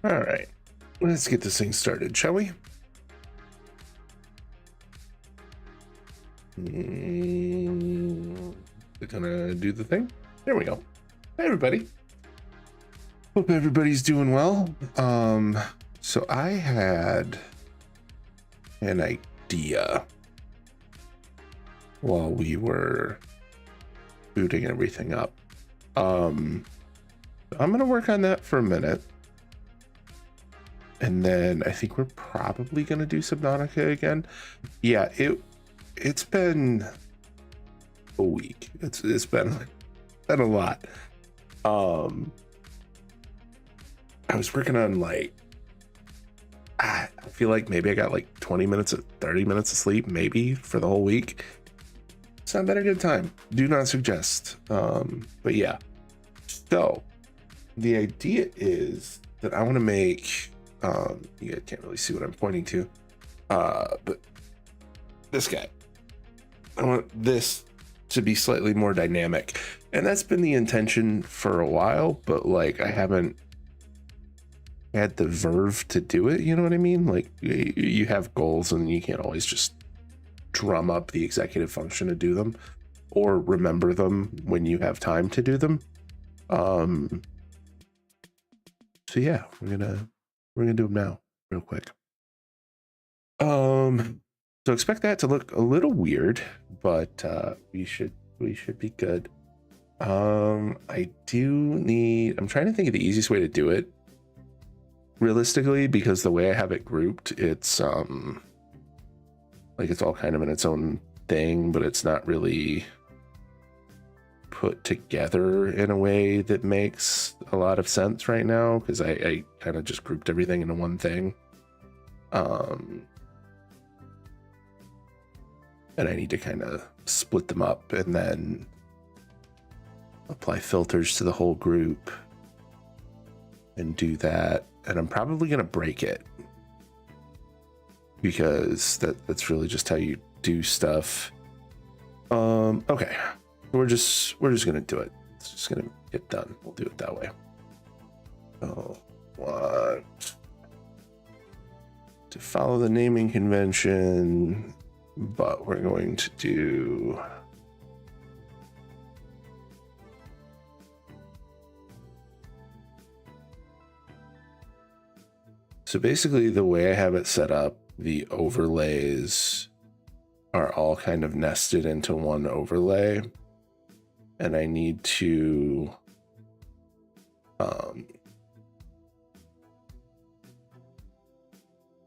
All right, let's get this thing started, shall we? We're gonna do the thing. There we go. Hey, everybody. Hope everybody's doing well. So I had an idea while we were booting everything up. I'm gonna work on that for a minute. And then I think we're probably gonna do Subnautica again. Yeah, it's been a week. It's been a lot. I was working on I feel like maybe I got like 20 minutes of 30 minutes of sleep, maybe for the whole week. It's not been a good time. Do not suggest. But yeah. So the idea is that I want to make you guys can't really see what I'm pointing to. But this guy. I want this to be slightly more dynamic. And that's been the intention for a while, but like I haven't had the verve to do it, you know what I mean? Like you have goals and you can't always just drum up the executive function to do them or remember them when you have time to do them. So yeah, we're gonna do them now real quick. So expect that to look a little weird, but we should be good. I'm trying to think of the easiest way to do it realistically, because the way I have it grouped, it's like it's all kind of in its own thing, but it's not really put together in a way that makes a lot of sense right now, because I kind of just grouped everything into one thing. And I need to kind of split them up and then apply filters to the whole group and do that. And I'm probably going to break it because that's really just how you do stuff. Okay. We're just going to do it. It's just going to get done. We'll do it that way. So want to follow the naming convention, but we're going to do so basically the way I have it set up, the overlays are all kind of nested into one overlay, and I need to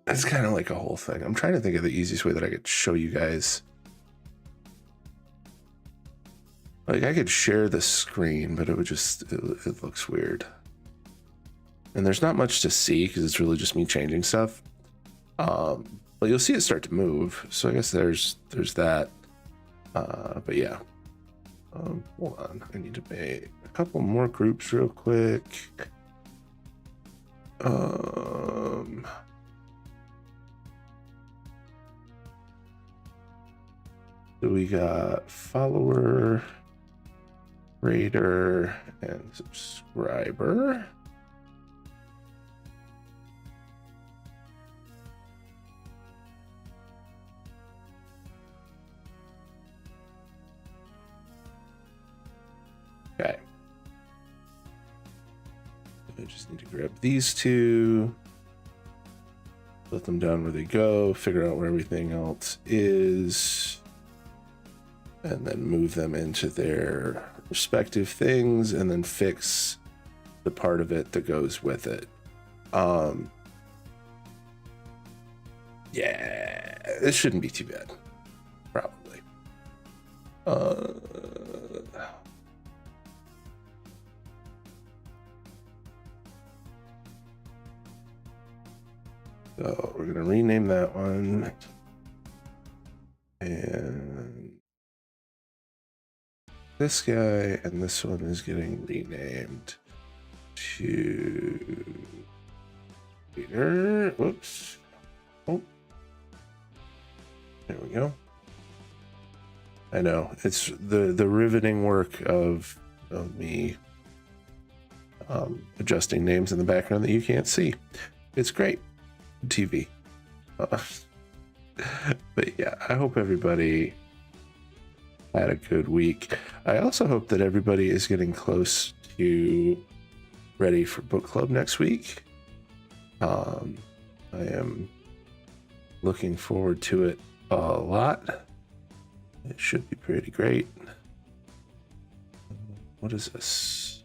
it's kind of like a whole thing. I'm trying to think of the easiest way that I could show you guys. Like I could share the screen, but it would just, it looks weird. And there's not much to see because it's really just me changing stuff. But you'll see it start to move. So I guess there's that. But yeah. Hold on. I need to make a couple more groups real quick. So we got follower, raider, and subscriber. Okay. I just need to grab these two, put them down where they go, figure out where everything else is, and then move them into their respective things, and then fix the part of it that goes with it. Yeah, this shouldn't be too bad, probably. So we're gonna rename that one, and this guy and this one is getting renamed to leader. Whoops. Oh, there we go. I know it's the riveting work of me adjusting names in the background that you can't see. It's great. TV. But yeah, I hope everybody had a good week. I also hope that everybody is getting close to ready for book club next week. I am looking forward to it a lot. It should be pretty great. What is this?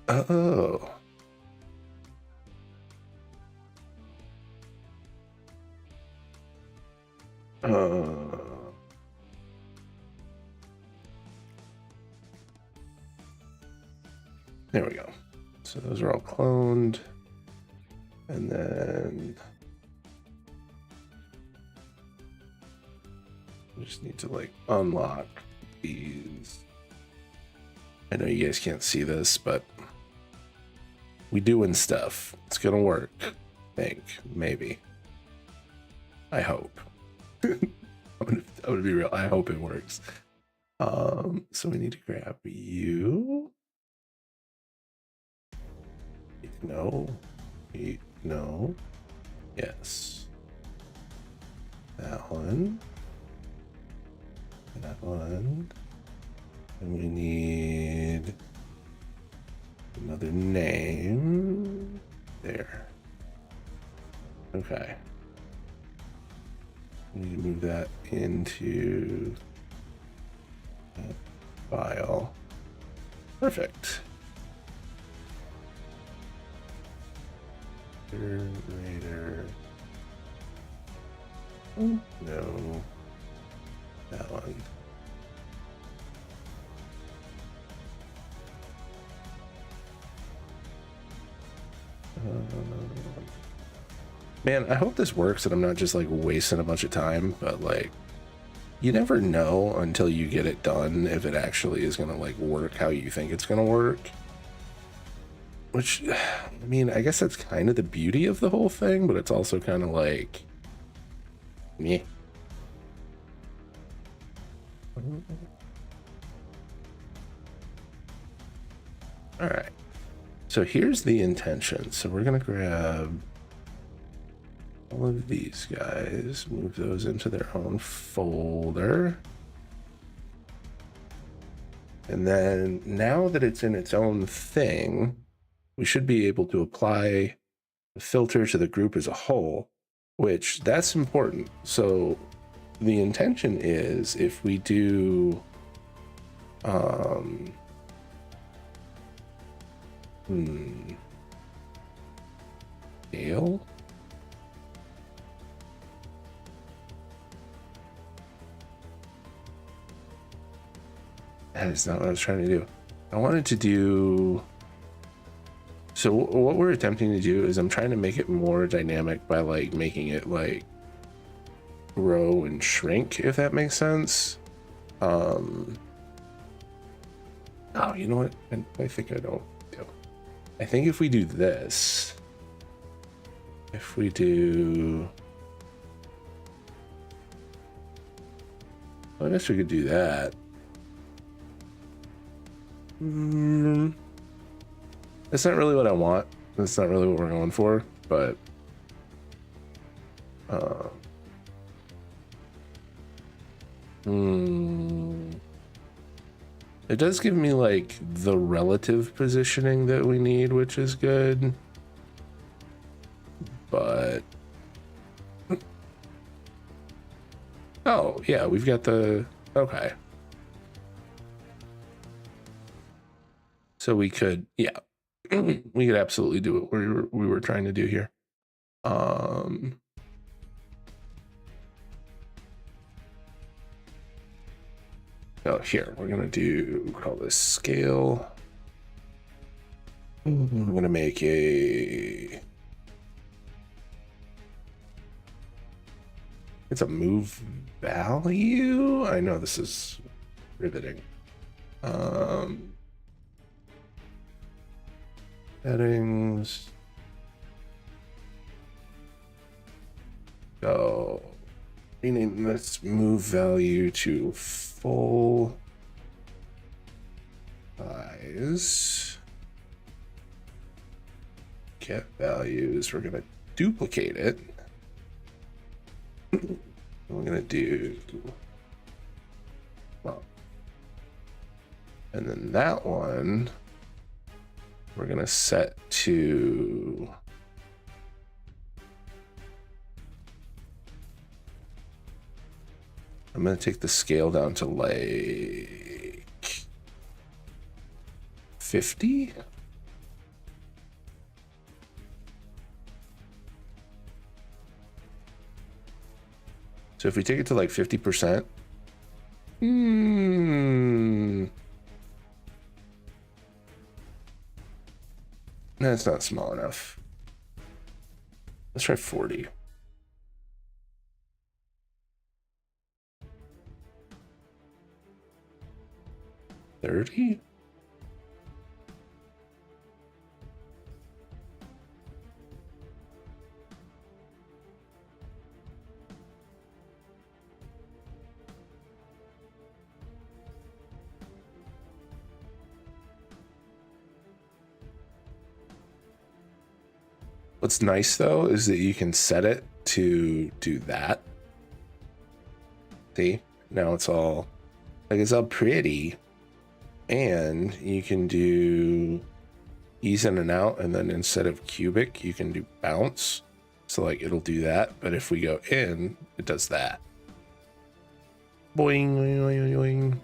Oh. There we go. So those are all cloned. And then I just need to like unlock these. I know you guys can't see this, but we doing stuff. It's gonna work. I think, maybe. I hope. I'm gonna be real. I hope it works. So we need to grab you. No. No. Yes. That one. That one. And we need another name. There. Okay. We need to move that into that file. Perfect. Raider. No. That one. Man, I hope this works and I'm not just like wasting a bunch of time, but like you never know until you get it done if it actually is gonna like work how you think it's gonna work. Which, I mean, I guess that's kind of the beauty of the whole thing, but it's also kind of like, meh. All right. So here's the intention. So we're gonna grab all of these guys, move those into their own folder. And then now that it's in its own thing, we should be able to apply the filter to the group as a whole, which that's important. So the intention is if we do scale. That is not what I was trying to do. I wanted to do. So what we're attempting to do is I'm trying to make it more dynamic by like making it like grow and shrink, if that makes sense. Oh, you know what? I think I don't do. I think if we do this, if we do, well, I guess we could do that. That's not really what I want. That's not really what we're going for, but it does give me like the relative positioning that we need, which is good. But oh yeah, we've got the okay. So we could, yeah, we could absolutely do what we were trying to do here. Oh, here we're gonna call this scale. I'm gonna make it's a move value. I know this is riveting. Settings. Go. rename this move value to full size. Get values. We're gonna duplicate it. We're gonna do well, and then that one we're gonna set to I'm gonna take the scale down to like 50. So if we take it to like 50%, that's not small enough. Let's try 40. 30? What's nice though is that you can set it to do that. See, now it's all like it's all pretty, and you can do ease in and out, and then instead of cubic you can do bounce, so like it'll do that, but if we go in it does that. Boing, boing, boing, boing.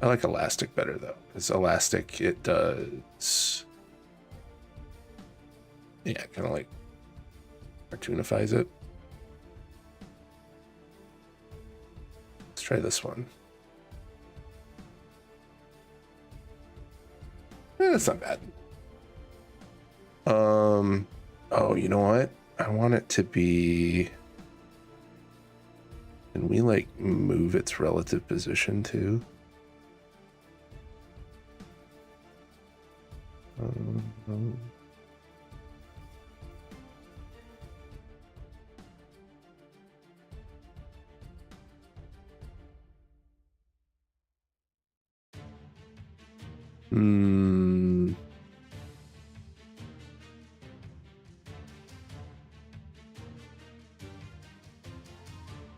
I like elastic better though, because elastic it does, yeah, kind of like cartoonifies it. Let's try this one. That's not bad. Oh, you know what? I want it to be. Can we like move its relative position too?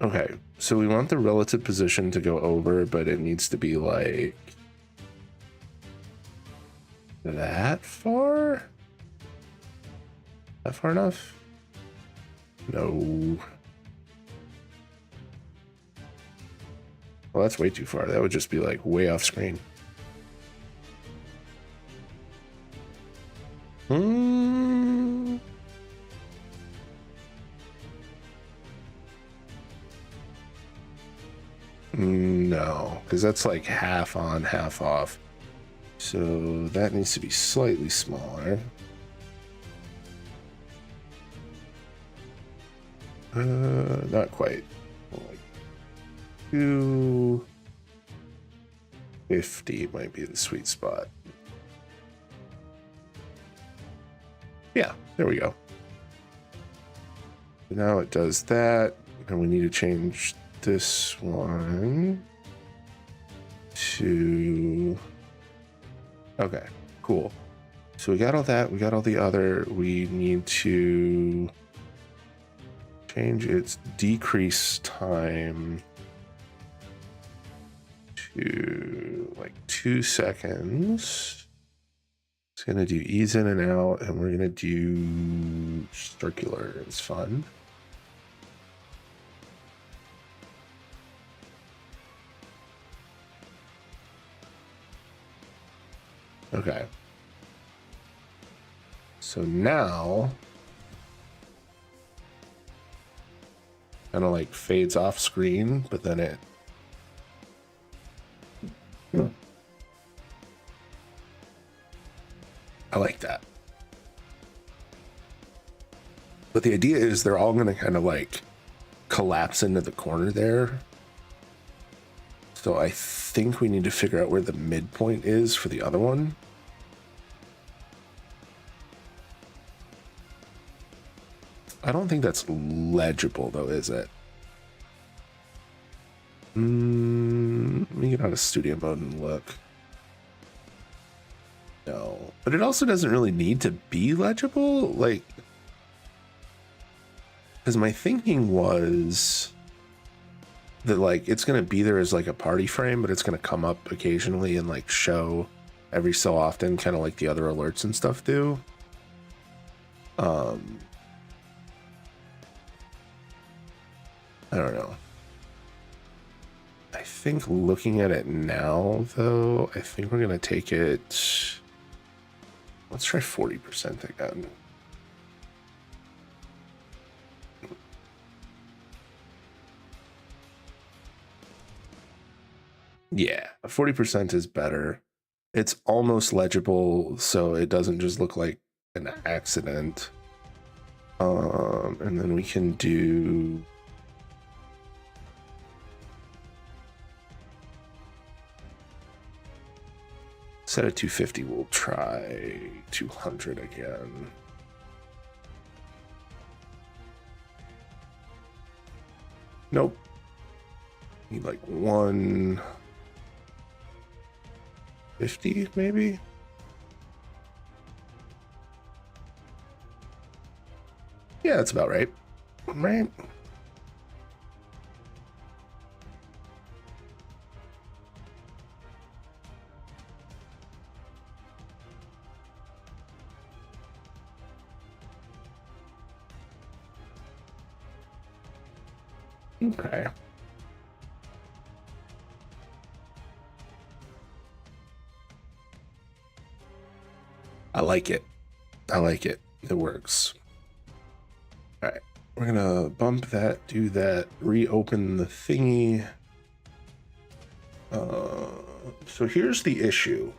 Okay, so we want the relative position to go over, but it needs to be like that far? That far enough? No. Well, that's way too far. That would just be like way off screen. No, because that's like half on, half off. So that needs to be slightly smaller. Not quite. Like 250 might be the sweet spot. Yeah, there we go. Now it does that, and we need to change this one to, okay, cool. So we got all that, we got all the other, we need to change its decrease time to like 2 seconds. It's gonna do ease in and out, and we're gonna do circular. It's fun. Okay. So now kind of like fades off screen, but then it I like that. But the idea is they're all going to kind of like collapse into the corner there. So I think we need to figure out where the midpoint is for the other one. I don't think that's legible though, is it? Let me get out of studio mode and look. No, but it also doesn't really need to be legible, like, because my thinking was that like it's gonna be there as like a party frame, but it's gonna come up occasionally and like show every so often, kind of like the other alerts and stuff do. I don't know. I think looking at it now, though, I think we're gonna take it. Let's try 40% again. Yeah, 40% is better. It's almost legible, so it doesn't just look like an accident. And then we can do set at 250. We'll try 200 again. Nope. Need like 150 maybe. Yeah, that's about right. Right. Okay. I like it. I like it. It works. All right. We're gonna bump that, do that, reopen the thingy. So here's the issue.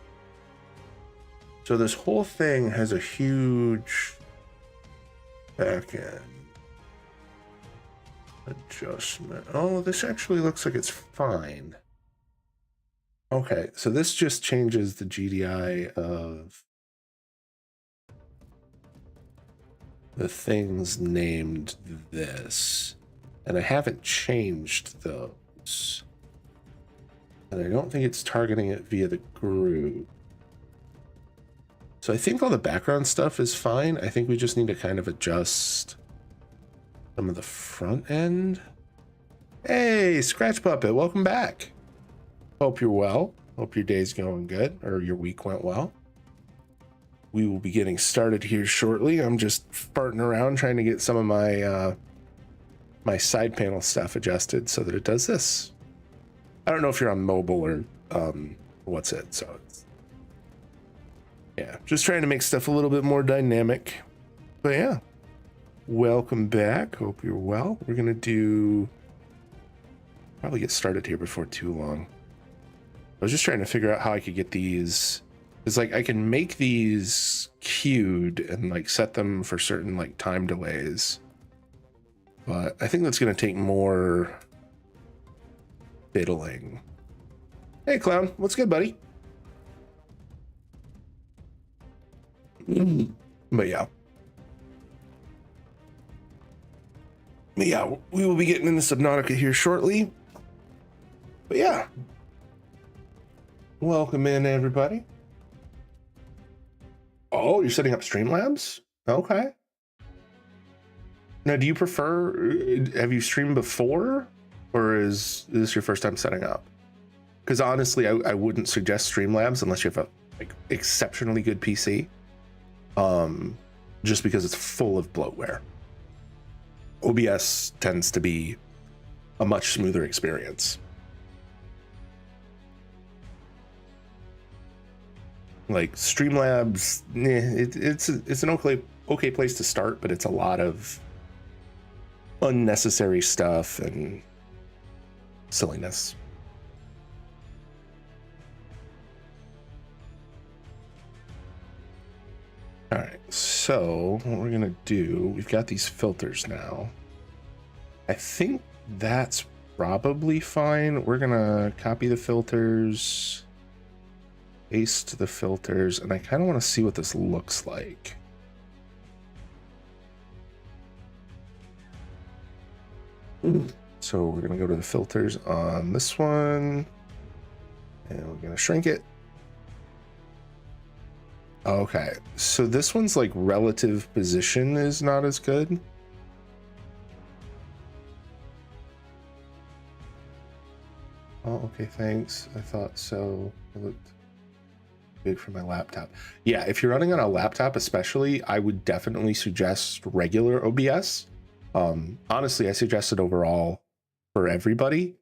So this whole thing has a huge backend adjustment. Oh, this actually looks like it's fine. Okay, so this just changes the GDI of the things named this, and I haven't changed those, and I don't think it's targeting it via the group. So I think all the background stuff is fine. I think we just need to kind of adjust some of the front end. Hey, Scratch Puppet, welcome back. Hope you're well. Hope your day's going good, or your week went well. We will be getting started here shortly. I'm just farting around trying to get some of my my side panel stuff adjusted so that it does this. I don't know if you're on mobile or what's it. So it's, yeah, just trying to make stuff a little bit more dynamic. But yeah, welcome back. Hope you're well. We're gonna probably get started here before too long. I was just trying to figure out how I could get these. It's like I can make these queued and like set them for certain like time delays, but I think that's going to take more fiddling. Hey Clown, what's good, buddy? But yeah, we will be getting into Subnautica here shortly. But yeah, welcome in everybody. Oh, you're setting up Streamlabs? Okay. Now, do you prefer, have you streamed before, or is this your first time setting up? Because honestly, I wouldn't suggest Streamlabs unless you have a like exceptionally good PC, just because it's full of bloatware. OBS tends to be a much smoother experience. Like Streamlabs, it's an okay place to start, but it's a lot of unnecessary stuff and silliness. All right, so what we're gonna do, we've got these filters now. I think that's probably fine. We're gonna copy the filters, paste the filters, and I kind of want to see what this looks like. So we're going to go to the filters on this one, and we're going to shrink it. Okay, so this one's like relative position is not as good. Oh, okay, thanks. I thought so. It looked big for my laptop. Yeah, if you're running on a laptop especially, I would definitely suggest regular OBS. Honestly, I suggest it overall for everybody,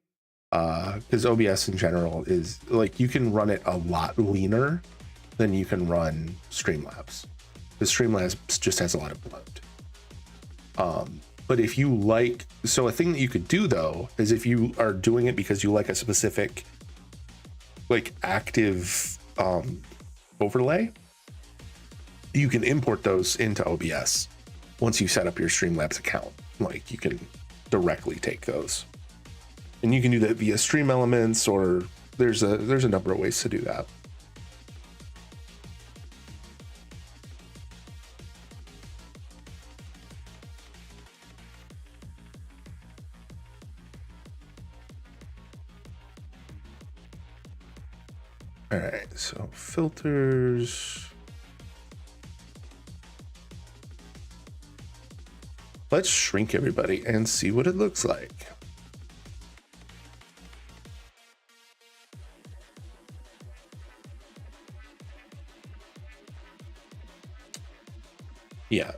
because OBS in general is like, you can run it a lot leaner than you can run Streamlabs, because Streamlabs just has a lot of bloat. But if you like, so a thing that you could do though is, if you are doing it because you like a specific like active overlay, you can import those into OBS once you set up your Streamlabs account. Like, you can directly take those, and you can do that via Stream Elements, or there's a number of ways to do that. All right, so filters. Let's shrink everybody and see what it looks like. Yeah.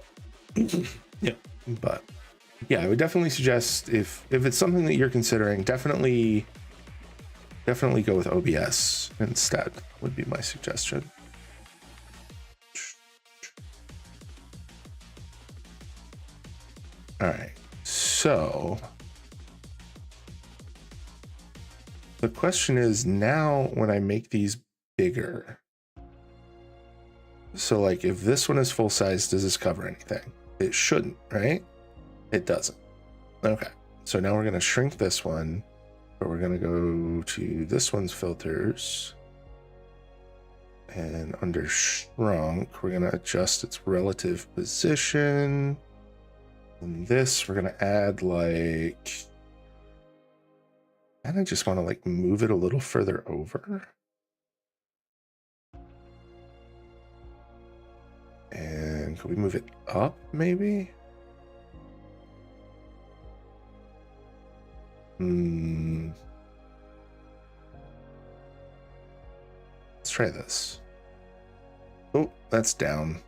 Yeah, but yeah, I would definitely suggest, if it's something that you're considering, definitely go with OBS instead, would be my suggestion. All right, so the question is now, when I make these bigger, so like if this one is full size, does this cover anything? It shouldn't, right? It doesn't. Okay, so now we're going to shrink this one, but we're going to go to this one's filters, and under shrunk, we're going to adjust its relative position. And this, we're going to add like, and I just want to like move it a little further over. And can we move it up maybe? Let's try this. Oh, that's down.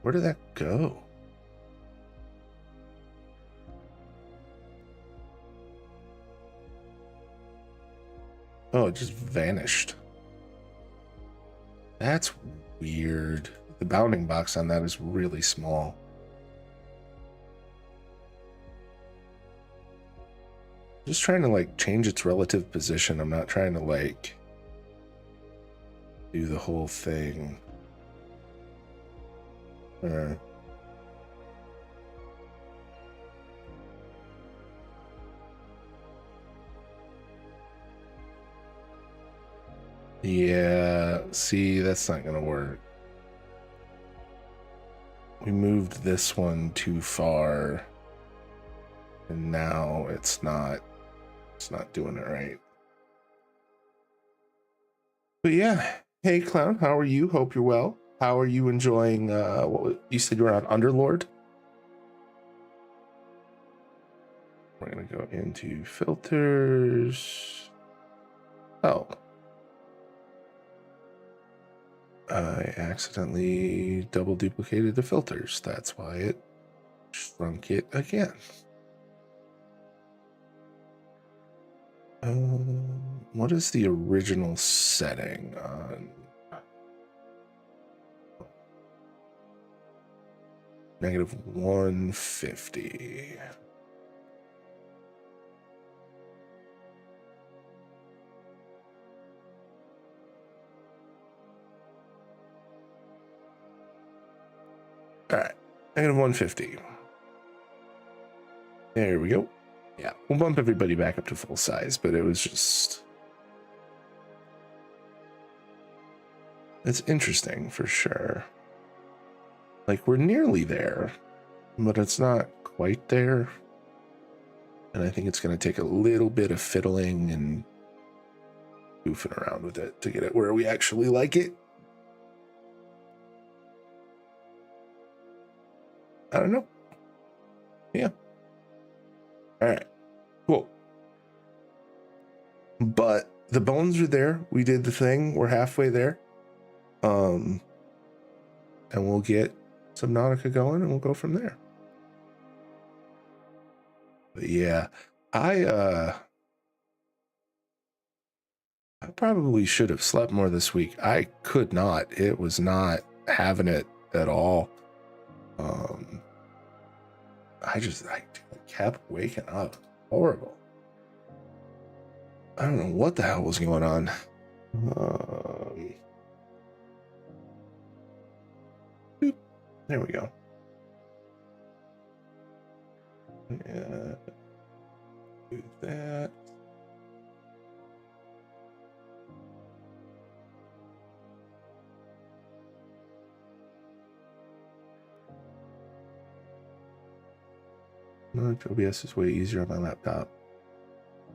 Where did that go? Oh, it just vanished. That's weird. The bounding box on that is really small. Just trying to like change its relative position. I'm not trying to like do the whole thing. Yeah, see, that's not gonna work. We moved this one too far, and now it's not doing it right. But yeah, hey Clown, how are you? Hope you're well. How are you enjoying what you said you were on Underlord? We're gonna go into filters. Oh, I accidentally double duplicated the filters. That's why it shrunk it again. What is the original setting on? -150. All right, -150. There we go. Yeah, we'll bump everybody back up to full size, but it was just... It's interesting for sure. Like, we're nearly there, but it's not quite there. And I think it's going to take a little bit of fiddling and goofing around with it to get it where we actually like it. I don't know. Yeah. All right. Cool. But the bones are there. We did the thing. We're halfway there. And we'll get Subnautica going and we'll go from there. But yeah, I probably should have slept more this week. I could not. It was not having it at all. I kept waking up. Horrible. I don't know what the hell was going on. There we go. Yeah. Do that. OBS is way easier on my laptop.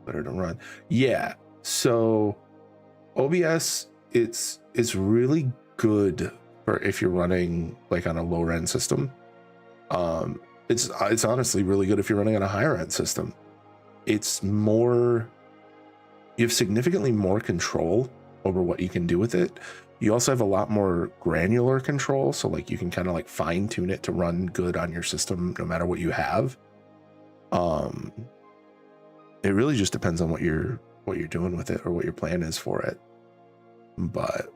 Better to run. Yeah. So OBS, it's really good for if you're running like on a lower end system. It's honestly really good if you're running on a higher end system. It's more, you have significantly more control over what you can do with it. You also have a lot more granular control. So like you can kind of like fine tune it to run good on your system no matter what you have. It really just depends on what you're doing with it or what your plan is for it. But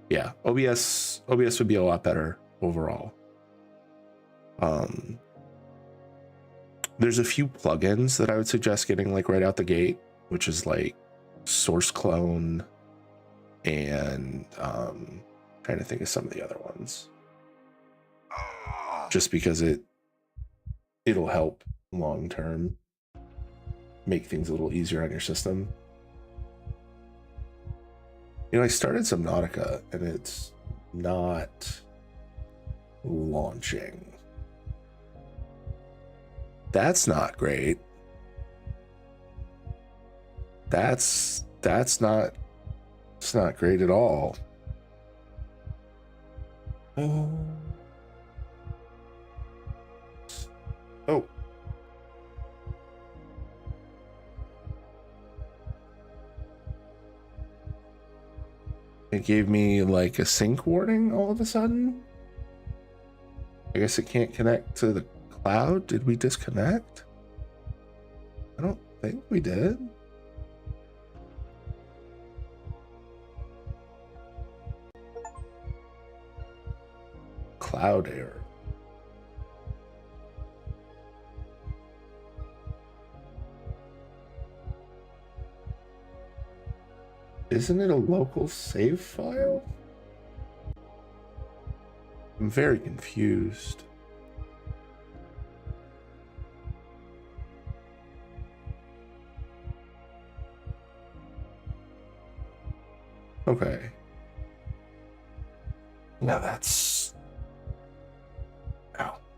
yeah, OBS would be a lot better overall. There's a few plugins that I would suggest getting like right out the gate, which is like Source Clone and trying to think of some of the other ones. Just because it'll help long term make things a little easier on your system. You know, I started Subnautica and it's not launching. That's not great. It's not great at all. Oh. It gave me like a sync warning all of a sudden. I guess it can't connect to the cloud. Did we disconnect? I don't think we did. Cloud error. Isn't it a local save file? I'm very confused. Okay. Now that's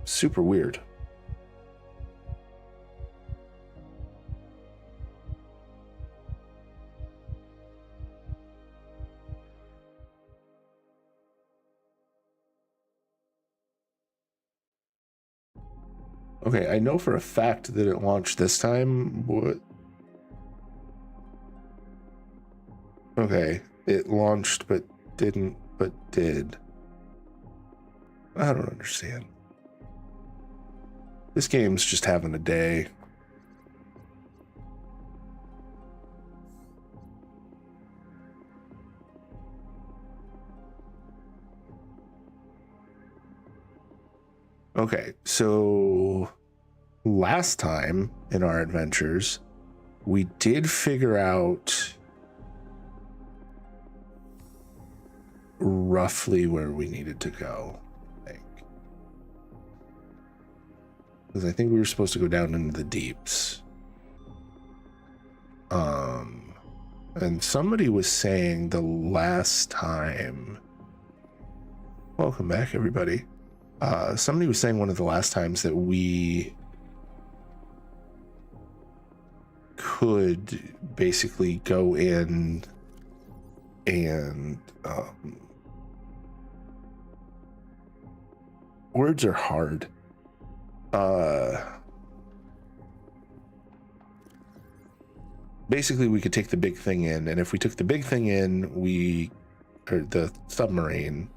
super weird. Okay, I know for a fact that it launched this time. What? Okay, it launched but didn't, but did. I don't understand. This game's just having a day. Okay, so last time in our adventures, we did figure out roughly where we needed to go, I think. Because I think we were supposed to go down into the deeps. And somebody was saying the last time... Welcome back, everybody. Somebody was saying one of the last times that we could basically go in and words are hard. Basically we could take the big thing in, and if we took the big thing in, or the submarine,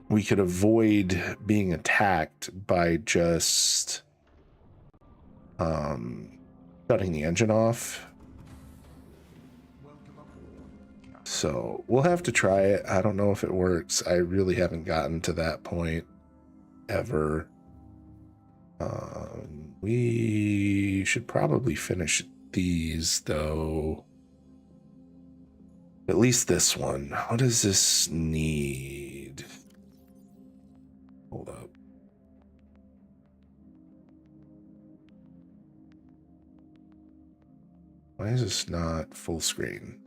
we could avoid being attacked by just shutting the engine off. So we'll have to try it. I don't know if it works. I really haven't gotten to that point ever. We should probably finish these though. At least this one. What does this need? Hold up. Why is this not full screen?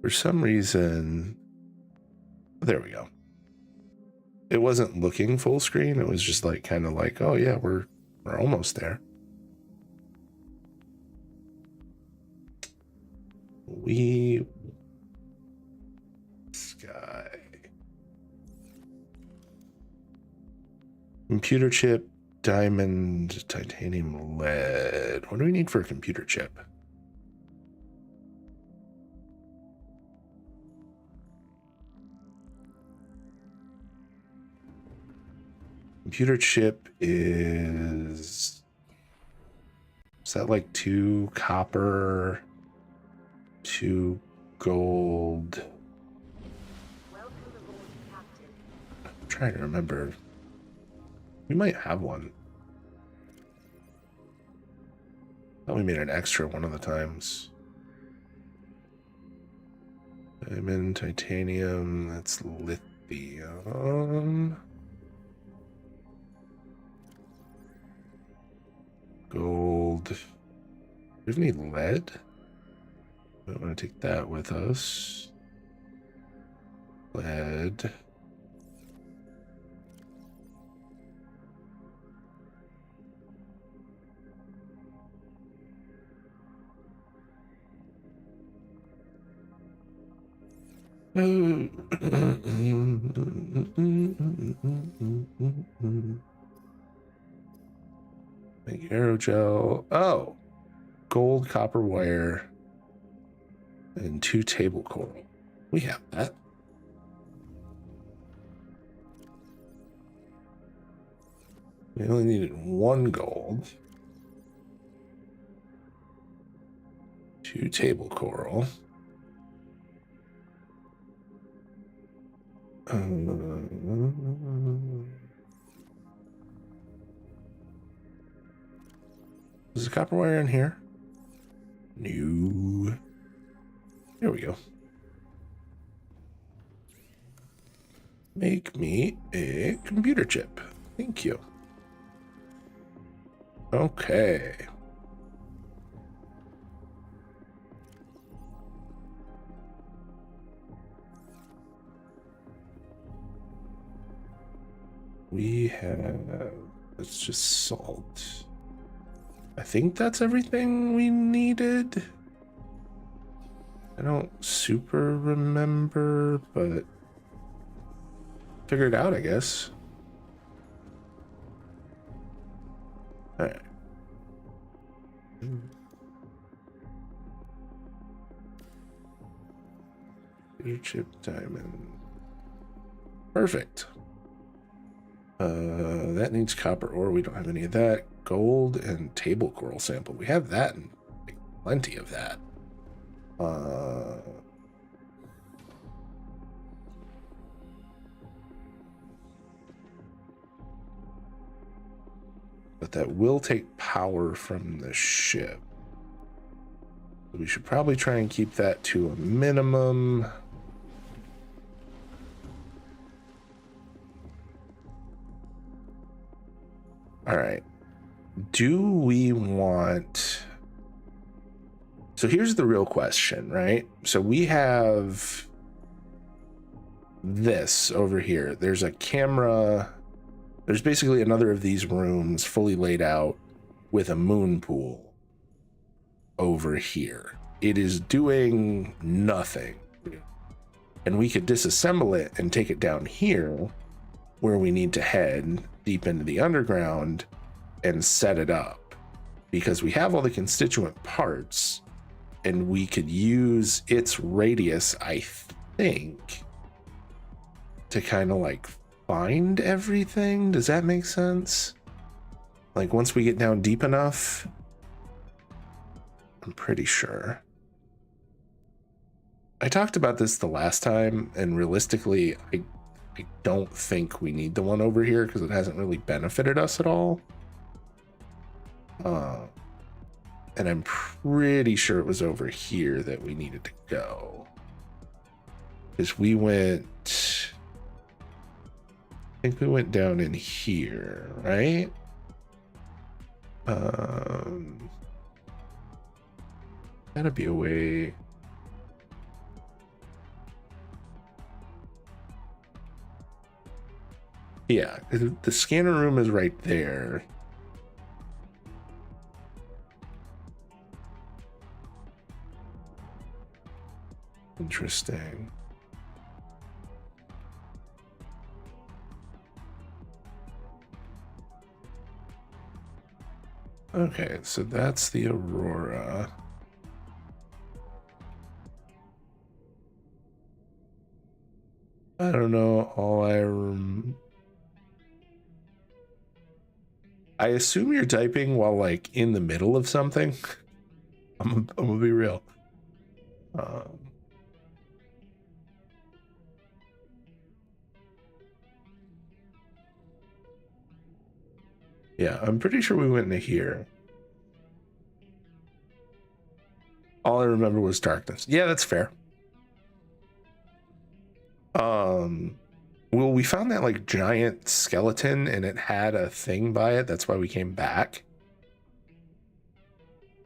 For some reason, there we go. It wasn't looking full screen. It was just like kind of like, oh yeah, we're almost there. Sky. Computer chip, diamond, titanium, lead. What do we need for a computer chip? Computer chip is that like 2 copper, 2 gold? I'm trying to remember. We might have one. Thought we made an extra one of the times. Diamond, titanium, that's lithium. Gold. Do we have any lead? I don't want to take that with us. Lead. Make aerogel. Oh, gold, copper wire, and 2 table coral. We have that. We only needed 1 gold, 2 table coral. Is the copper wire in here? No. Here we go. Make me a computer chip. Thank you. Okay. We have, it's just salt. I think that's everything we needed. I don't super remember, but figure it out, I guess. All right. Chip diamond. Perfect. That needs copper ore. We don't have any of that. Gold and table coral sample. We have that and plenty of that. But that will take power from the ship. We should probably try and keep that to a minimum. All right. Do we want... So here's the real question, right? So we have this over here. There's a camera. There's basically another of these rooms fully laid out with a moon pool over here. It is doing nothing. And we could disassemble it and take it down here where we need to head deep into the underground and set it up, because we have all the constituent parts and we could use its radius, I think, to kind of like find everything. Does that make sense? Like once we get down deep enough, I'm pretty sure. I talked about this the last time, and realistically, I don't think we need the one over here because it hasn't really benefited us at all. And I'm pretty sure it was over here that we needed to go. Because we went... I think we went down in here, right? Gotta be a way... Yeah, the scanner room is right there. Interesting. Okay, so that's the Aurora. I don't know. I assume you're typing while like in the middle of something. I'm gonna be real. Yeah, I'm pretty sure we went into here. All I remember was darkness. Yeah, that's fair. Well, we found that like giant skeleton and it had a thing by it. That's why we came back.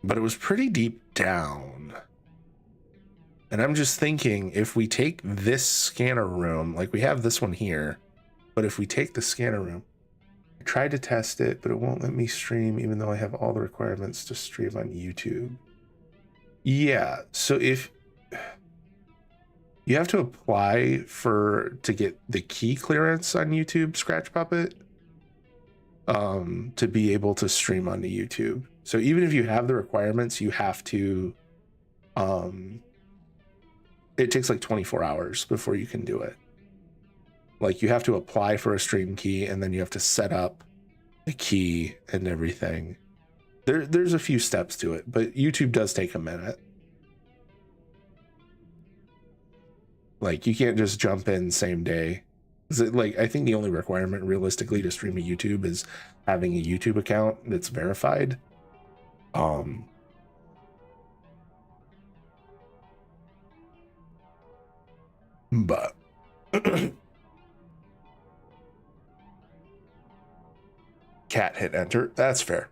But it was pretty deep down. And I'm just thinking, if we take this scanner room, like we have this one here, but if we take the scanner room, I tried to test it, but it won't let me stream even though I have all the requirements to stream on YouTube. Yeah, so if you have to apply to get the key clearance on YouTube Scratch Puppet to be able to stream onto YouTube. So even if you have the requirements, you have to it takes like 24 hours before you can do it. Like you have to apply for a stream key and then you have to set up the key and everything. There's a few steps to it, but YouTube does take a minute. Like you can't just jump in same day. Like I think the only requirement realistically to stream to YouTube is having a YouTube account that's verified. But cat hit enter. That's fair.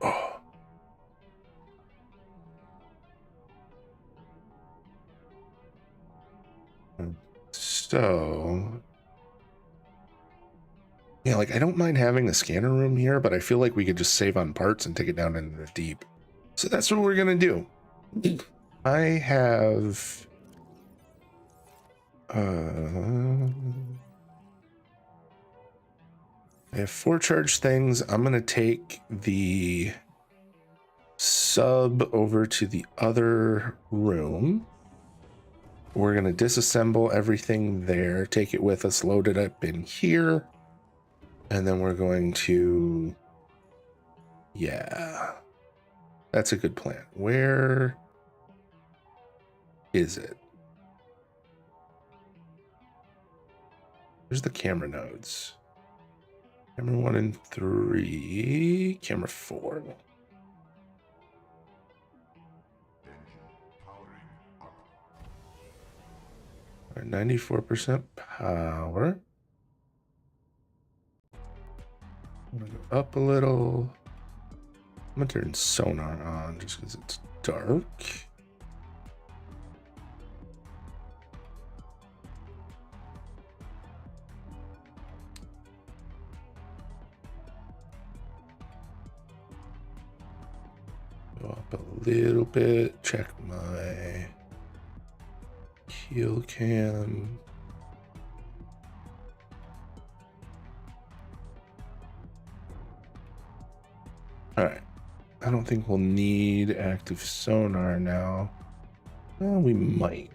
Oh. So yeah, like I don't mind having the scanner room here, but I feel like we could just save on parts and take it down into the deep. So that's what we're gonna do. I have I have 4 charged things. I'm gonna take the sub over to the other room. We're gonna disassemble everything there, take it with us, load it up in here, and then we're going to, yeah, that's a good plan. Where is it? Where's the camera nodes? Camera 1 and 3, camera 4. 94% power. I'm gonna go up a little. I'm gonna turn sonar on just because it's dark. Go up a little bit, check my keel cam. All right, I don't think we'll need active sonar now. Well, we might.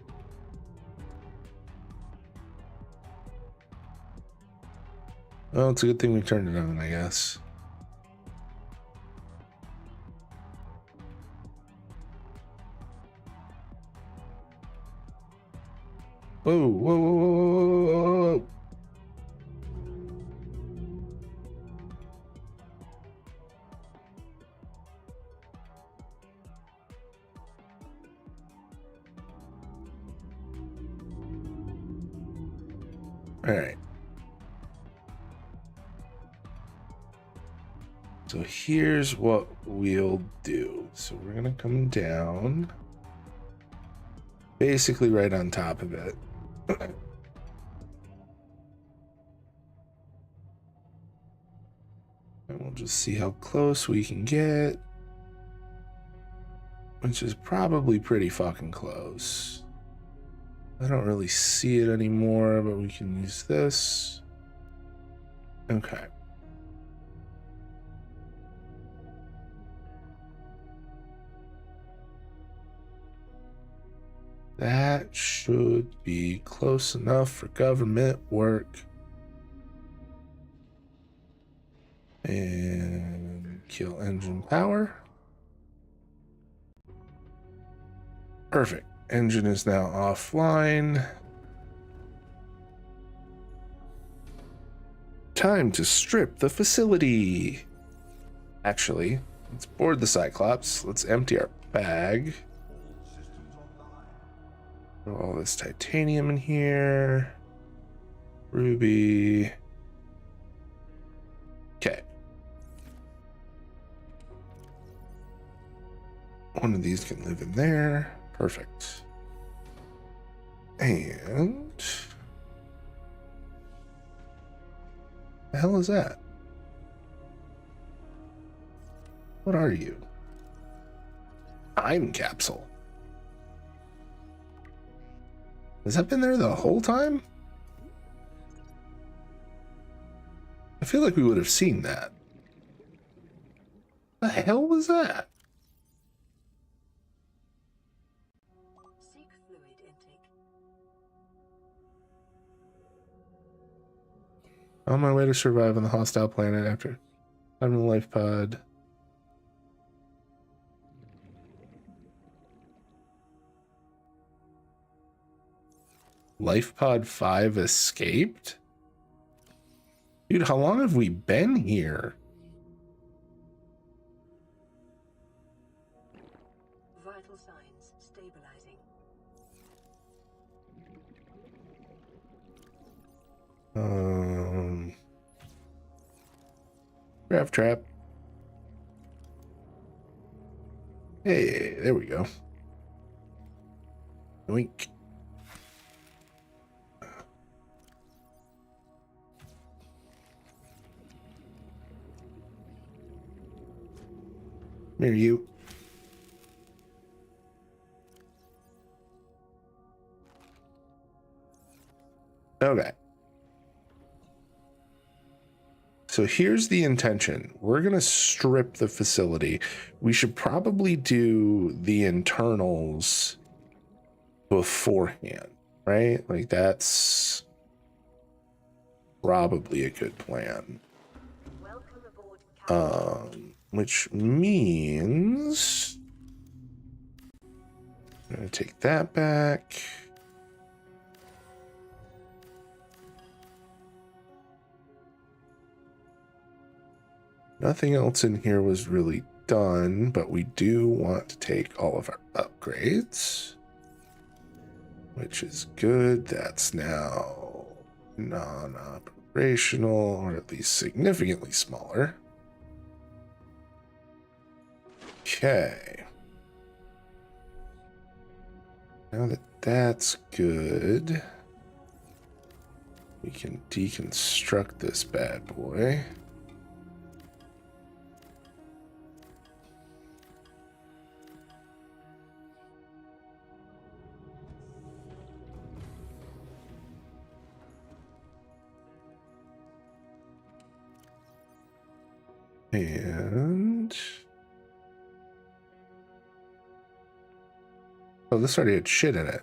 Well, it's a good thing we turned it on, I guess. Whoa, whoa, whoa, whoa, whoa, whoa. All right. So here's what we'll do. So we're gonna come down, basically right on top of it. And we'll just see how close we can get, which is probably pretty fucking close. I don't really see it anymore, but we can use this. Okay. That should be close enough for government work. And kill engine power. Perfect. Engine is now offline. Time to strip the facility. Actually, let's board the Cyclops. Let's empty our bag. Throw all this titanium in here. Ruby. Okay. One of these can live in there. Perfect. And the hell is that? What are you? Time capsule. Has that been there the whole time? I feel like we would have seen that. The hell was that? Seek fluid intake. On my way to survive on the hostile planet after having the life pod. Life pod 5 escaped? Dude, how long have we been here? Vital signs stabilizing. Grav trap. Hey, there we go. Yoink. Near you. Okay. So here's the intention. We're going to strip the facility. We should probably do the internals beforehand, right? Like that's probably a good plan. Welcome aboard, Which means I'm going to take that back. Nothing else in here was really done, but we do want to take all of our upgrades, which is good. That's now non-operational. operational, or at least significantly smaller. Okay. Now that that's good, we can deconstruct this bad boy. And oh, this already had shit in it.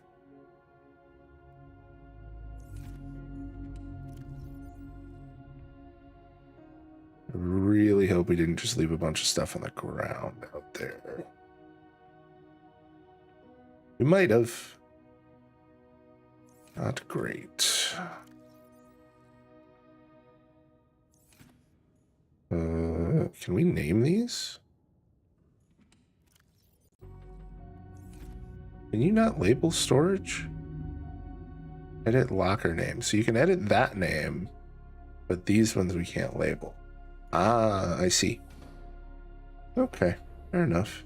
I really hope we didn't just leave a bunch of stuff on the ground out there. We might have. Not great. Can we name these? Can you not label storage? Edit locker name. So you can edit that name, but these ones we can't label. Ah, I see. Okay, fair enough.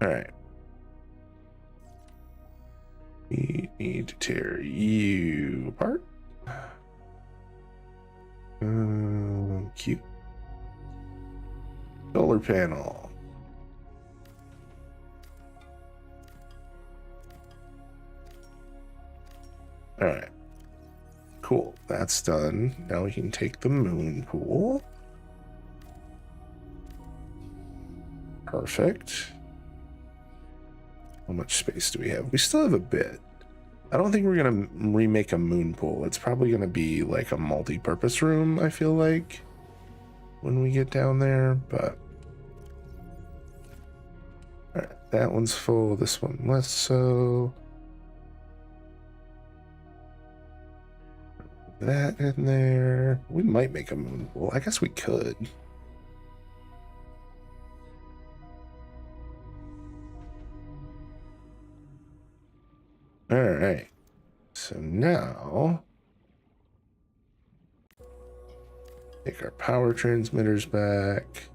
All right. We need to tear you apart. Cute. Solar panel. All right. Cool. That's done. Now we can take the moon pool. Perfect. How much space do we have? We still have a bit. I don't think we're going to remake a moon pool. It's probably going to be like a multi-purpose room, I feel like, when we get down there, but... Alright, that one's full, this one less so. That in there. We might make a moon pool. I guess we could. All right, so now take our power transmitters back.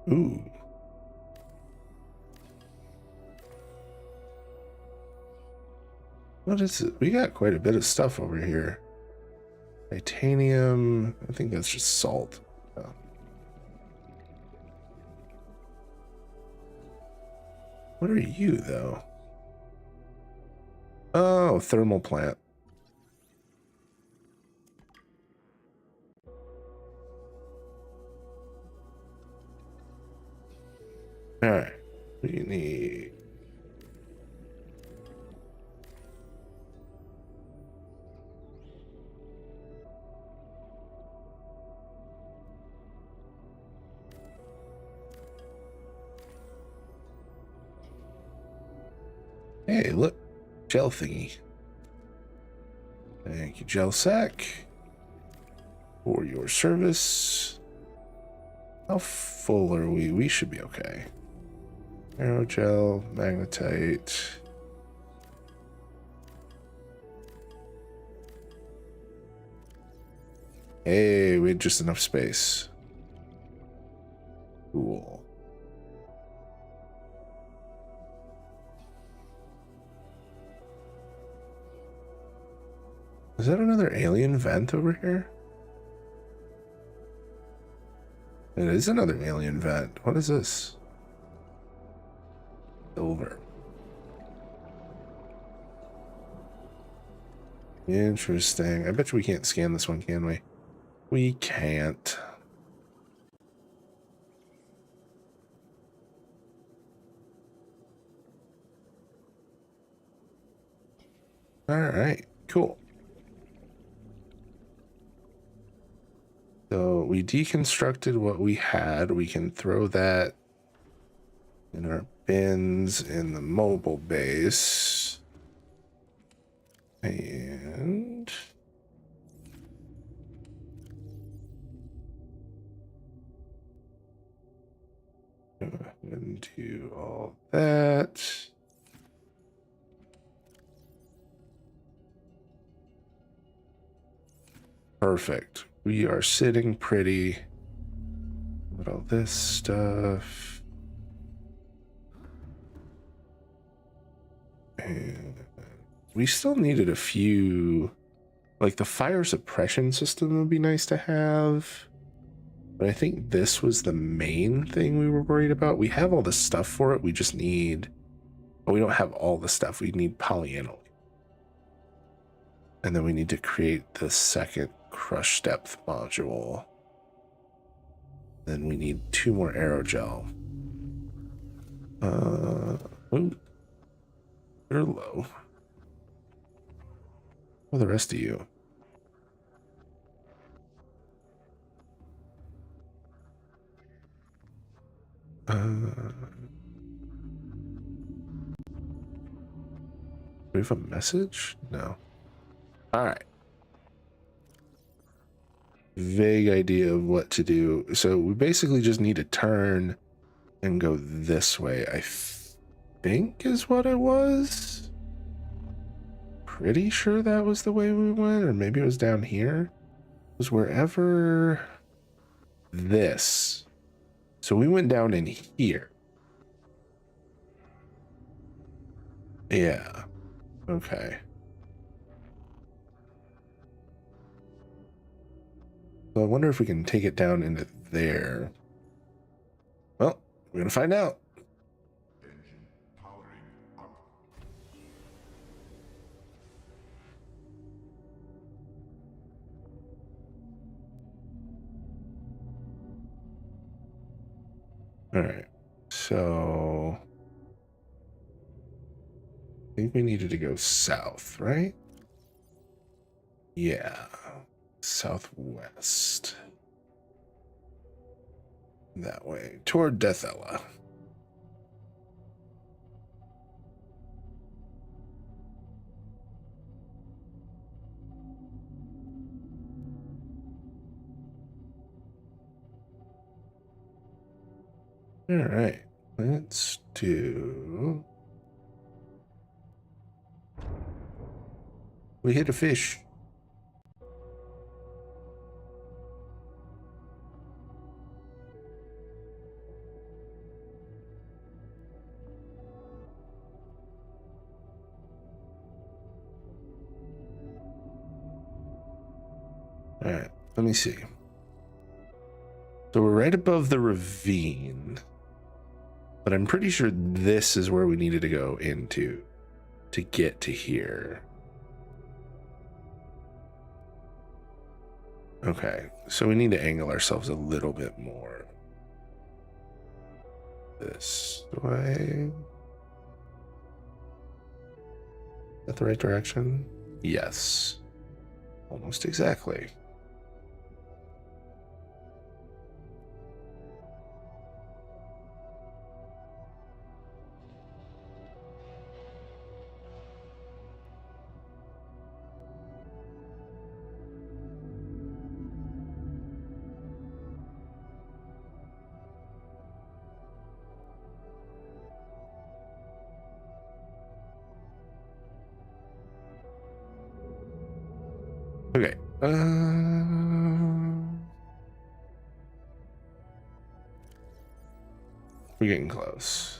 Ooh. What is it? We got quite a bit of stuff over here. Titanium, I think that's just salt. Oh. What are you, though? Oh, thermal plant. All right, we need... Hey, look, gel thingy. Thank you, gel sack, for your service. How full are we? We should be okay. Aerogel, magnetite. Hey, we had just enough space. Cool. Is that another alien vent over here? It is another alien vent. What is this? Silver. Interesting. I bet you we can't scan this one, can we? We can't. All right, cool. So we deconstructed what we had. We can throw that in our bins in the mobile base. And do all that. Perfect. We are sitting pretty with all this stuff. And we still needed a few, like the fire suppression system would be nice to have. But I think this was the main thing we were worried about. We have all the stuff for it. We just need, well, we don't have all the stuff. We need polyaniline. And then we need to create the second crush depth module. Then we need 2 more aerogel. Ooh, you're low. Well, the rest of you. Do we have a message? No. All right. Vague idea of what to do. So we basically just need to turn and go this way, I think is what it was. Pretty sure that was the way we went, or maybe it was down here. It was wherever this. So we went down in here. Yeah. Okay. So I wonder if we can take it down into there. Well, we're gonna find out. Engine powering up. All right. So I think we needed to go south, right? Yeah. Southwest. That way. Toward Deathella. All right. Let's do... We hit a fish. All right, let me see. So we're right above the ravine, but I'm pretty sure this is where we needed to go into to get to here. Okay, so we need to angle ourselves a little bit more. This way. Is that the right direction? Yes. Almost exactly. Okay. We're getting close.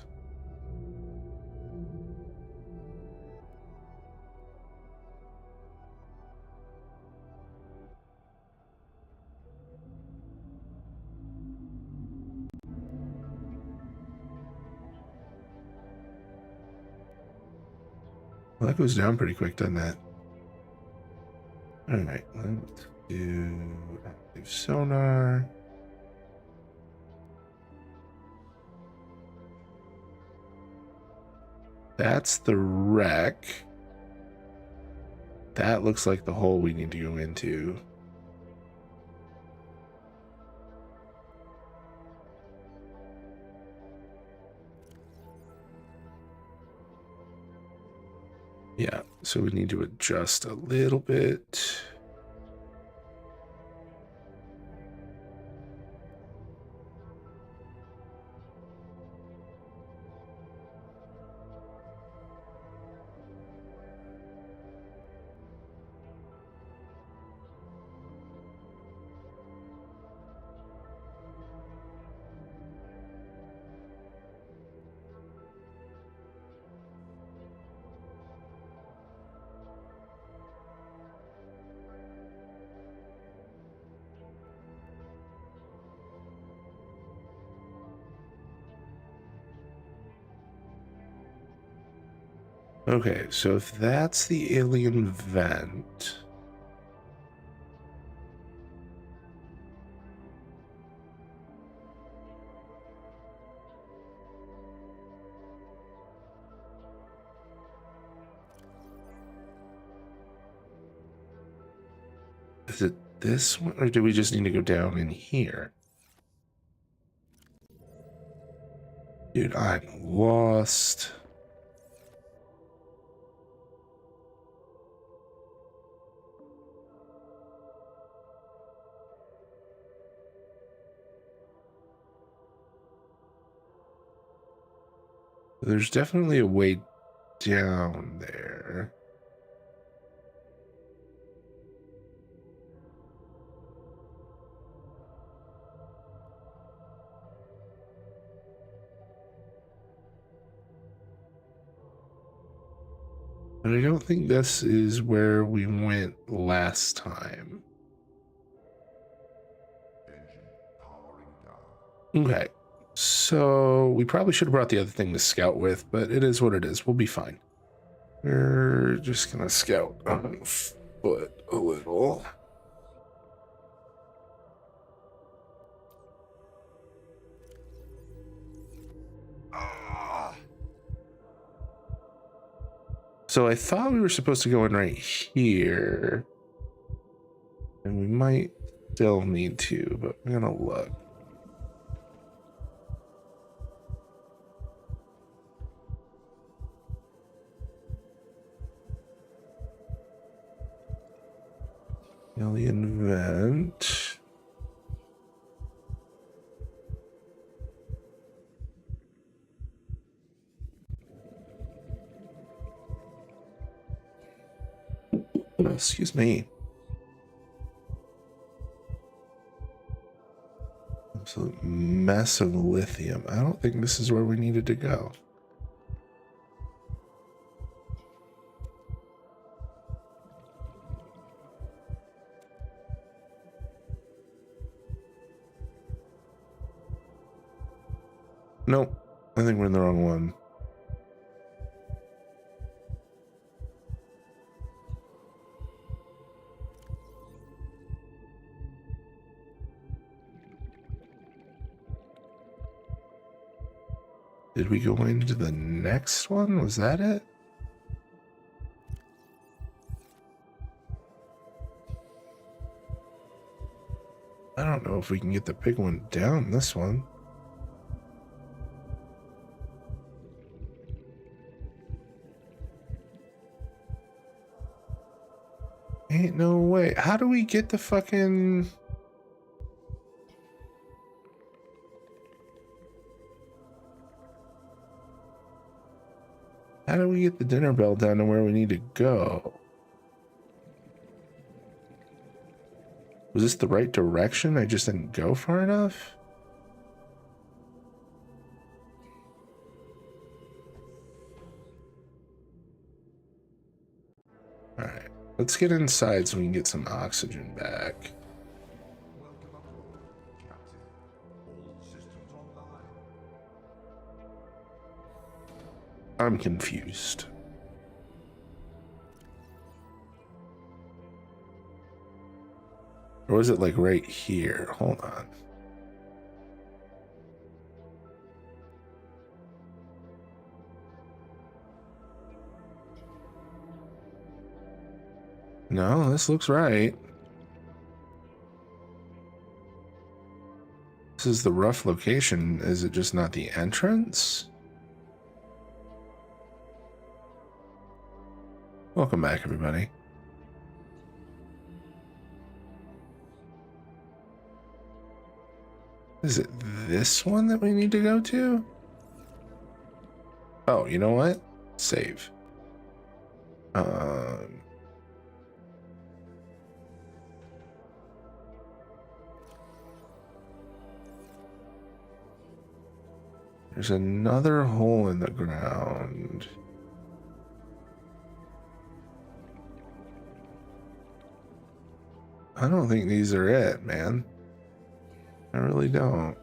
Well, that goes down pretty quick, doesn't that? All right, let's do active sonar. That's the wreck. That looks like the hole we need to go into. Yeah, so we need to adjust a little bit. Okay, so if that's the alien vent. Is it this one, or do we just need to go down in here? Dude, I'm lost. There's definitely a way down there. But I don't think this is where we went last time. Engine powering down. Okay. So we probably should have brought the other thing to scout with, but it is what it is. We'll be fine. We're just gonna scout on foot a little. So I thought we were supposed to go in right here. And we might still need to, but we're gonna look. Alien vent. Excuse me. Absolute mess of lithium. I don't think this is where we needed to go. Nope. I think we're in the wrong one. Did we go into the next one? Was that it? I don't know if we can get the big one down this one. Ain't no way. How do we get the fucking... How do we get the dinner bell down to where we need to go? Was this the right direction? I just didn't go far enough? Alright, let's get inside so we can get some oxygen back. Welcome aboard, Captain. All systems online. I'm confused. Or was it like right here? Hold on. No, this looks right. This is the rough location. Is it just not the entrance? Welcome back, everybody. Is it this one that we need to go to? Oh, you know what? Save. There's another hole in the ground. I don't think these are it, man. I really don't.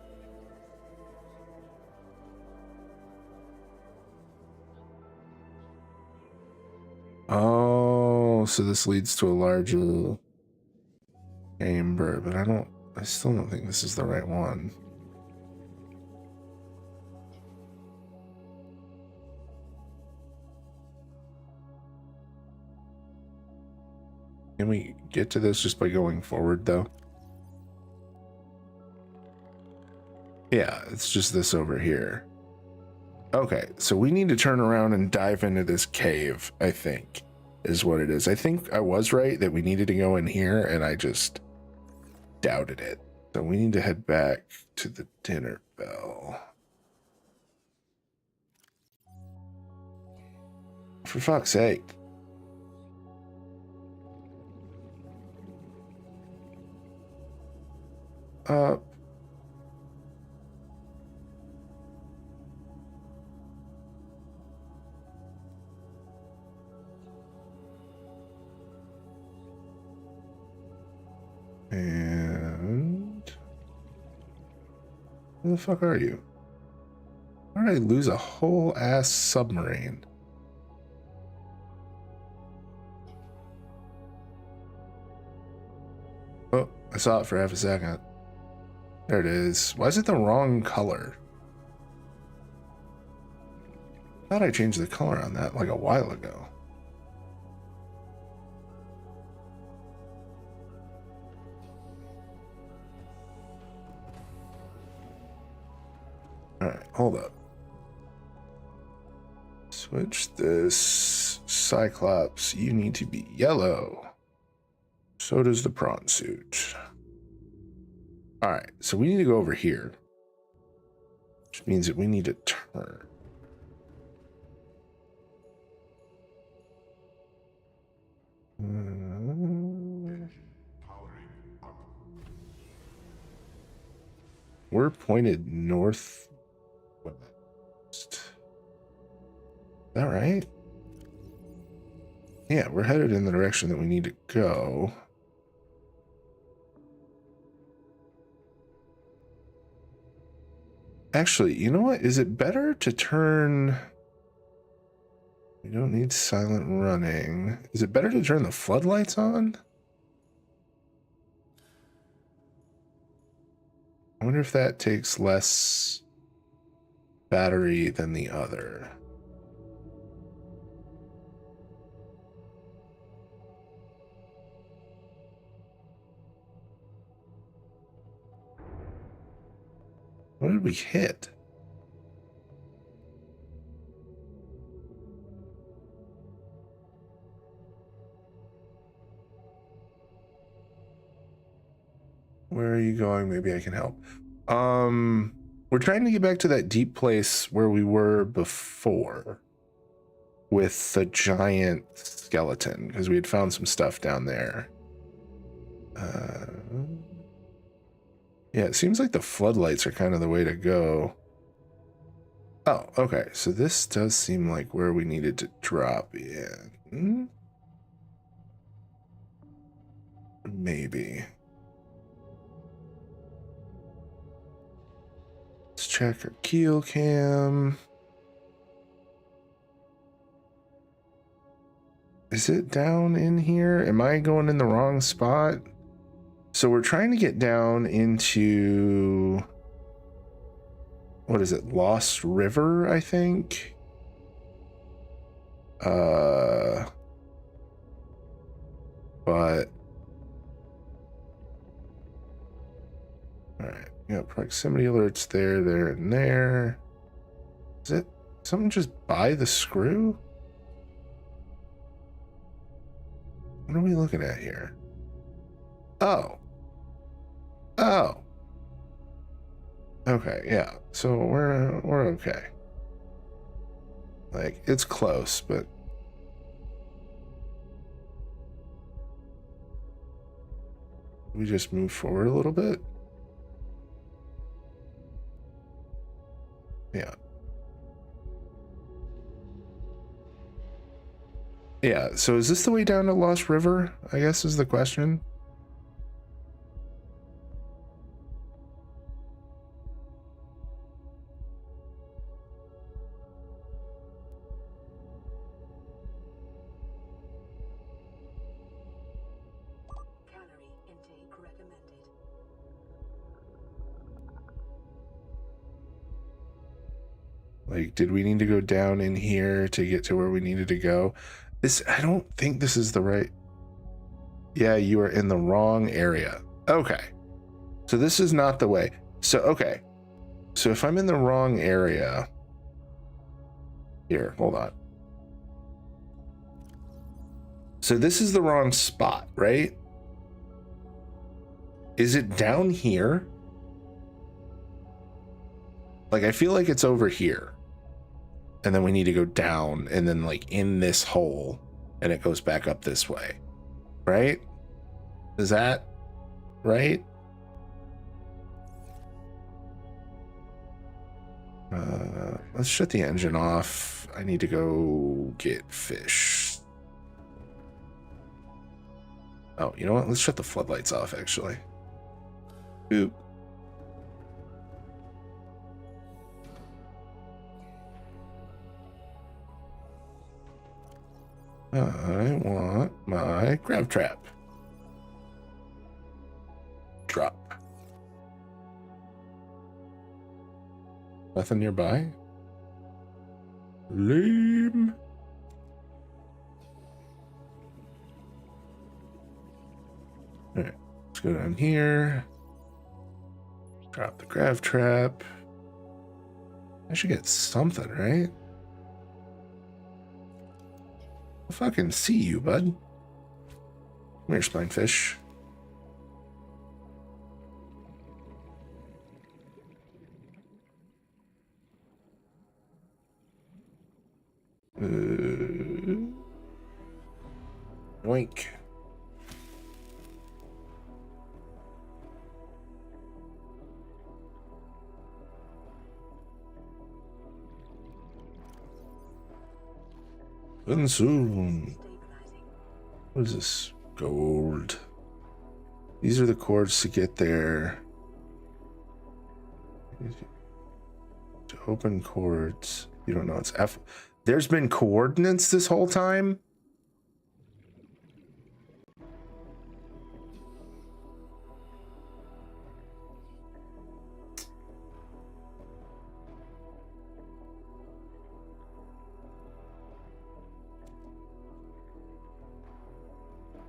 Oh, so this leads to a larger chamber, but I still don't think this is the right one. Can we get to this just by going forward, though? Yeah, it's just this over here. Okay, so we need to turn around and dive into this cave, I think, is what it is. I think I was right that we needed to go in here, and I just doubted it. So we need to head back to the dinner bell. For fuck's sake. And where the fuck are you? Why did I lose a whole ass submarine? Oh, I saw it for half a second. There it is. Why is it the wrong color? I thought I changed the color on that like a while ago. Alright, hold up. Switch this. Cyclops, you need to be yellow. So does the prawn suit. Alright, so we need to go over here. Which means that we need to turn. We're pointed northwest. Is that right? Yeah, we're headed in the direction that we need to go. Actually, you know what? Is it better to turn... We don't need silent running. Is it better to turn the floodlights on? I wonder if that takes less battery than the other. What did we hit? Where are you going? Maybe I can help. We're trying to get back to that deep place where we were before with the giant skeleton, because we had found some stuff down there. Yeah, it seems like the floodlights are kind of the way to go. Oh, okay. So this does seem like where we needed to drop in. Maybe. Let's check our keel cam. Is it down in here? Am I going in the wrong spot? So we're trying to get down into... What is it? Lost River, I think? But... Alright, we got proximity alerts there, there, and there. Is it something just by the screw? What are we looking at here? Oh. Oh. Okay, yeah. So we're okay. Like, it's close, but we just move forward a little bit. Yeah. Yeah, so is this the way down to Lost River, I guess is the question. Like, did we need to go down in here to get to where we needed to go? I don't think this is the right. Yeah, you are in the wrong area. Okay. So this is not the way. So, okay. So if I'm in the wrong area, here, hold on. So this is the wrong spot, right? Is it down here? Like, I feel like it's over here. And then we need to go down and then like in this hole and it goes back up this way, right? Is that right? Let's shut the engine off. I need to go get fish. Oh, you know what? Let's shut the floodlights off, actually. Boop. I want my grab trap. Drop. Nothing nearby? Lame. Alright, let's go down here. Drop the grav trap. I should get something, right? I fucking see you, bud. Come here, spinefish. Yoink. And soon. What is this? Gold. These are the cords to get there. To open cords. You don't know it's F. There's been coordinates this whole time?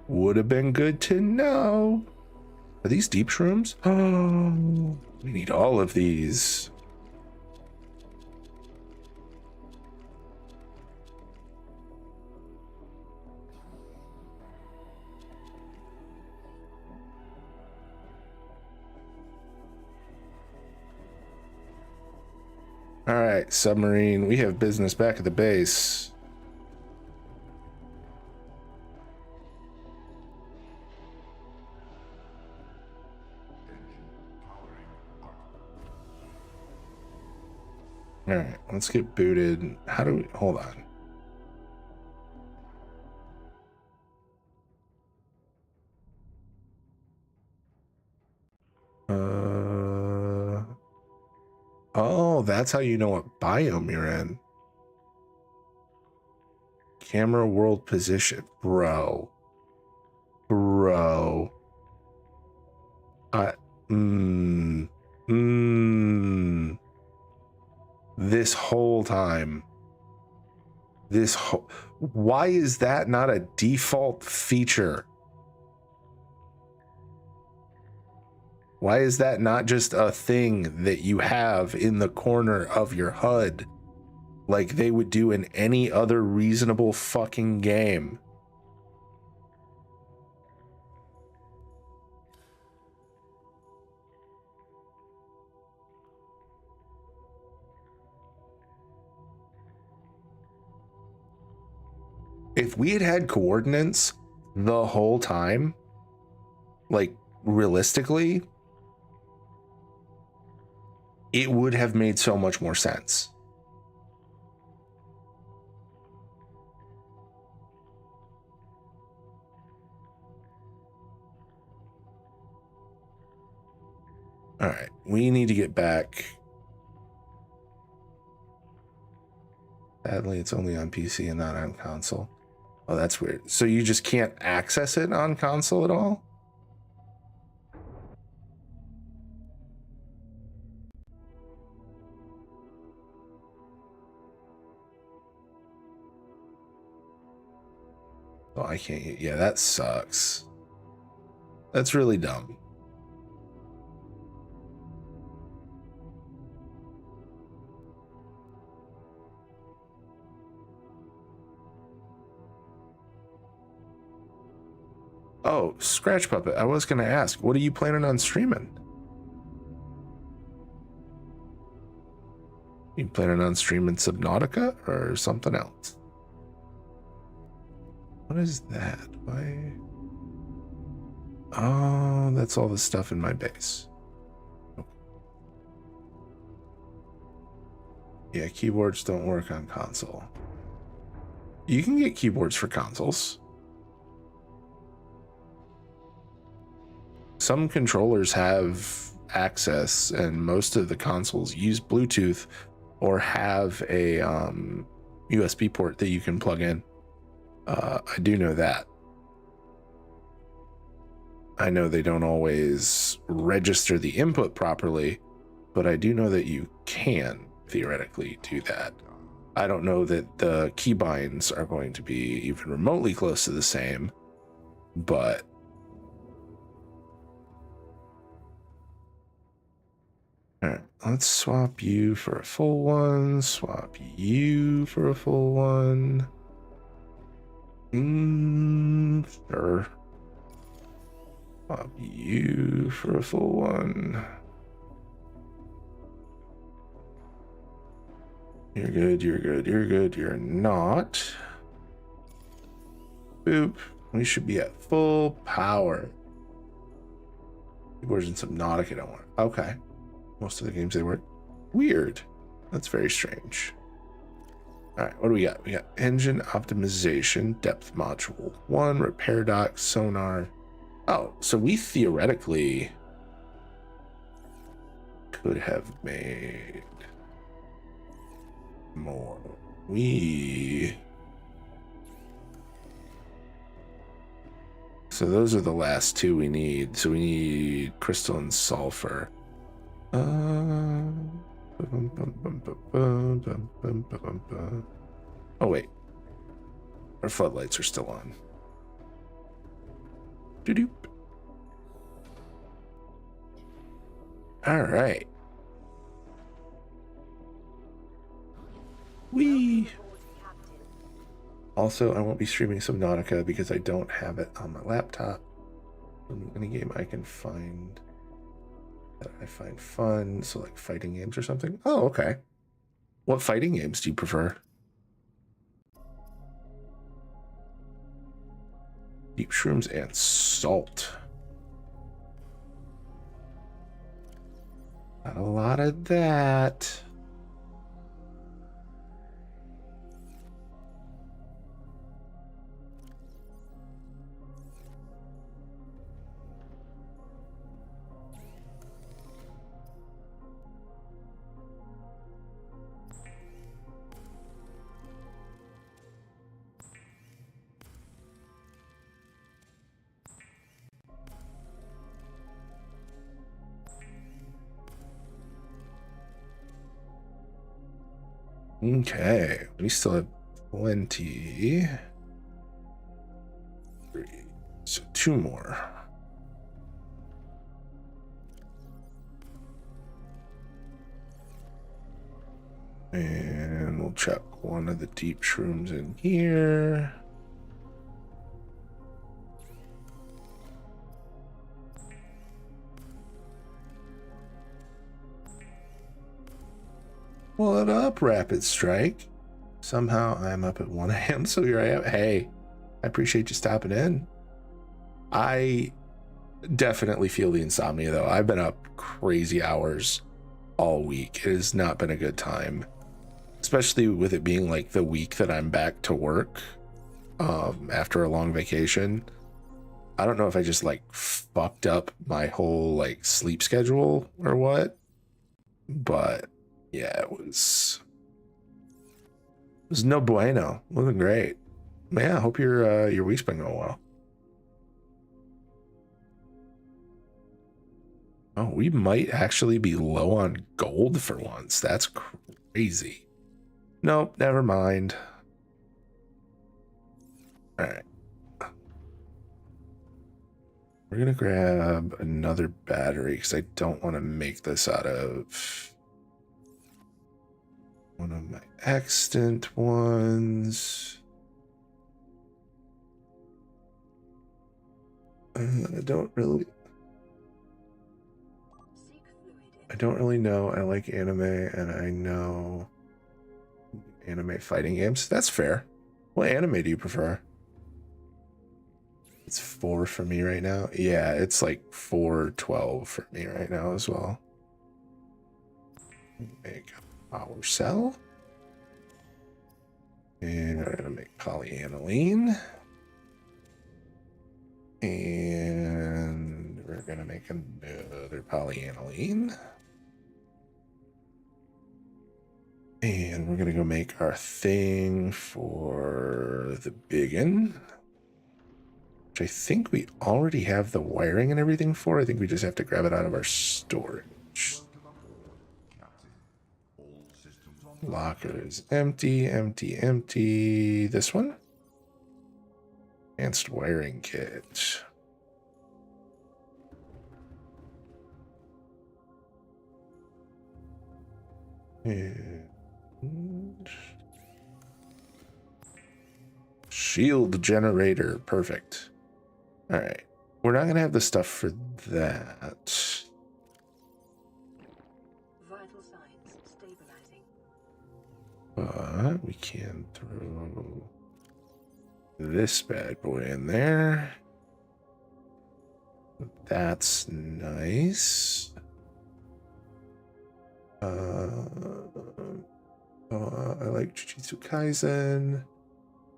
Would have been good to know. Are these deep shrooms? Oh, we need all of these. All right, submarine, we have business back at the base. All right, let's get booted. How do we, hold on. Oh, that's how you know what biome you're in. Camera world position, bro. This whole time. Why is that not a default feature? Why is that not just a thing that you have in the corner of your HUD like they would do in any other reasonable fucking game? If we had had coordinates the whole time, like realistically, it would have made so much more sense. All right, we need to get back. Sadly, it's only on PC and not on console. Oh, that's weird. So you just can't access it on console at all? I can't. Yeah, that sucks. That's really dumb. Oh, Scratch Puppet. I was going to ask, what are you planning on streaming? You planning on streaming Subnautica or something else? What is that? Why? Oh, that's all the stuff in my base. Okay. Yeah, keyboards don't work on console. You can get keyboards for consoles. Some controllers have access, and most of the consoles use Bluetooth or have a USB port that you can plug in. I do know that. I know they don't always register the input properly, but I do know that you can theoretically do that. I don't know that the keybinds are going to be even remotely close to the same, but all right, let's swap you for a full one, swap you for a full one. Sure. Swap you for a full one. You're good, you're good, you're good, you're not. Boop. We should be at full power. Keyboards in Subnautica don't work. Okay. Most of the games they work. Weird. That's very strange. All right, what do we got? We got engine optimization, depth module 1, repair dock, sonar. Oh, so we theoretically could have made more. So those are the last two we need. So we need crystalline sulfur. Oh wait, our floodlights are still on. Doo-doop. All right. Wee. Also, I won't be streaming Subnautica because I don't have it on my laptop. Any game I can find that I find fun, so like fighting games or something. Oh, okay. What fighting games do you prefer? Deep shrooms and salt. Not a lot of that. Okay, we still have plenty. 3, so 2 more. And we'll chuck one of the deep shrooms in here. What up, Rapid Strike? Somehow I'm up at 1 a.m., so here I am. Hey, I appreciate you stopping in. I definitely feel the insomnia, though. I've been up crazy hours all week. It has not been a good time, especially with it being like the week that I'm back to work after a long vacation. I don't know if I just like fucked up my whole like sleep schedule or what, but yeah, it was no bueno. It wasn't great. Man, I hope your week's been going well. Oh, we might actually be low on gold for once. That's crazy. Nope, never mind. All right. We're gonna grab another battery because I don't want to make this out of one of my extant ones. I don't really know. I like anime and I know anime fighting games. That's fair. What anime do you prefer? It's 4 for me right now. Yeah, it's like 412 for me right now as well. Make a power cell. And we're gonna make polyaniline. And we're gonna make another polyaniline. And we're gonna go make our thing for the biggin, which I think we already have the wiring and everything for. I think we just have to grab it out of our storage. Locker is empty, empty, empty. This one? Advanced wiring kit. And shield generator. Perfect. All right. We're not going to have the stuff for that. Vital signs stabilizing. But we can throw this bad boy in there. That's nice. I like Jujutsu Kaisen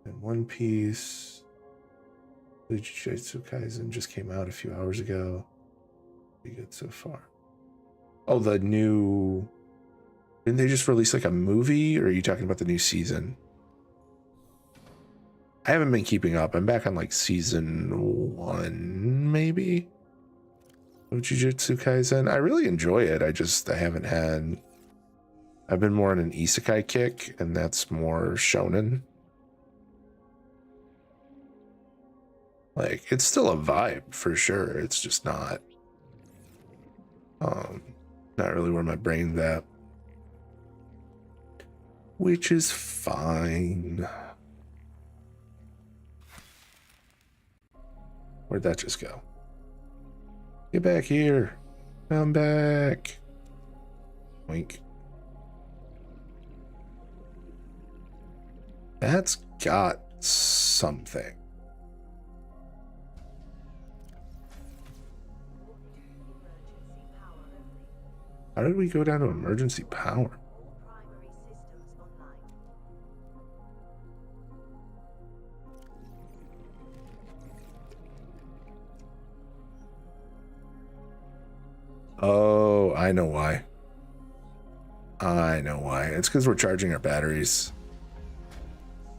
and One Piece. The Jujutsu Kaisen just came out a few hours ago. Pretty good so far. Oh, the new... Didn't they just release like a movie, or are you talking about the new season? I haven't been keeping up. I'm back on like season 1, maybe, of Jujutsu Kaisen. I really enjoy it. I haven't had... I've been more on an isekai kick, and that's more shonen. Like, it's still a vibe for sure. It's just not really where my brain's at, which is fine. Where'd that just go? Get back here. Come back. Wink. That's got something. How did we go down to emergency power? Primary systems online. Oh, I know why. I know why. It's because we're charging our batteries.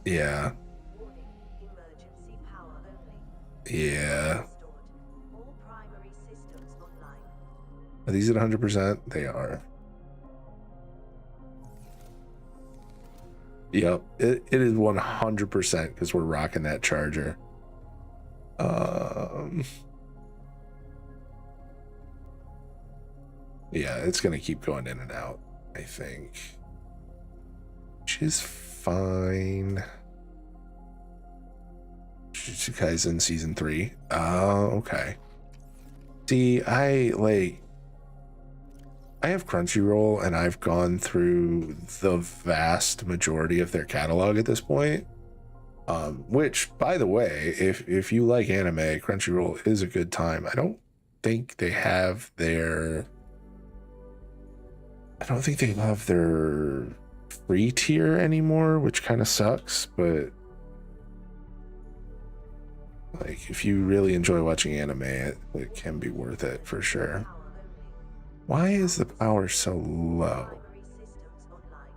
Yeah. Warning, emergency power only. Yeah. Restored. All primary systems online. Are these at 100%? They are. Yep. It is 100% because we're rocking that charger. Yeah, it's going to keep going in and out, I think. Which is fine. Jujutsu Kaisen Season 3. Oh, okay. See, I have Crunchyroll, and I've gone through the vast majority of their catalog at this point. Which, by the way, if you like anime, Crunchyroll is a good time. I don't think they have their free tier anymore, which kind of sucks, but like, if you really enjoy watching anime, it can be worth it for sure. Power only. Why is the power so low? Primary systems online.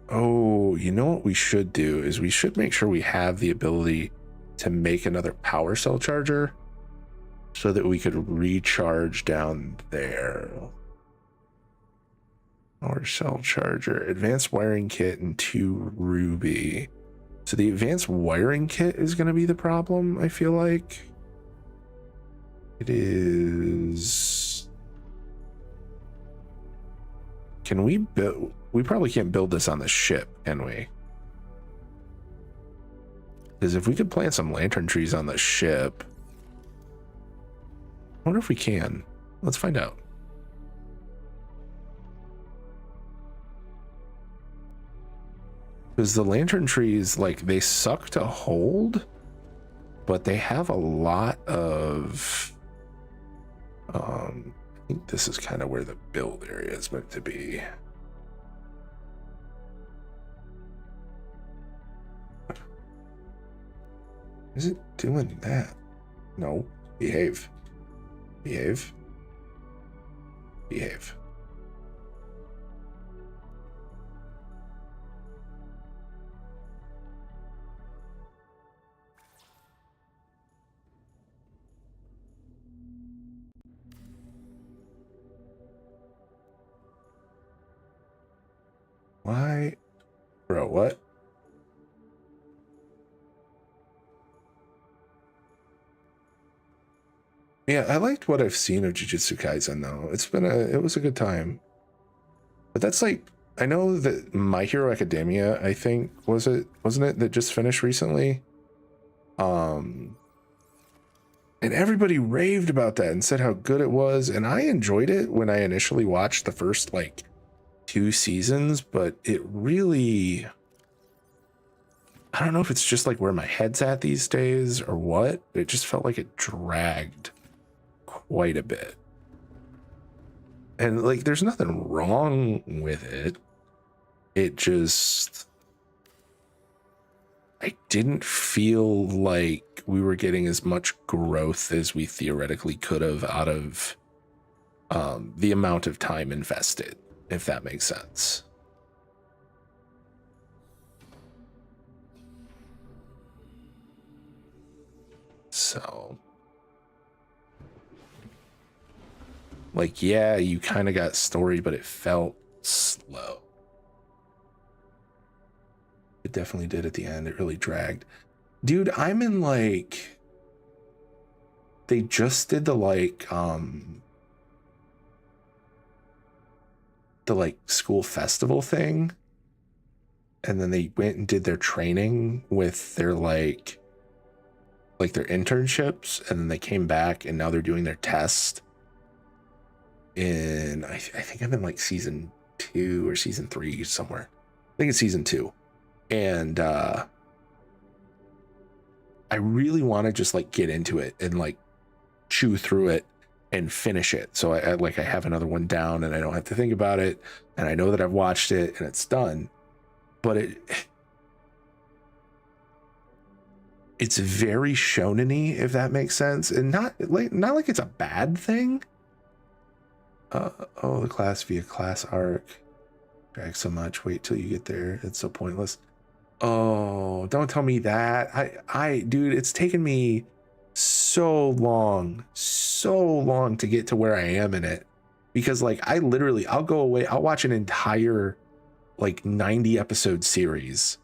Oh, you know what we should do is we should make sure we have the ability to make another power cell charger so that we could recharge down there. Power cell charger, advanced wiring kit, and 2 ruby. So the advanced wiring kit is going to be the problem, I feel like. It is. Can we build? We probably can't build this on the ship, can we? Because if we could plant some lantern trees on the ship, I wonder if we can. Let's find out. Because the lantern trees, like, they suck to hold, but they have a lot of, I think this is kind of where the build area is meant to be. Is it doing that? No. Behave. Behave. Behave. Why? Bro, what? Yeah, I liked what I've seen of Jujutsu Kaisen though. It was a good time. But that's like, I know that My Hero Academia, I think, wasn't it that just finished recently? And everybody raved about that and said how good it was, and I enjoyed it when I initially watched the first like 2 seasons, but it really, I don't know if it's just like where my head's at these days or what, but it just felt like it dragged quite a bit. And like there's nothing wrong with it. It just, I didn't feel like we were getting as much growth as we theoretically could have out of the amount of time invested, if that makes sense. So, like, yeah, you kind of got story, but it felt slow. It definitely did at the end. It really dragged. Dude, I'm in like, they just did the like school festival thing, and then they went and did their training with their like their internships, and then they came back and now they're doing their test in I think I'm in like season 2 or season 3 somewhere. I think it's season 2. And I really want to just like get into it and like chew through it and finish it. So I have another one down and I don't have to think about it. And I know that I've watched it and it's done, but it's very shonen-y, if that makes sense. And not like it's a bad thing. Oh, the class via class arc drags so much. Wait till you get there. It's so pointless. Oh, don't tell me that. Dude, it's taken me so long to get to where I am in it, because like I'll go away, I'll watch an entire like 90 episode series,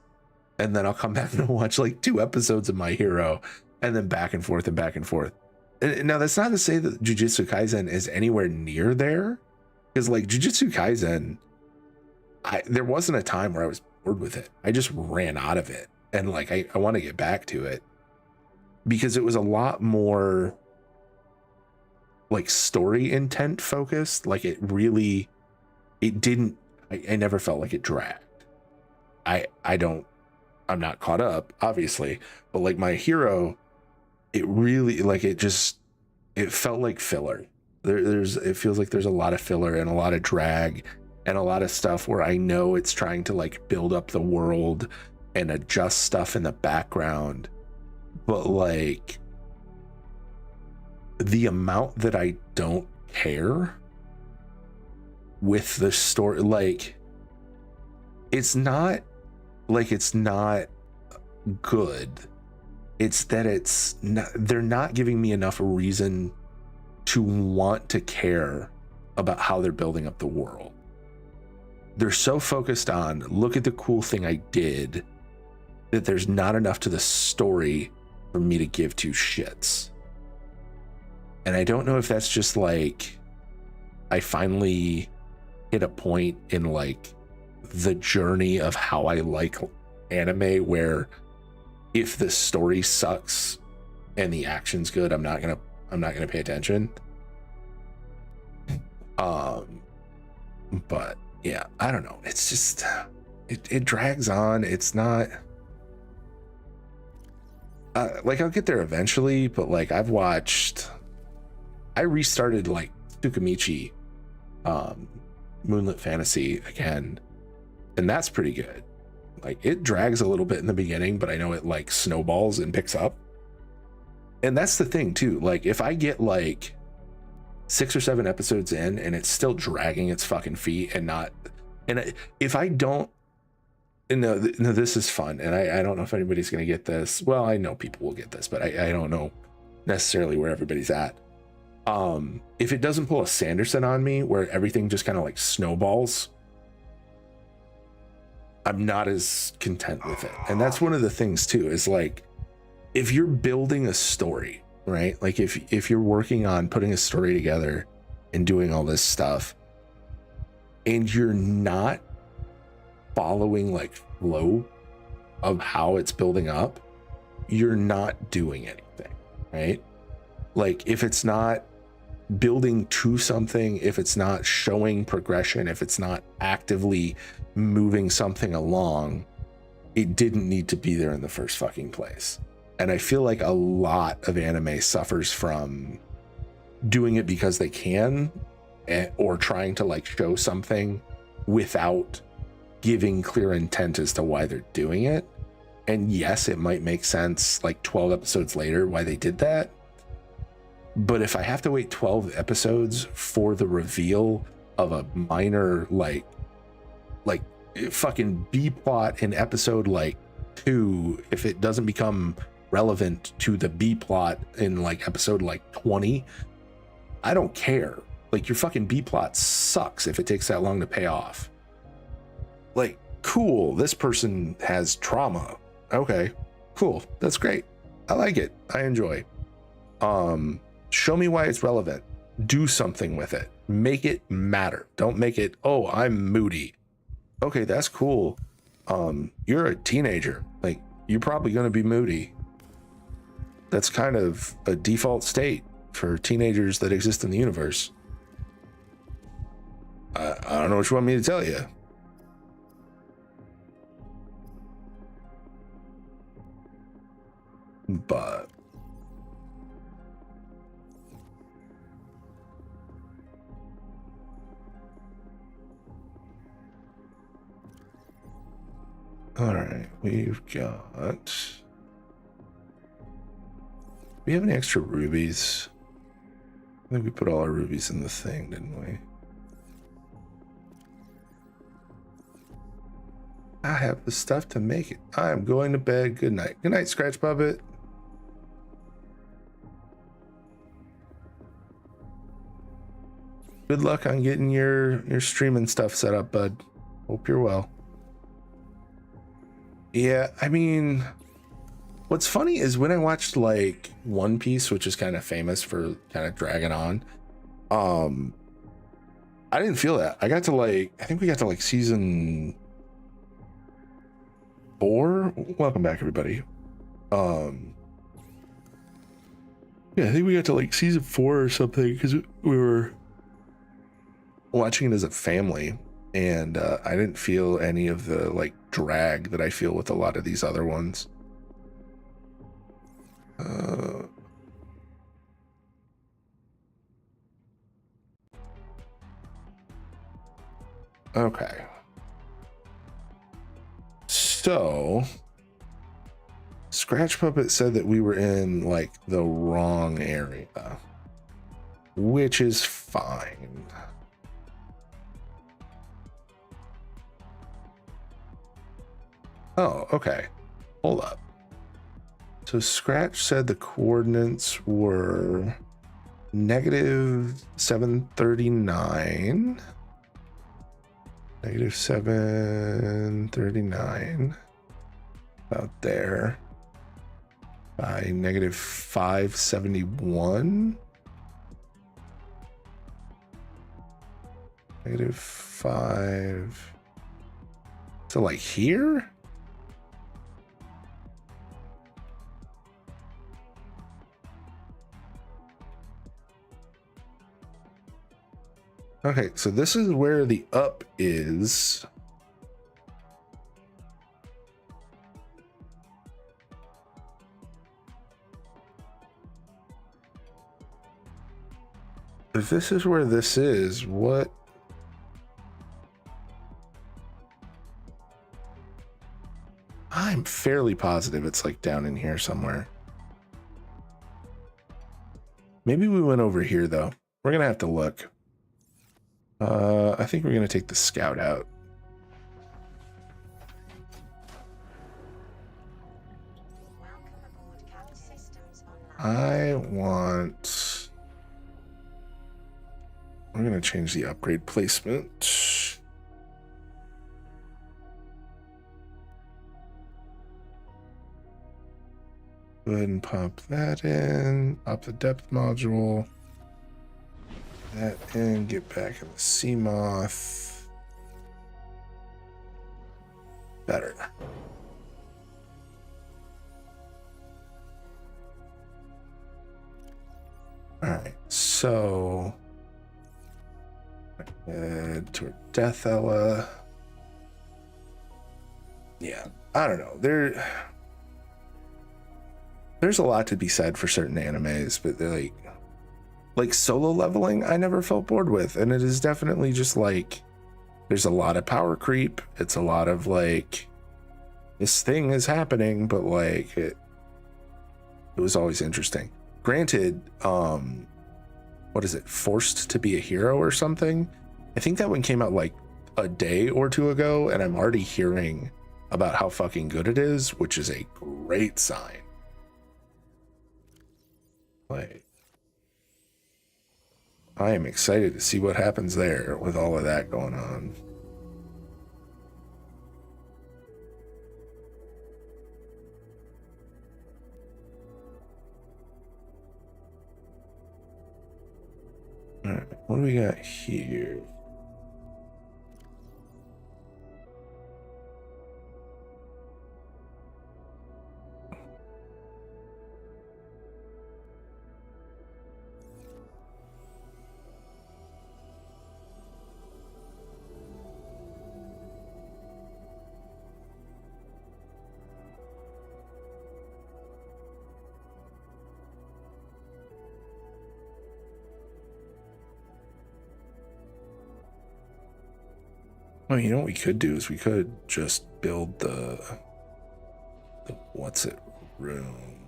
and then I'll come back and watch like 2 episodes of My Hero, and then back and forth and back and forth. And now that's not to say that Jujutsu Kaisen is anywhere near there, because like Jujutsu Kaisen, there wasn't a time where I was bored with it. I just ran out of it, and like I want to get back to it because it was a lot more like story intent focused. Like I never felt like it dragged. I'm not caught up, obviously, but like My Hero, it really like it felt like filler. It feels like there's a lot of filler and a lot of drag and a lot of stuff where I know it's trying to like build up the world and adjust stuff in the background, but like the amount that I don't care with the story, like it's not good. It's that they're not giving me enough reason to want to care about how they're building up the world. They're so focused on, look at the cool thing I did, that there's not enough to the story for me to give 2 shits. And I don't know if that's just like I finally hit a point in like the journey of how I like anime where if the story sucks and the action's good, I'm not gonna pay attention. But yeah, I don't know. It's just it drags on. It's not like I'll get there eventually, but like I restarted like Tsukamichi, Moonlit Fantasy again, and that's pretty good. Like it drags a little bit in the beginning, but I know it like snowballs and picks up. And that's the thing too. Like if I get like 6 or 7 episodes in and it's still dragging its fucking feet and not, and if I don't, no, this is fun. And I don't know if anybody's going to get this. Well, I know people will get this, but I don't know necessarily where everybody's at. If it doesn't pull a Sanderson on me where everything just kind of like snowballs, I'm not as content with it. And that's one of the things too, is like, if you're building a story, right? Like if you're working on putting a story together and doing all this stuff and you're not following like flow of how it's building up, you're not doing anything, right? Like if it's not building to something, if it's not showing progression, if it's not actively moving something along, it didn't need to be there in the first fucking place. And I feel like a lot of anime suffers from doing it because they can, or trying to like show something without giving clear intent as to why they're doing it. And yes, it might make sense like 12 episodes later why they did that. But if I have to wait 12 episodes for the reveal of a minor like fucking B plot in episode like 2, if it doesn't become relevant to the B plot in like episode like 20, I don't care. Like your fucking B plot sucks if it takes that long to pay off. Like, cool, this person has trauma. Okay, cool, that's great. I like it. I enjoy. Show me why it's relevant. Do something with it. Make it matter. Don't make it, oh, I'm moody. Okay, that's cool. You're a teenager. Like, you're probably going to be moody. That's kind of a default state for teenagers that exist in the universe. I don't know what you want me to tell you. But all right, we've got, we have any extra rubies? I think we put all our rubies in the thing, didn't we? I have the stuff to make it. I am going to bed. Good night. Good night, Scratch Puppet. Good luck on getting your streaming stuff set up, bud. Hope you're well. Yeah, I mean, what's funny is when I watched like One Piece, which is kind of famous for kind of dragging on, I didn't feel that. I got to like, I think we got to like season 4. Welcome back, everybody. Yeah, I think we got to like season 4 or something because we were watching it as a family, and I didn't feel any of the like drag that I feel with a lot of these other ones. Okay. So Scratch Puppet said that we were in like the wrong area, which is fine. Oh, okay. Hold up. So Scratch said the coordinates were -739. -739. About there. By -571. -5. So like here? Okay, so this is where the up is. If this is where this is, what? I'm fairly positive it's like down in here somewhere. Maybe we went over here though. We're gonna have to look. I think we're gonna take the scout out. Welcome aboard CAD Systems Online. I'm gonna change the upgrade placement. Go ahead and pop that in, pop the depth module. That in, get back in the Seamoth. Better. All right, so head toward Death Ella. Yeah, I don't know. There's a lot to be said for certain animes, but they're like solo leveling I never felt bored with, and it is definitely just like there's a lot of power creep. It's a lot of like this thing is happening, but like it was always interesting. Granted, what is it, Forced to Be a Hero or something? I think that one came out like a day or two ago, and I'm already hearing about how fucking good it is, which is a great sign. Like, I am excited to see what happens there with all of that going on. All right, what do we got here? Well, you know what we could do is we could just build the what's it room.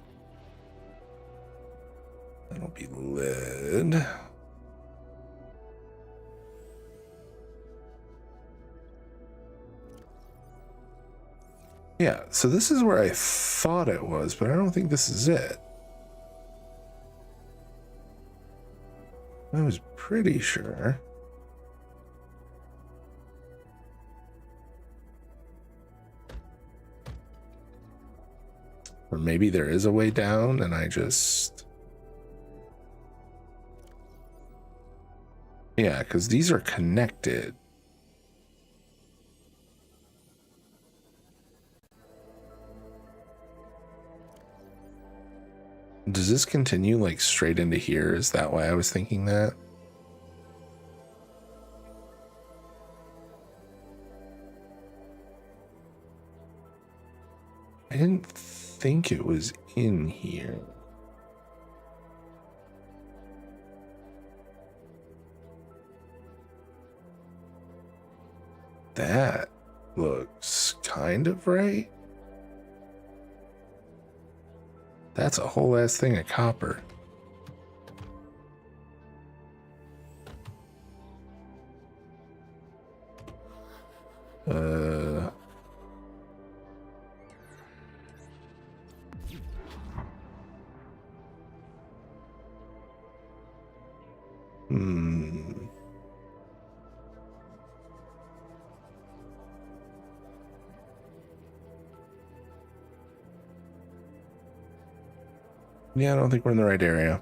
That'll be lid. Yeah, so this is where I thought it was, but I don't think this is it. I was pretty sure. Or maybe there is a way down and I just... Yeah, because these are connected. Does this continue like straight into here? Is that why I was thinking that? I didn't think it was in here. That looks kind of right. That's a whole ass thing of copper. Hmm. Yeah, I don't think we're in the right area.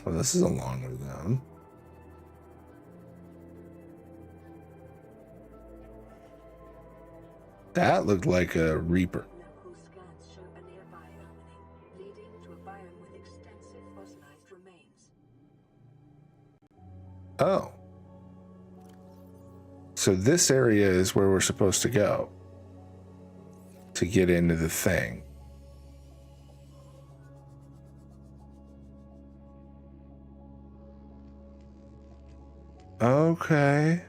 Well, this is a long way down. That looked like a Reaper. Local scans show a nearby opening, leading to a biome with extensive fossilized remains. Oh. So this area is where we're supposed to go to get into the thing. Okay.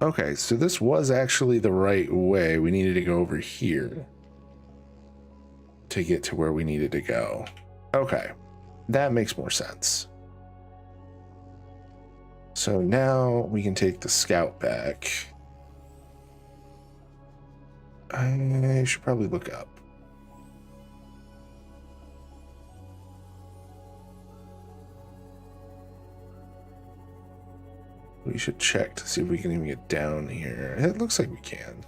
Okay, so this was actually the right way. We needed to go over here to get to where we needed to go. Okay, that makes more sense. So now we can take the scout back. I should probably look up. We should check to see if we can even get down here. It looks like we can.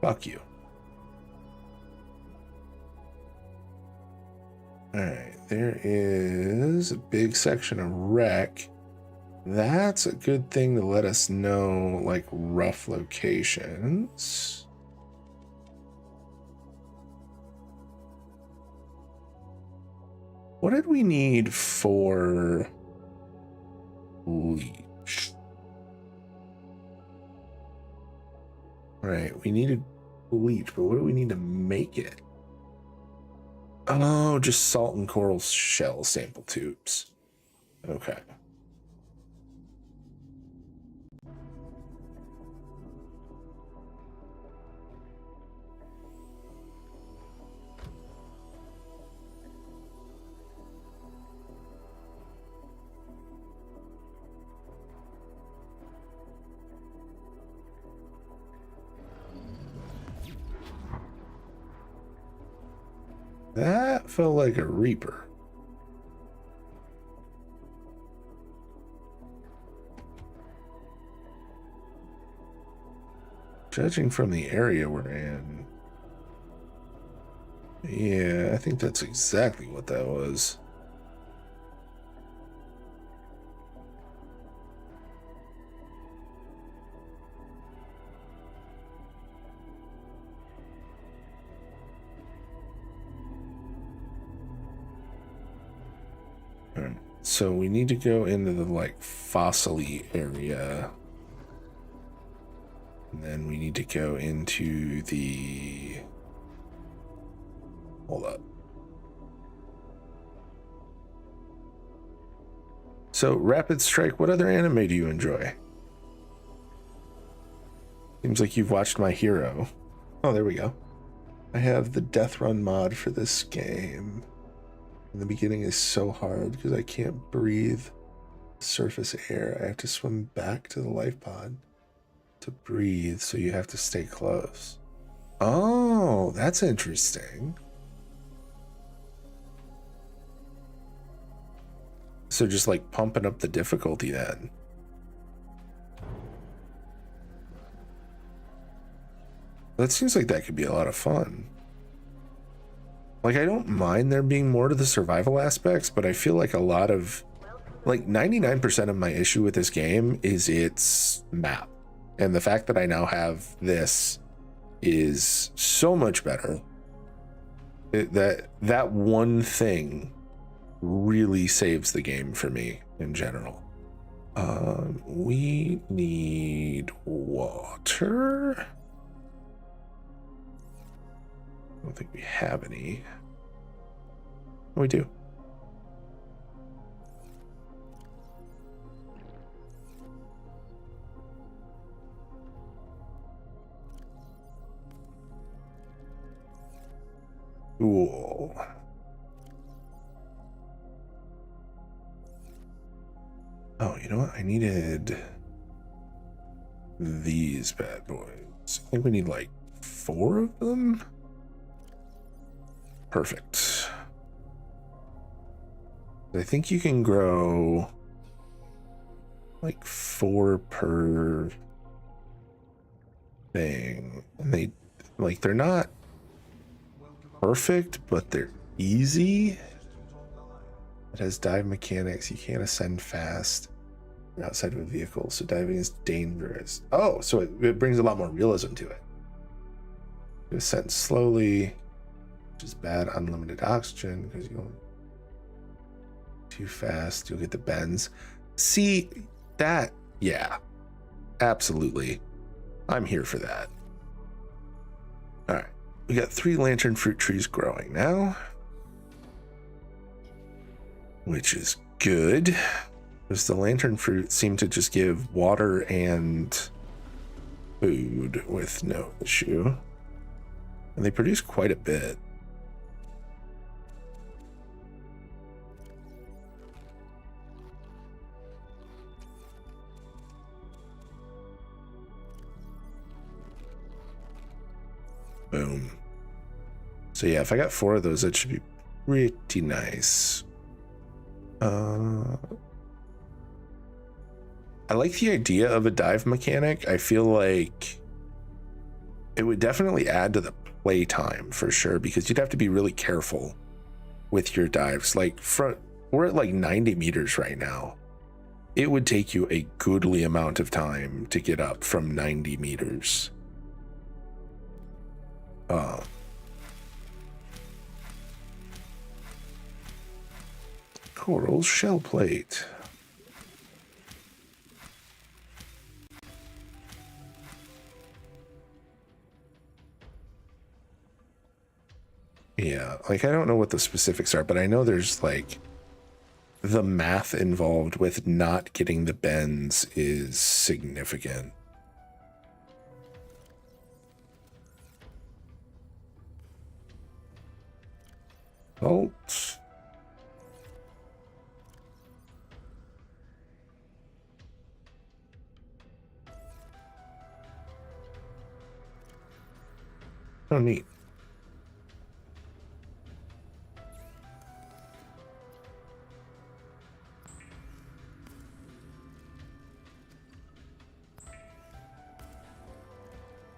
Fuck you. Alright, there is a big section of wreck. That's a good thing to let us know, like, rough locations. What did we need for leech? Right, we needed bleach, but what do we need to make it? Oh, just salt and coral shell sample tubes. Okay. That felt like a Reaper. Judging from the area we're in. Yeah, I think that's exactly what that was. Alright, so we need to go into the like fossil-y area. And then we need to go into the... Hold up. So, Rapid Strike, what other anime do you enjoy? Seems like you've watched My Hero. Oh, there we go. I have the Death Run mod for this game. And the beginning is so hard because I can't breathe surface air. I have to swim back to the life pod to breathe, so you have to stay close. Oh, that's interesting. So just like pumping up the difficulty then. That seems like that could be a lot of fun. Like, I don't mind there being more to the survival aspects, but I feel like a lot of, like 99% of my issue with this game is its map. And the fact that I now have this is so much better. That one thing really saves the game for me in general. We need water. I don't think we have any. Oh, we do. Cool. Oh, you know what? I needed these bad boys. I think we need like 4 of them. Perfect. I think you can grow like 4 per thing. And they, like, they're not perfect, but they're easy. It has dive mechanics. You can't ascend fast. You're outside of a vehicle, so diving is dangerous. Oh, so it brings a lot more realism to it. You ascend slowly, which is bad. Unlimited oxygen, because you don't too fast, you'll get the bends. See, that, yeah, absolutely. I'm here for that. All right, we got 3 lantern fruit trees growing now, which is good. Because the lantern fruit seem to just give water and food with no issue. And they produce quite a bit. Boom. So yeah, if I got 4 of those, that should be pretty nice. I like the idea of a dive mechanic. I feel like it would definitely add to the playtime for sure, because you'd have to be really careful with your dives. Like, we're at like 90 meters right now. It would take you a goodly amount of time to get up from 90 meters. Coral shell plate. Yeah, like I don't know what the specifics are, but I know there's like the math involved with not getting the bends is significant. Salt. Oh, neat.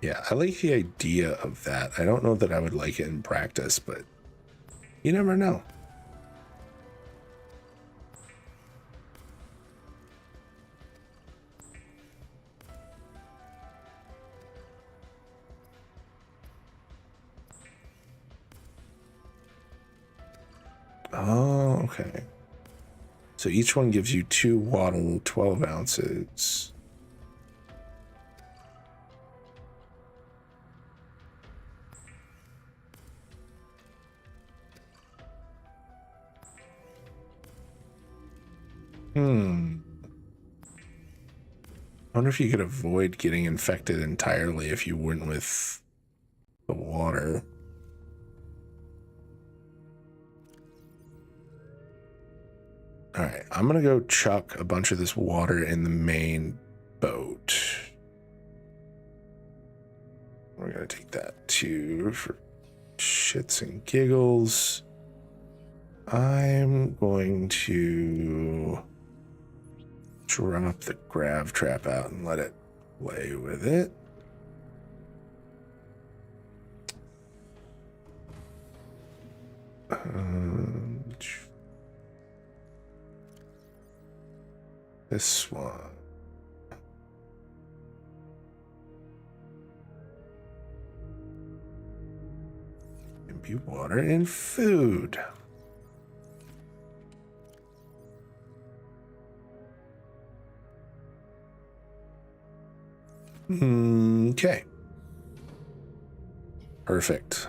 Yeah, I like the idea of that. I don't know that I would like it in practice, but you never know. Oh, okay. So each one gives you 2 waddle, 12 ounces. I wonder if you could avoid getting infected entirely if you went with the water. All right, I'm gonna go chuck a bunch of this water in the main boat. We're gonna take that too for shits and giggles. I'm going to drop the grav trap out and let it play with it. This one. Impute water and food. Okay. Perfect.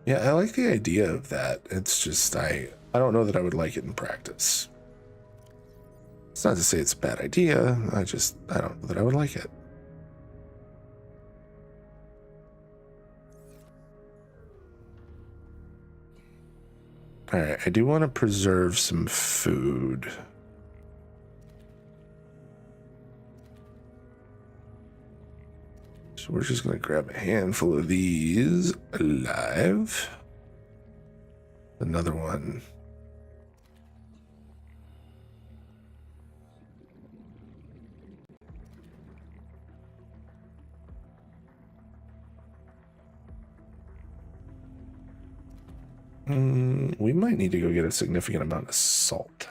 Yeah, I like the idea of that. It's just I don't know that I would like it in practice. It's not to say it's a bad idea. I don't know that I would like it. All right, I do want to preserve some food. So we're just going to grab a handful of these alive. Another one. We might need to go get a significant amount of salt.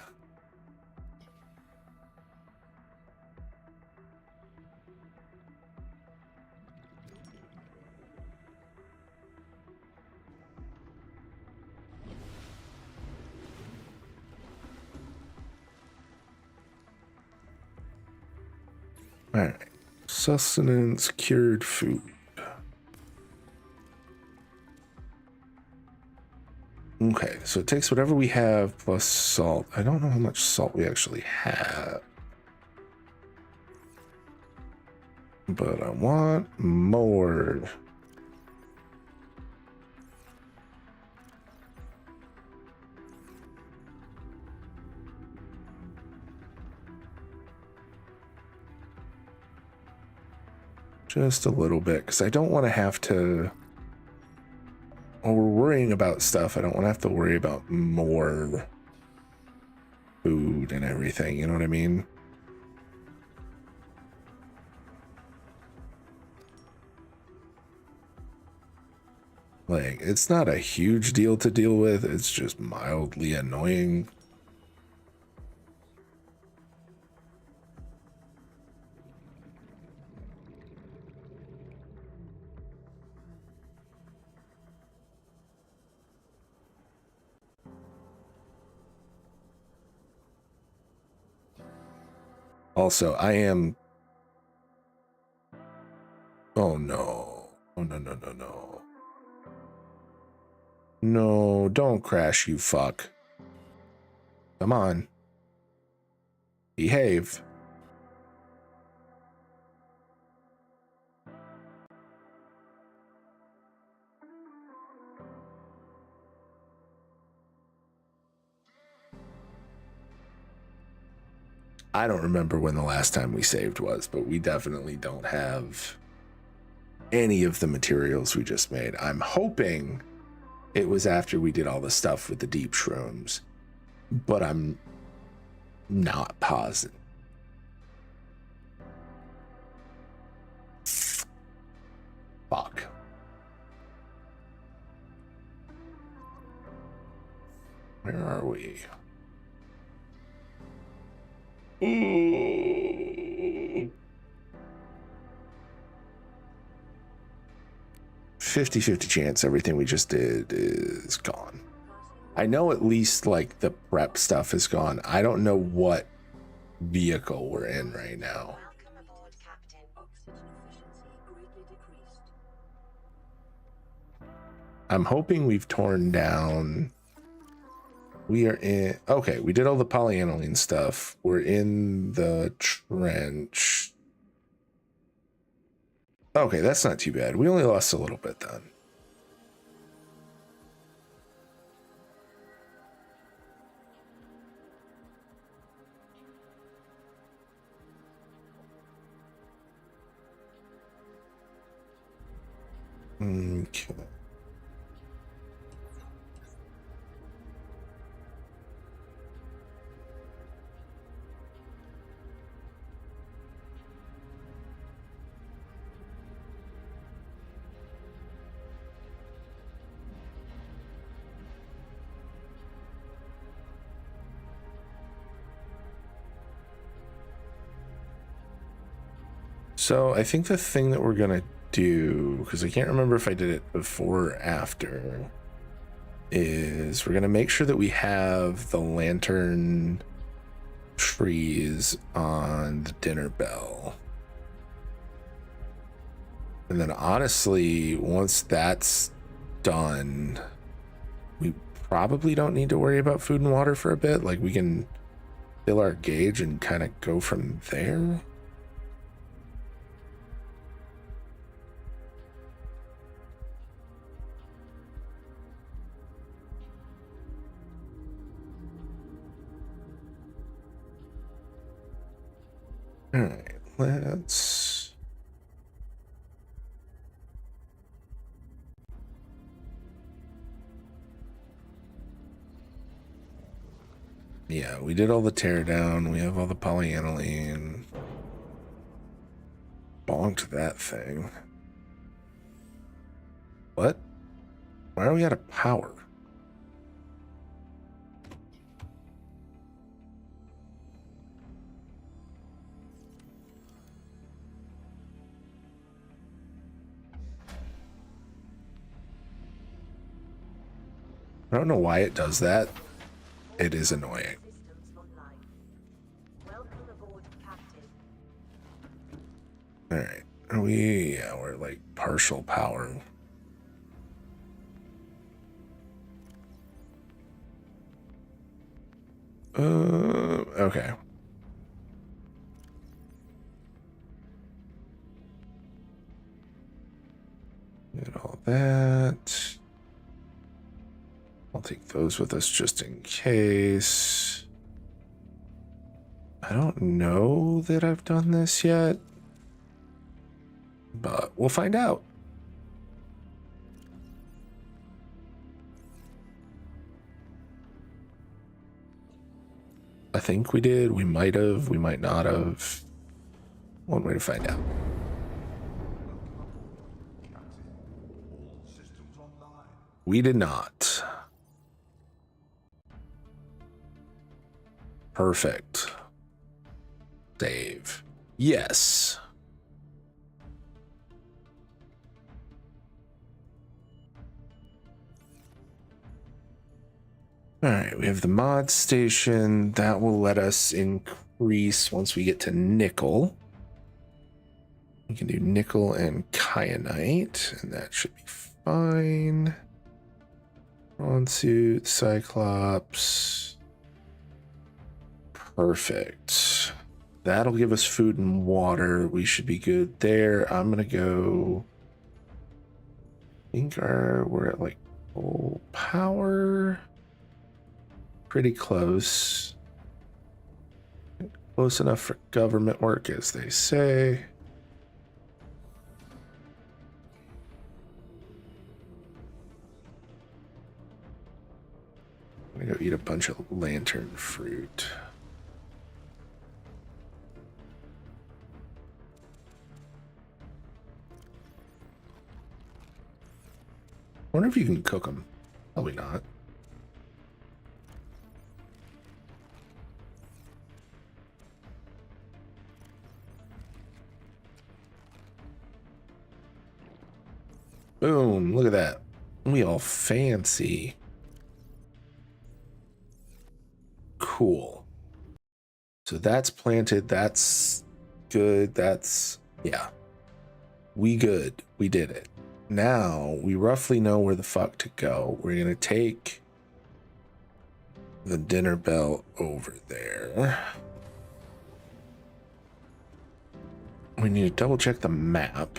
All right, sustenance, cured food. Okay, so it takes whatever we have plus salt. I don't know how much salt we actually have, but I want more. Just a little bit, because I don't want to have to, when we're worrying about stuff, I don't want to have to worry about more food and everything, you know what I mean? Like, it's not a huge deal to deal with, it's just mildly annoying. Also, I am... Oh no. Oh no, no, no, no. No, don't crash, you fuck. Come on. Behave. I don't remember when the last time we saved was, but we definitely don't have any of the materials we just made. I'm hoping it was after we did all the stuff with the deep shrooms, but I'm not positive. Fuck. Where are we? 50-50 chance everything we just did is gone. I know at least like the prep stuff is gone. I don't know what vehicle we're in right now. Welcome aboard, Captain. Oxygen efficiency greatly decreased. I'm hoping we've torn down. We are in. Okay, we did all the polyaniline stuff. We're in the trench. Okay, that's not too bad. We only lost a little bit then. Okay. So I think the thing that we're gonna do, because I can't remember if I did it before or after, is we're gonna make sure that we have the lantern trees on the dinner bell. And then honestly, once that's done, we probably don't need to worry about food and water for a bit. Like we can fill our gauge and kind of go from there. All right, let's... Yeah, we did all the teardown. We have all the polyaniline. Bonked that thing. What? Why are we out of power? I don't know why it does that. It is annoying. Systems online. Welcome aboard, Captain. All right. Are we? Yeah, we're like partial power. Okay. Get all that. I'll take those with us just in case. I don't know that I've done this yet, but we'll find out. I think we did. We might have. We might not have. One way to find out. Captain, all systems online. We did not. Perfect. Save. Yes. All right, we have the mod station. That will let us increase once we get to nickel. We can do nickel and kyanite, and that should be fine. Prawn suit, Cyclops. Perfect. That'll give us food and water. We should be good there. I'm gonna go. I think we're at like full power. Pretty close. Close enough for government work, as they say. I'm gonna go eat a bunch of lantern fruit. I wonder if you can cook them. Probably not. Boom, look at that. We all fancy. Cool. So that's planted. That's good. That's, yeah. We good. We did it. Now we roughly know where the fuck to go. We're going to take the dinner bell over there. We need to double check the map.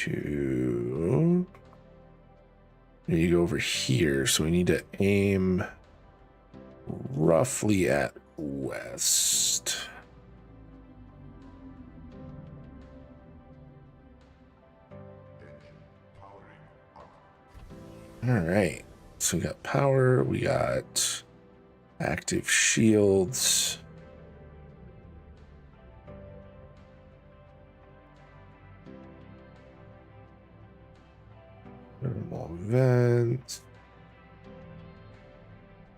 We need to go over here, so we need to aim roughly at west. All right, so we got power, we got active shields. Thermal vent.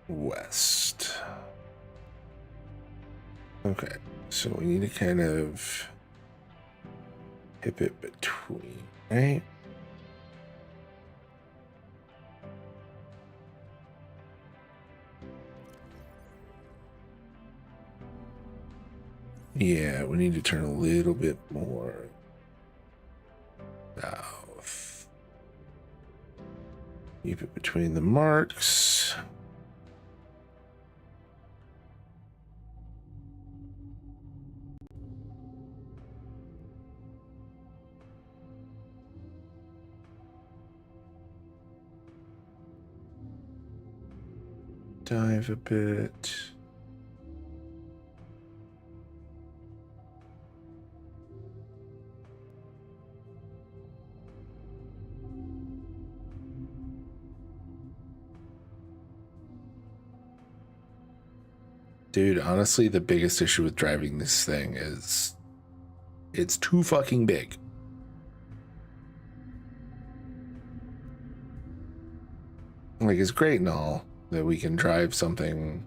West. Okay, so we need to kind of hip it between, right? Yeah, we need to turn a little bit more south. Keep it between the marks. Dive a bit. Dude, honestly, the biggest issue with driving this thing is it's too fucking big. Like, it's great and all that we can drive something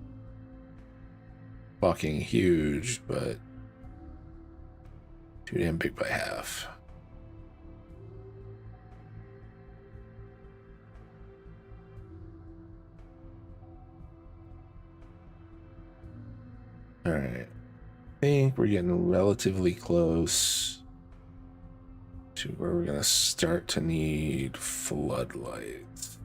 fucking huge, but too damn big by half. All right. I think we're getting relatively close to where we're going to start to need floodlights.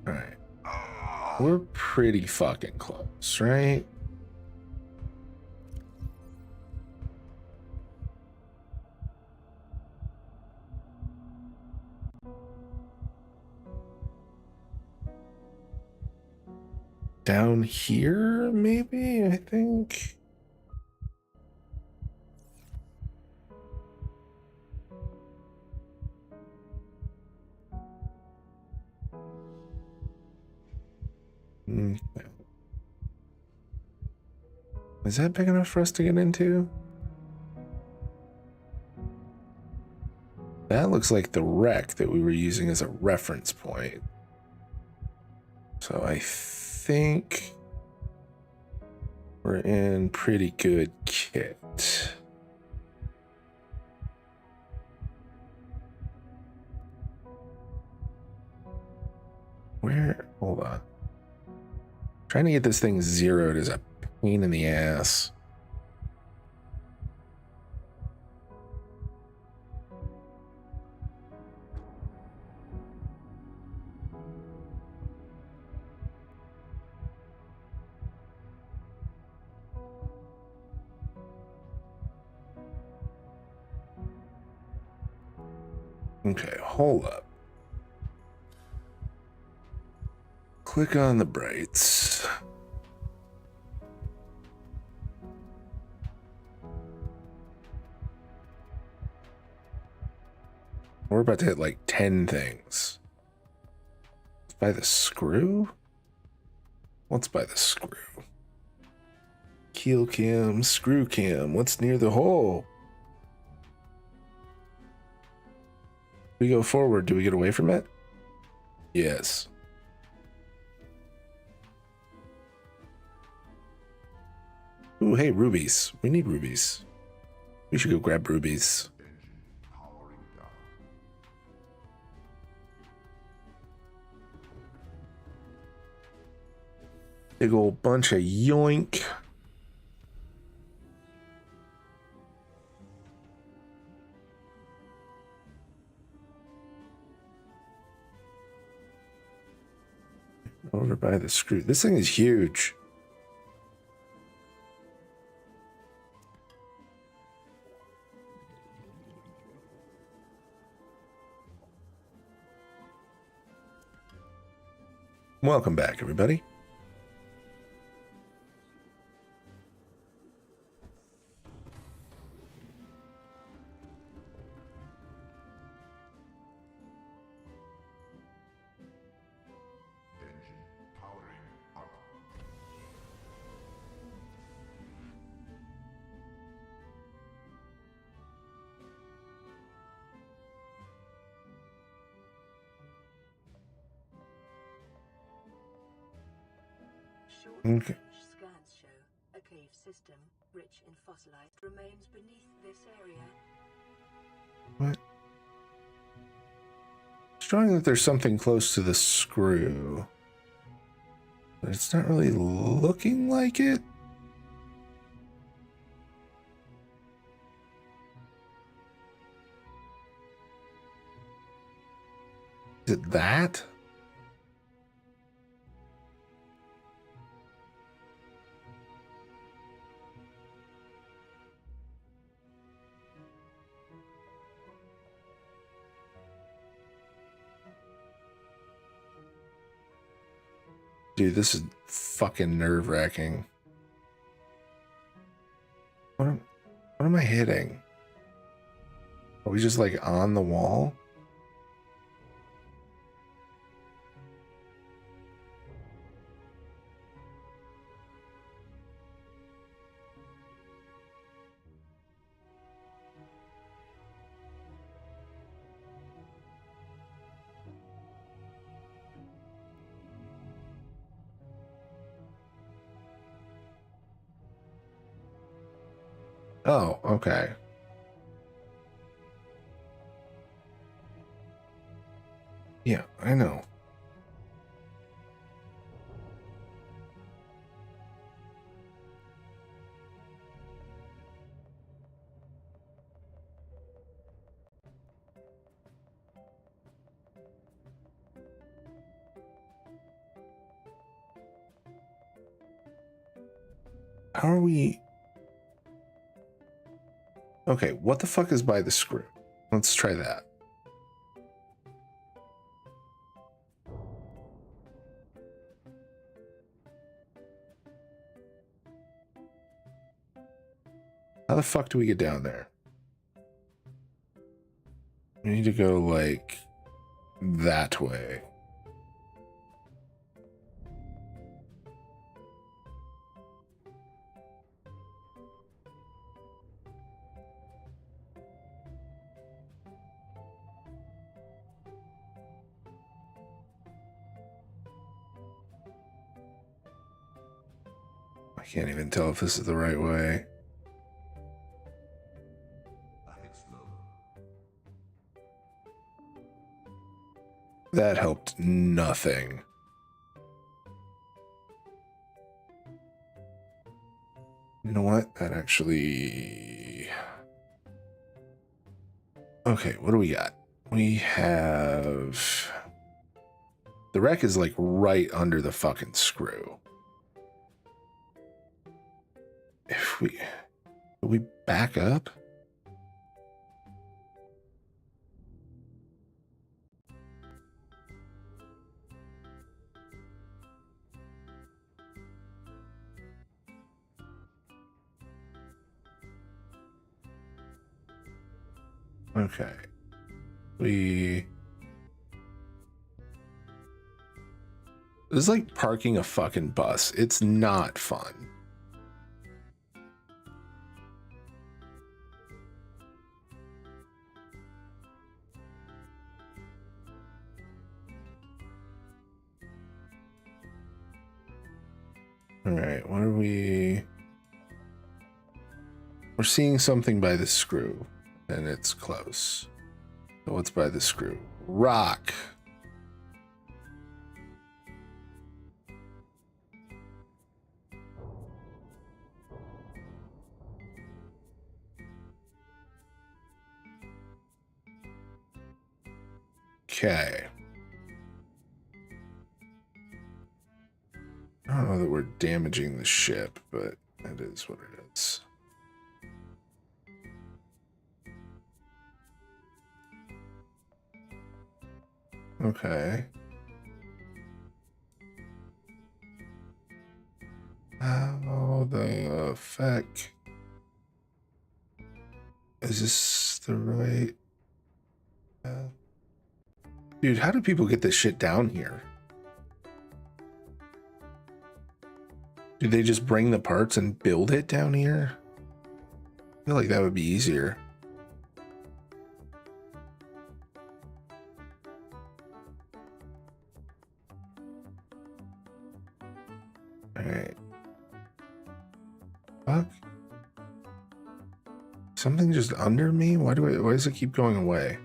All right. We're pretty fucking close, right? Down here, maybe, I think. Okay. Is that big enough for us to get into? That looks like the wreck that we were using as a reference point. So I think we're in pretty good kit. Where? Hold on. Trying to get this thing zeroed is a pain in the ass. Okay, hold up. Click on the brights. We're about to hit like 10 things. By the screw? What's by the screw? Keel cam, screw cam. What's near the hole? We go forward. Do we get away from it? Yes. Ooh, hey, rubies. We need rubies. We should go grab rubies. Engine powering down. Big old bunch of yoink. Over by the screw. This thing is huge. Welcome back, everybody. Engine powering up. Okay. Short-range scans show a cave system rich in fossilized remains beneath this area. What? Showing that there's something close to the screw. But it's not really looking like it. Is it that? Dude, this is fucking nerve-wracking. What am I hitting? Are we just like on the wall? Oh, okay. Yeah, I know. How are we? Okay, what the fuck is by the screw? Let's try that. How the fuck do we get down there? We need to go like that way. I can't even tell if this is the right way. Ahead slow. That helped nothing. You know what? That actually... Okay, what do we got? We have... The wreck is like right under the fucking screw. If we... Will we back up? Okay. This is like parking a fucking bus. It's not fun. All right, what are we... We're seeing something by the screw, and it's close. So what's by the screw? Rock. Okay. I don't know that we're damaging the ship, but it is what it is. Okay. How the fuck? Is this the right... Dude, how do people get this shit down here? Do they just bring the parts and build it down here? I feel like that would be easier. Alright. Fuck. Something just under me? Why does it keep going away?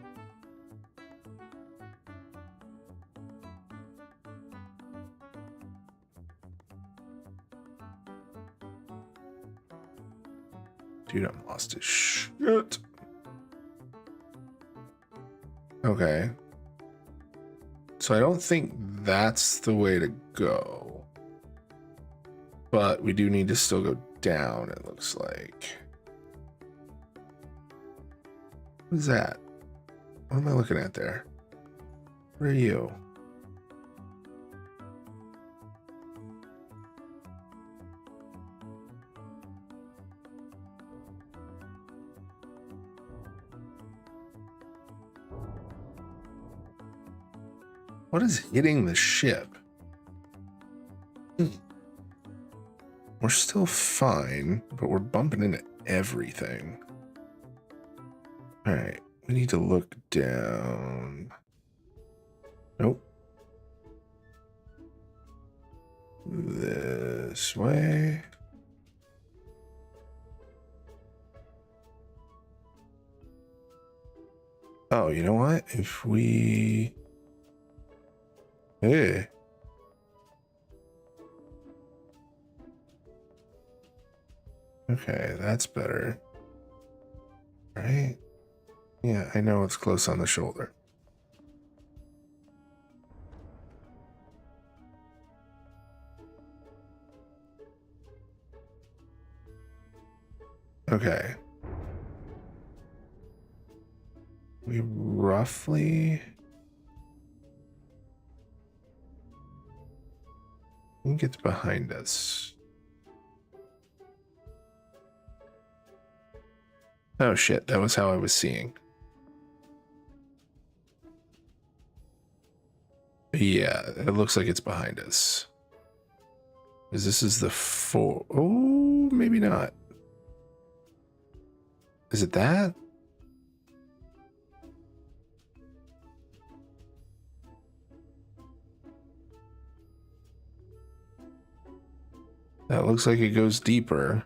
Dude, I'm lost as shit. Okay. So I don't think that's the way to go. But we do need to still go down, it looks like. What is that? What am I looking at there? Where are you? What is hitting the ship? We're still fine, but we're bumping into everything. All right, we need to look down. Nope. This way. Oh, you know what? If we... Hey. Okay, that's better. Right? Yeah, I know it's close on the shoulder. Okay. We roughly... I think it's behind us. Oh shit, that was how I was seeing. Yeah, it looks like it's behind us. Because this is the four. Oh, maybe not. Is it that? That looks like it goes deeper.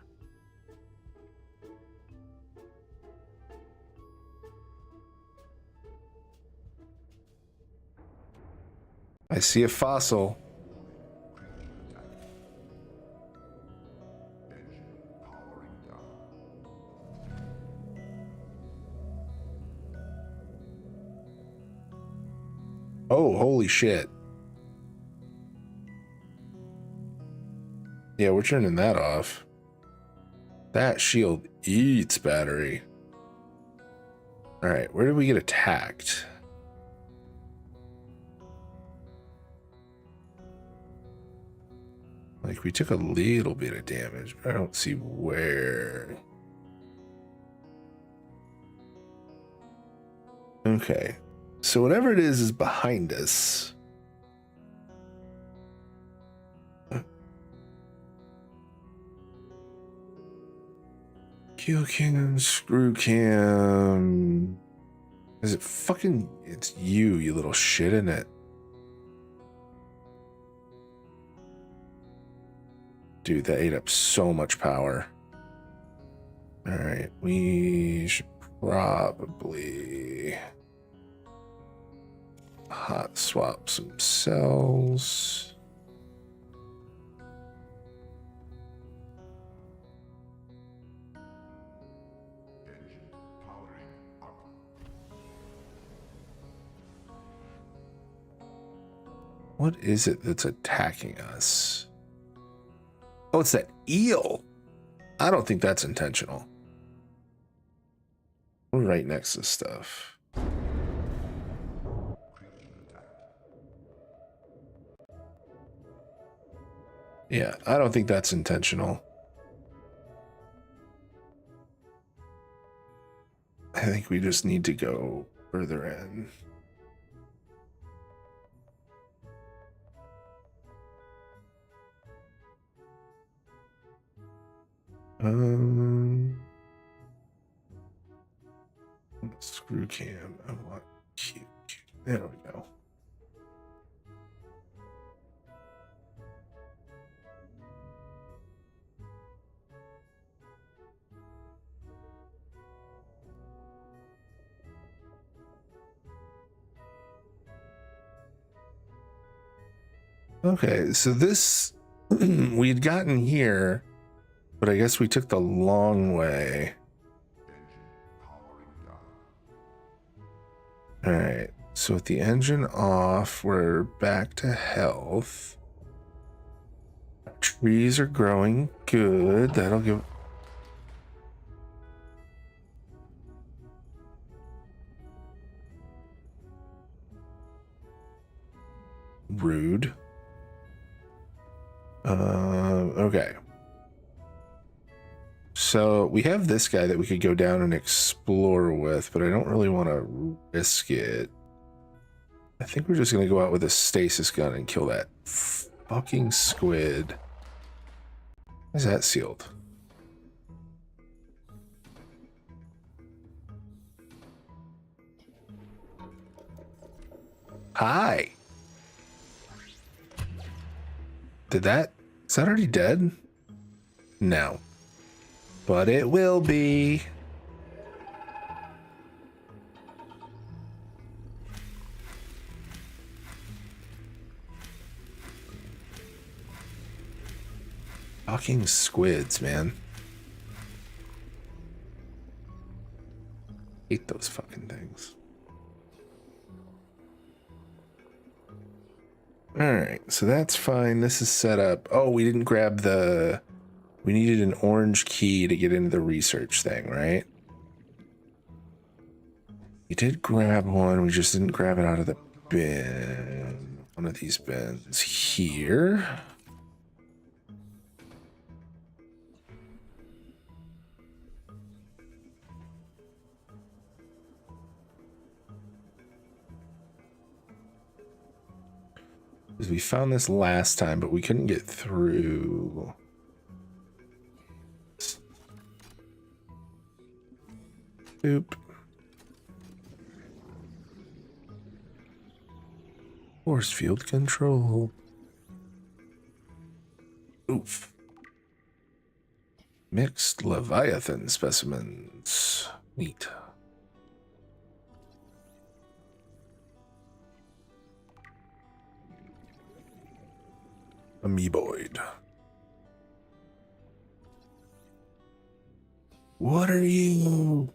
I see a fossil. Oh, holy shit. Yeah, we're turning that off. That shield eats battery. All right, where did we get attacked? Like, we took a little bit of damage, but I don't see where. Okay. So whatever it is behind us. Kill cam, screw cam. Is it fucking... It's you little shit, isn't it? Dude, that ate up so much power. Alright, we should probably... hot swap some cells. What is it that's attacking us? Oh, it's that eel. I don't think that's intentional. We're right next to stuff. Yeah, I don't think that's intentional. I think we just need to go further in. Screw cam. I want cute. There we go. Okay, so this we had gotten here, but I guess we took the long way. All right, so with the engine off, we're back to health. Trees are growing good. That'll give... Rude. Okay. So we have this guy that we could go down and explore with, but I don't really want to risk it. I think we're just going to go out with a stasis gun and kill that fucking squid. Why is that sealed? Hi. Is that already dead? No. But it will be. fucking squids, man. Hate those fucking things. Alright, so that's fine. This is set up. Oh, we didn't grab the... We needed an orange key to get into the research thing, right? We did grab one. We just didn't grab it out of the bin. One of these bins here. Because we found this last time, but we couldn't get through. Boop. Force field control. Oof. Mixed Leviathan specimens. Neat. Amoeboid. What are you?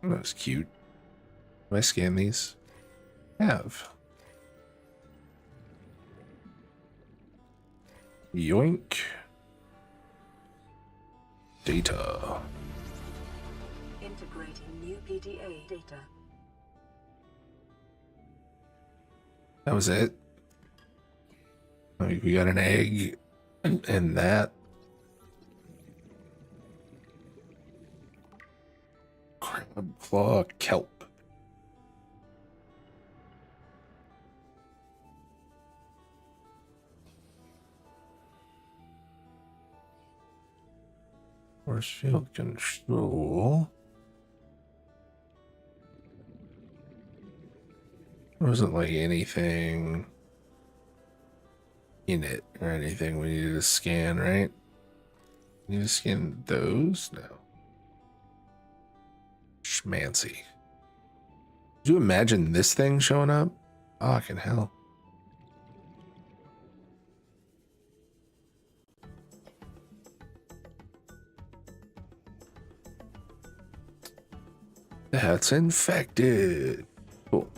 Oh, that's cute. Do I scan these? Have. Yoink. Data. Integrating new PDA data. That was it. We got an egg and that. Crab claw kelp. Force field control. There wasn't like anything in it or anything we needed to scan, right? We need to scan those? No. Schmancy. Could you imagine this thing showing up? Fucking hell. That's infected. Cool.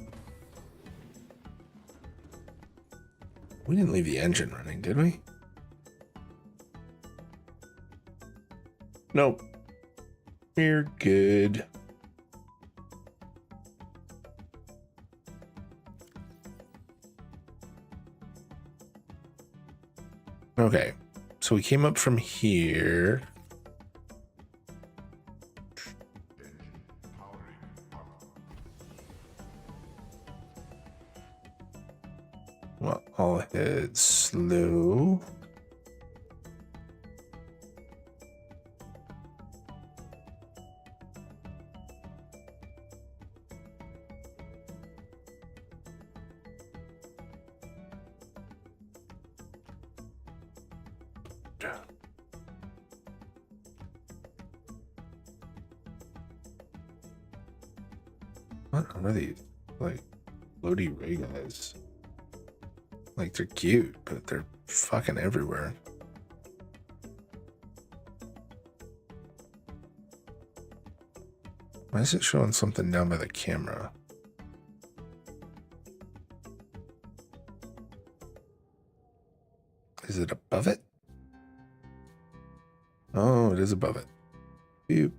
We didn't leave the engine running, did we? Nope. We're good. Okay. So we came up from here. Well, I'll head slow. What are these? Like, floaty ray guys. Like, they're cute, but they're fucking everywhere. Why is it showing something down by the camera? Is it above it? Oh, it is above it. Beep.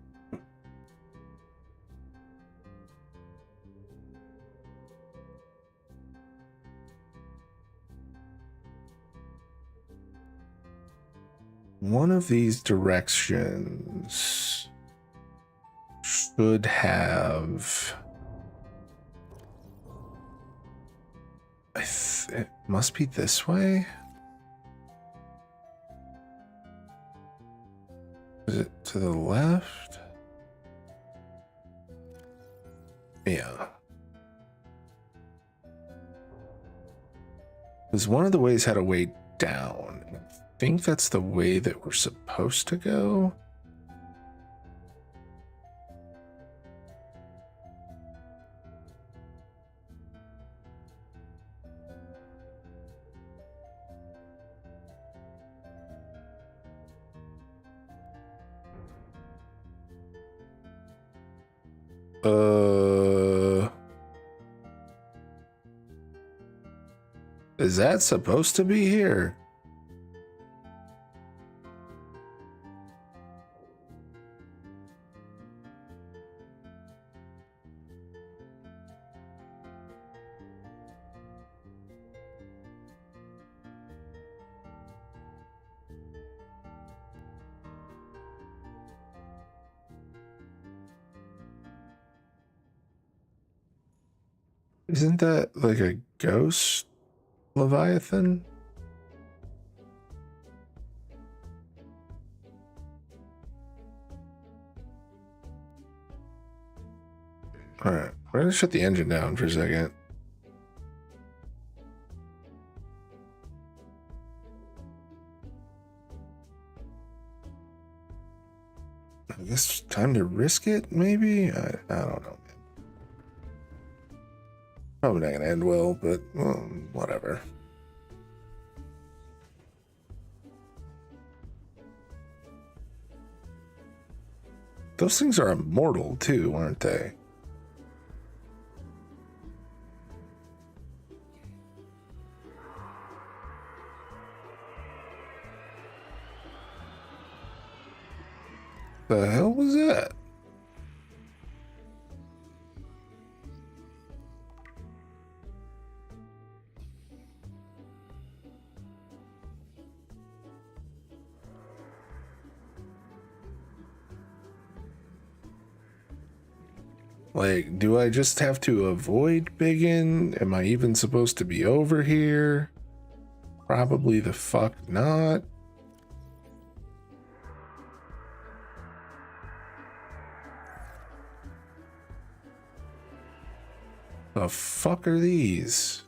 One of these directions should have... it must be this way? Is it to the left? Yeah. Because one of the ways had a way down. I think that's the way that we're supposed to go. Is that supposed to be here? Isn't that like a ghost Leviathan? Alright, we're gonna shut the engine down for a second. I guess time to risk it, maybe? I don't know, man. Probably not gonna end well, but whatever. Those things are immortal too, aren't they? The hell was that? Like, do I just have to avoid Biggin? Am I even supposed to be over here? Probably the fuck not. The fuck are these?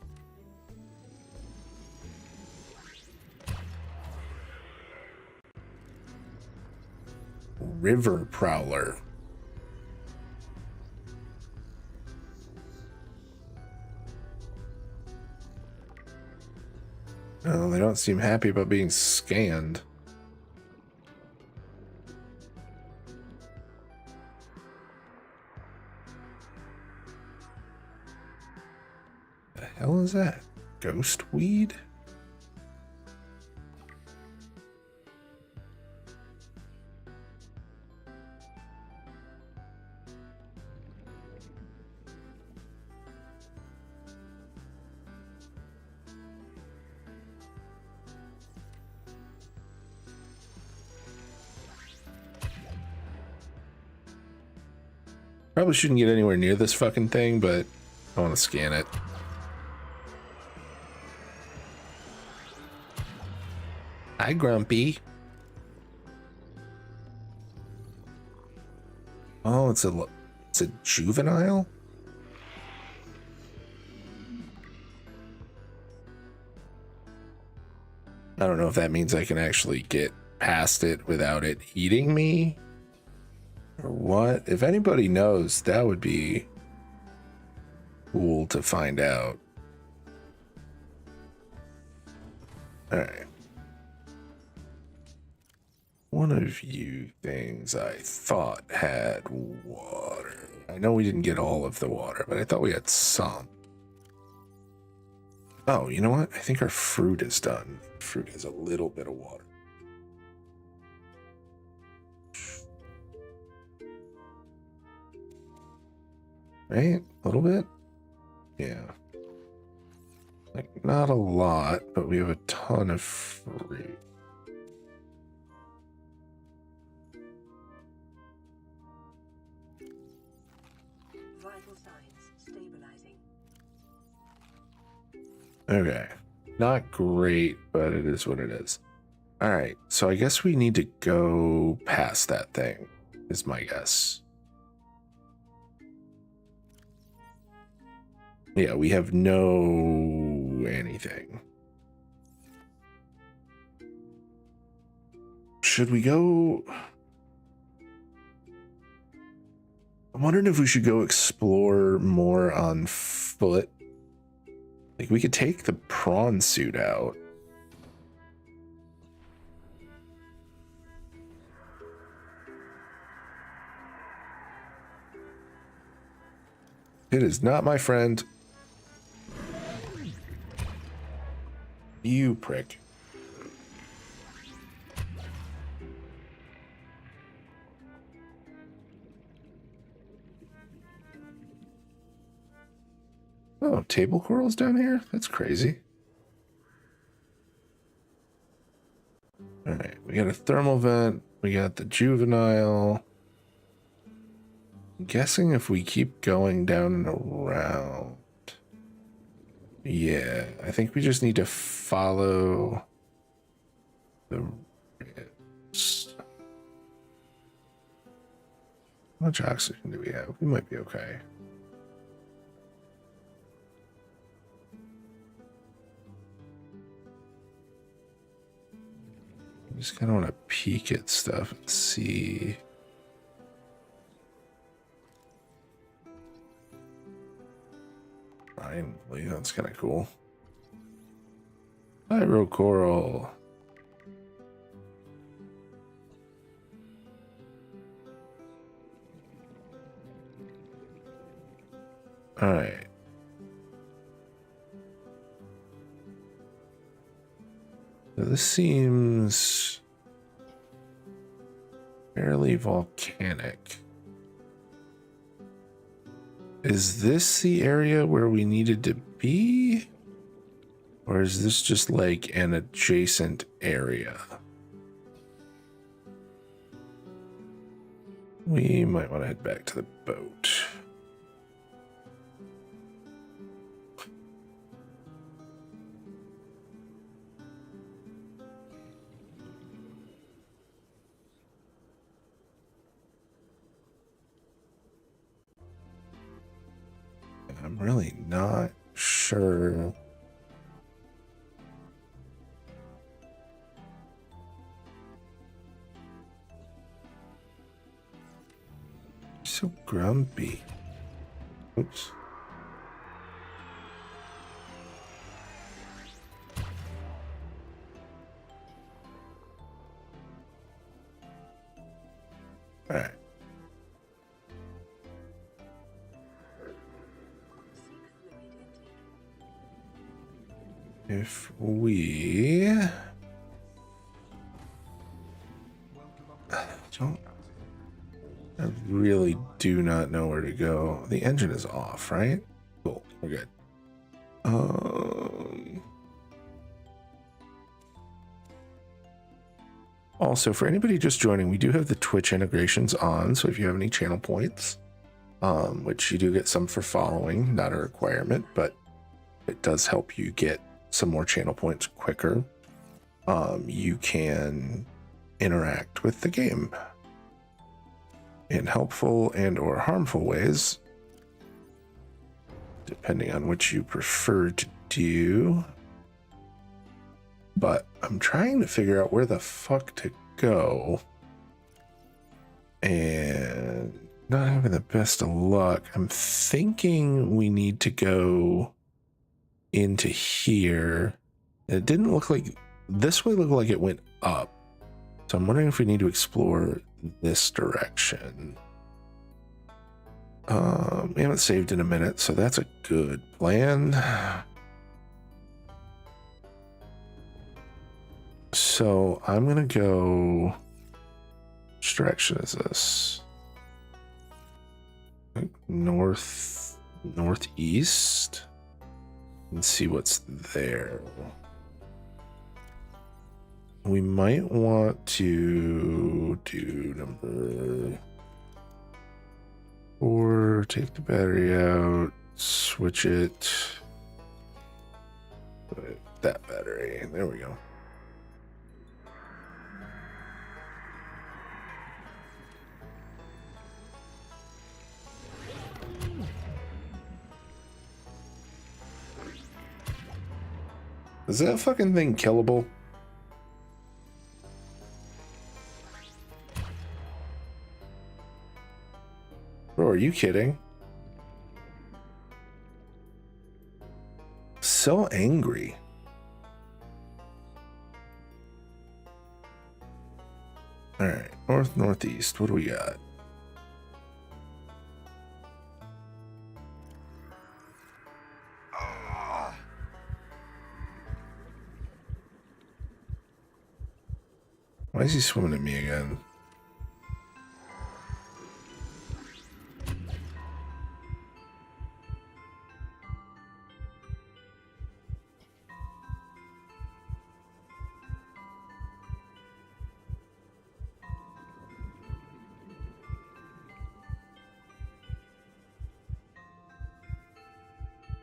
River Prowler. Oh, they don't seem happy about being scanned. The hell is that? Ghost weed? Probably shouldn't get anywhere near this fucking thing, but I want to scan it. Hi, Grumpy. Oh, it's a juvenile? I don't know if that means I can actually get past it without it eating me. Or what? If anybody knows, that would be cool to find out. Alright. One of you things I thought had water. I know we didn't get all of the water, but I thought we had some. Oh, you know what? I think our fruit is done. Fruit has a little bit of water. Right? A little bit? Yeah. Like, not a lot, but we have a ton of fruit. Vital signs stabilizing. Okay. Not great, but it is what it is. All right. So I guess we need to go past that thing, is my guess. Yeah, we have no anything. Should we go? I'm wondering if we should go explore more on foot. Like, we could take the prawn suit out. It is not my friend. You prick. Oh, table corals down here? That's crazy. All right, we got a thermal vent. We got the juvenile. I'm guessing if we keep going down and around. Yeah, I think we just need to follow the ribs. How much oxygen do we have? We might be okay. I just kind of want to peek at stuff and see. Finally, that's kind of cool. Pyrocoral. All right. So this seems fairly volcanic. Is this the area where we needed to be? Or is this just like an adjacent area? We might want to head back to the boat. I'm really not sure. So grumpy. Oops. All right. If we don't, I really do not know where to go. The engine is off, right? Cool, we're good. Also, for anybody just joining, we do have the Twitch integrations on, so if you have any channel points, which you do get some for following, not a requirement, but it does help you get some more channel points quicker. You can interact with the game in helpful and or harmful ways, depending on which you prefer to do. But I'm trying to figure out where the fuck to go and not having the best of luck. I'm thinking we need to go into here. It didn't look like this way, looked like it went up. So I'm wondering if we need to explore this direction. We haven't saved in a minute, so that's a good plan. So I'm gonna go. Which direction is this? Like northeast. And see what's there. We might want to do number 4, take the battery out, switch it. Put that battery, there we go. Is that fucking thing killable? Bro, are you kidding? So angry. All right, northeast. What do we got? Why is he swimming at me again?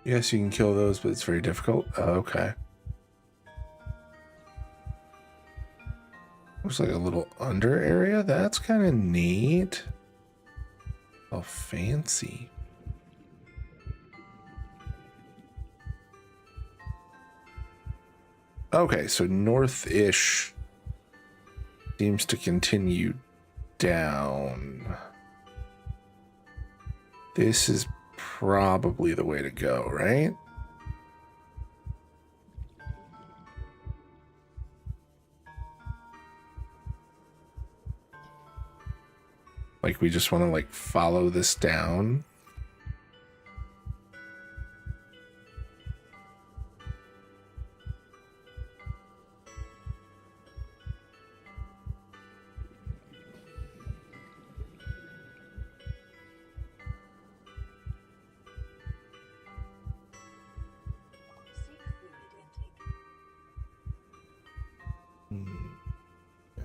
Yes, you can kill those, but it's very difficult. Oh, okay. Looks like a little under area. That's kind of neat. Oh, fancy. Okay, so north-ish seems to continue down. This is probably the way to go, right? Like, we just want to, like, follow this down. Seek fluid intake.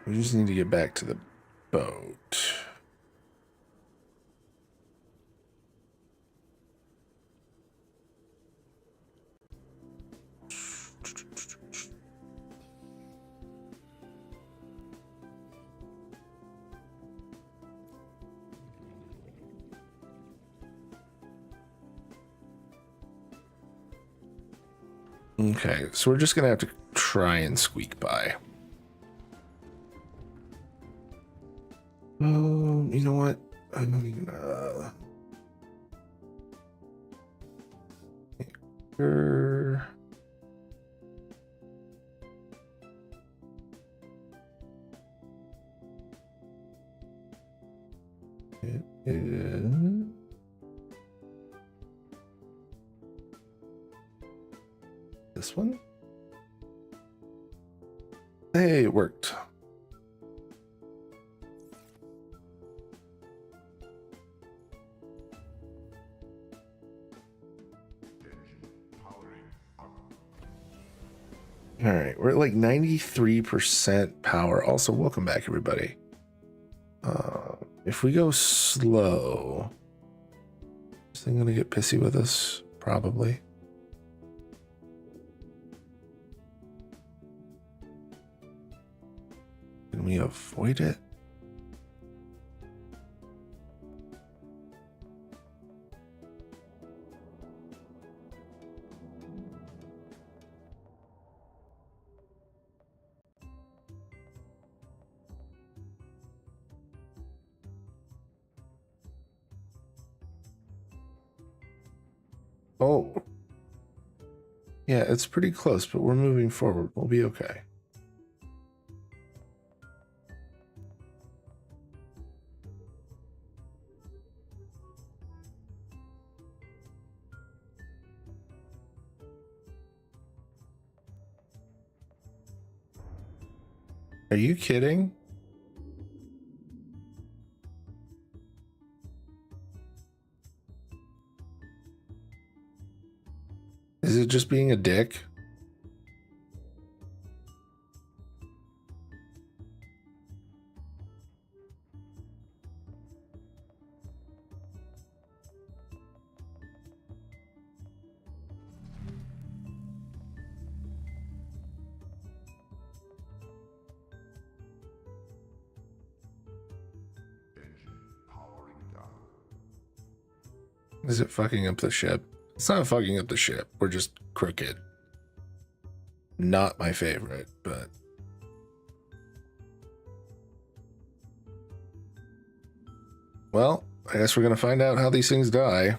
We just need to get back to the boat. Okay, so we're just gonna have to try and squeak by. You know what? I'm gonna anchor. It is this one. Hey, it worked. All right, we're at like 93% power. Also, welcome back, everybody. If we go slow, is this thing gonna get pissy with us? Probably. Can we avoid it? Oh. Yeah, it's pretty close, but we're moving forward. We'll be okay. Are you kidding? Is it just being a dick? Engine powering down. Is it fucking up the ship? It's not fucking up the ship. We're just crooked. Not my favorite, but... Well, I guess we're gonna find out how these things die.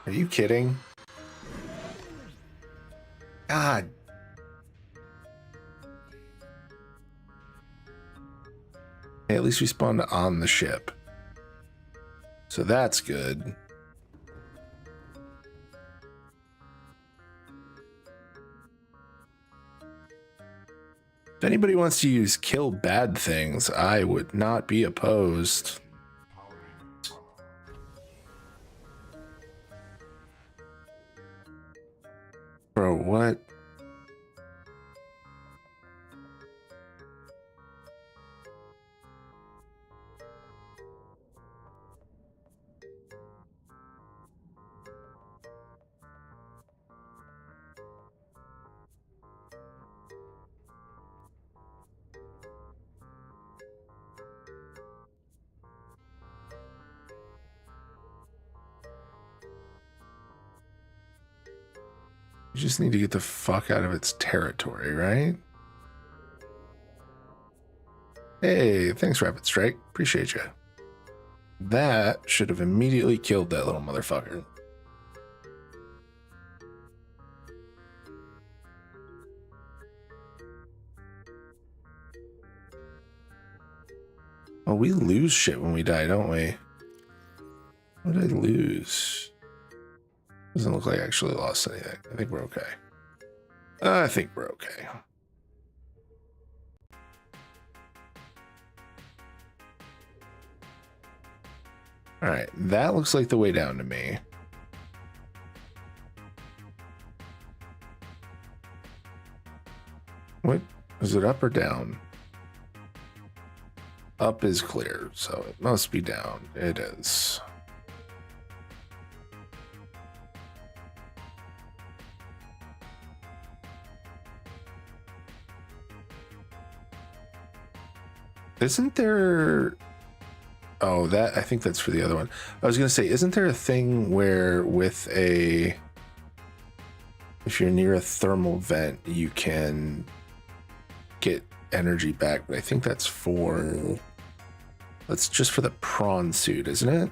Are you kidding? God Hey, at least we spawned on the ship. So that's good. If anybody wants to use kill bad things, I would not be opposed. Bro, what? You just need to get the fuck out of its territory, right? Hey, thanks, Rapid Strike. Appreciate you. That should have immediately killed that little motherfucker. Oh, we lose shit when we die, don't we? What did I lose? Doesn't look like I actually lost anything. I think we're okay. I think we're okay. All right, that looks like the way down to me. What? Is it up or down? Up is clear, so it must be down. It is. Isn't there... Oh, that, I think that's for the other one. I was going to say, isn't there a thing where with a... If you're near a thermal vent, you can get energy back, but I think that's for... That's just for the prawn suit, isn't it?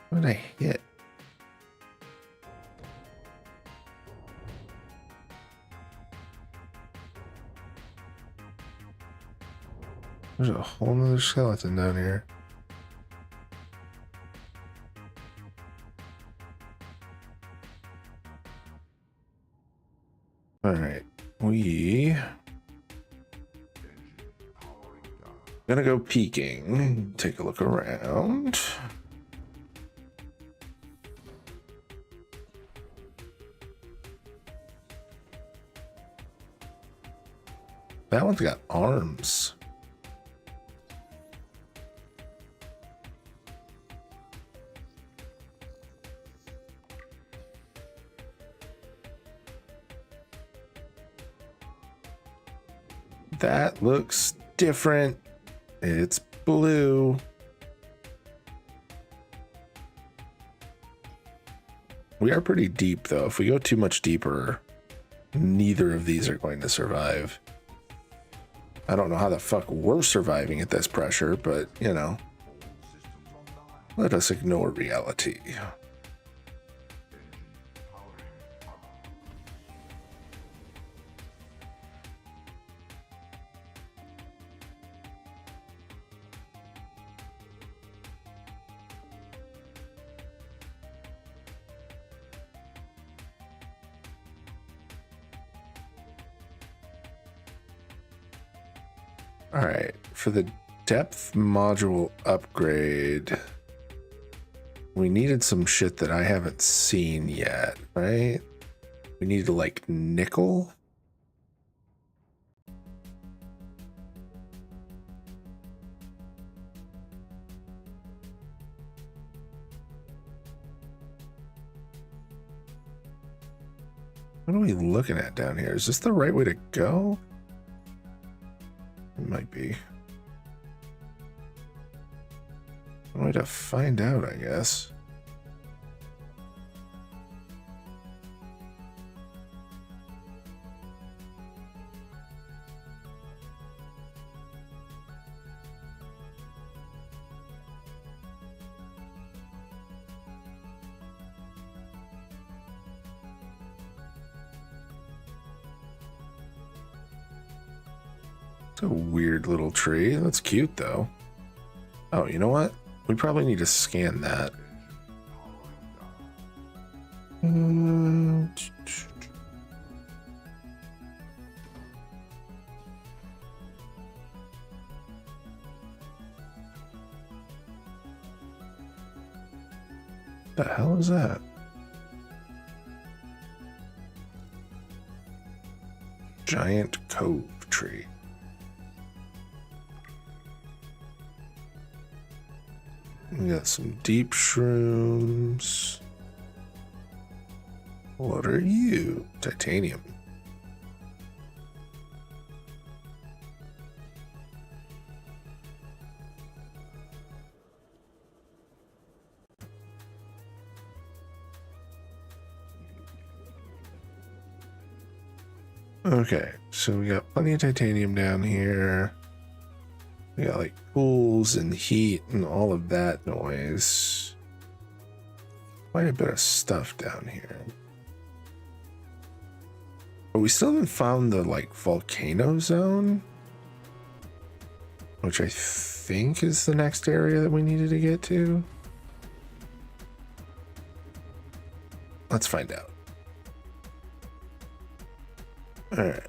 What did I hit? There's a whole nother skeleton down here. All right, we gonna go peeking. Take a look around. That one's got arms. That looks different. It's blue. We are pretty deep, though. If we go too much deeper, neither of these are going to survive. I don't know how the fuck we're surviving at this pressure, but, you know, let us ignore reality. All right, for the depth module upgrade, we needed some shit that I haven't seen yet, right? We needed like nickel. What are we looking at down here? Is this the right way to go? It might be. One way to find out, I guess. It's a weird little tree. That's cute though. Oh, you know what? We probably need to scan that. The hell is that? Giant cove tree. We got some deep shrooms. What are you? Titanium. Okay, so we got plenty of titanium down here. We got like pools and heat and all of that noise. Quite a bit of stuff down here. But we still haven't found the like volcano zone, which I think is the next area that we needed to get to. Let's find out. All right.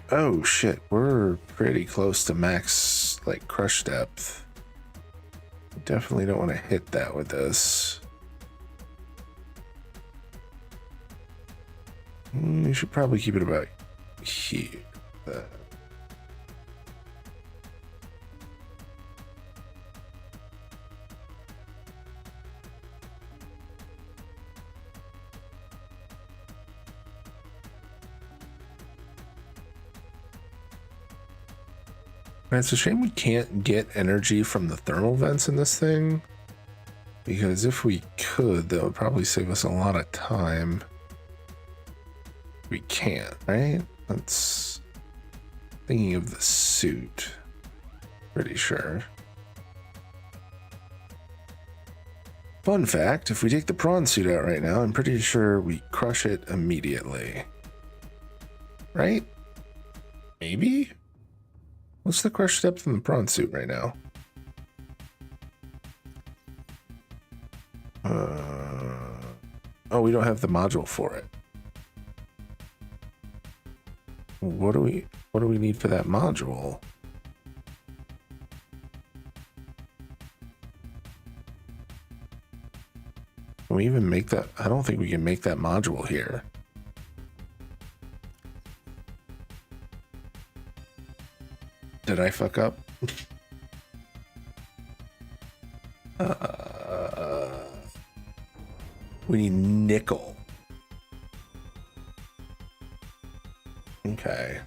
Oh shit, we're pretty close to max like crush depth. Definitely don't want to hit that with this. You should probably keep it about here. It's a shame we can't get energy from the thermal vents in this thing, because if we could, that would probably save us a lot of time. We can't, right? That's thinking of the suit. Pretty sure. Fun fact, if we take the prawn suit out right now, I'm pretty sure we crush it immediately. Right? Maybe? What's the crush depth in the prawn suit right now? Oh, we don't have the module for it. What do we need for that module? Can we even make that? I don't think we can make that module here. Did I fuck up? We need nickel. Okay.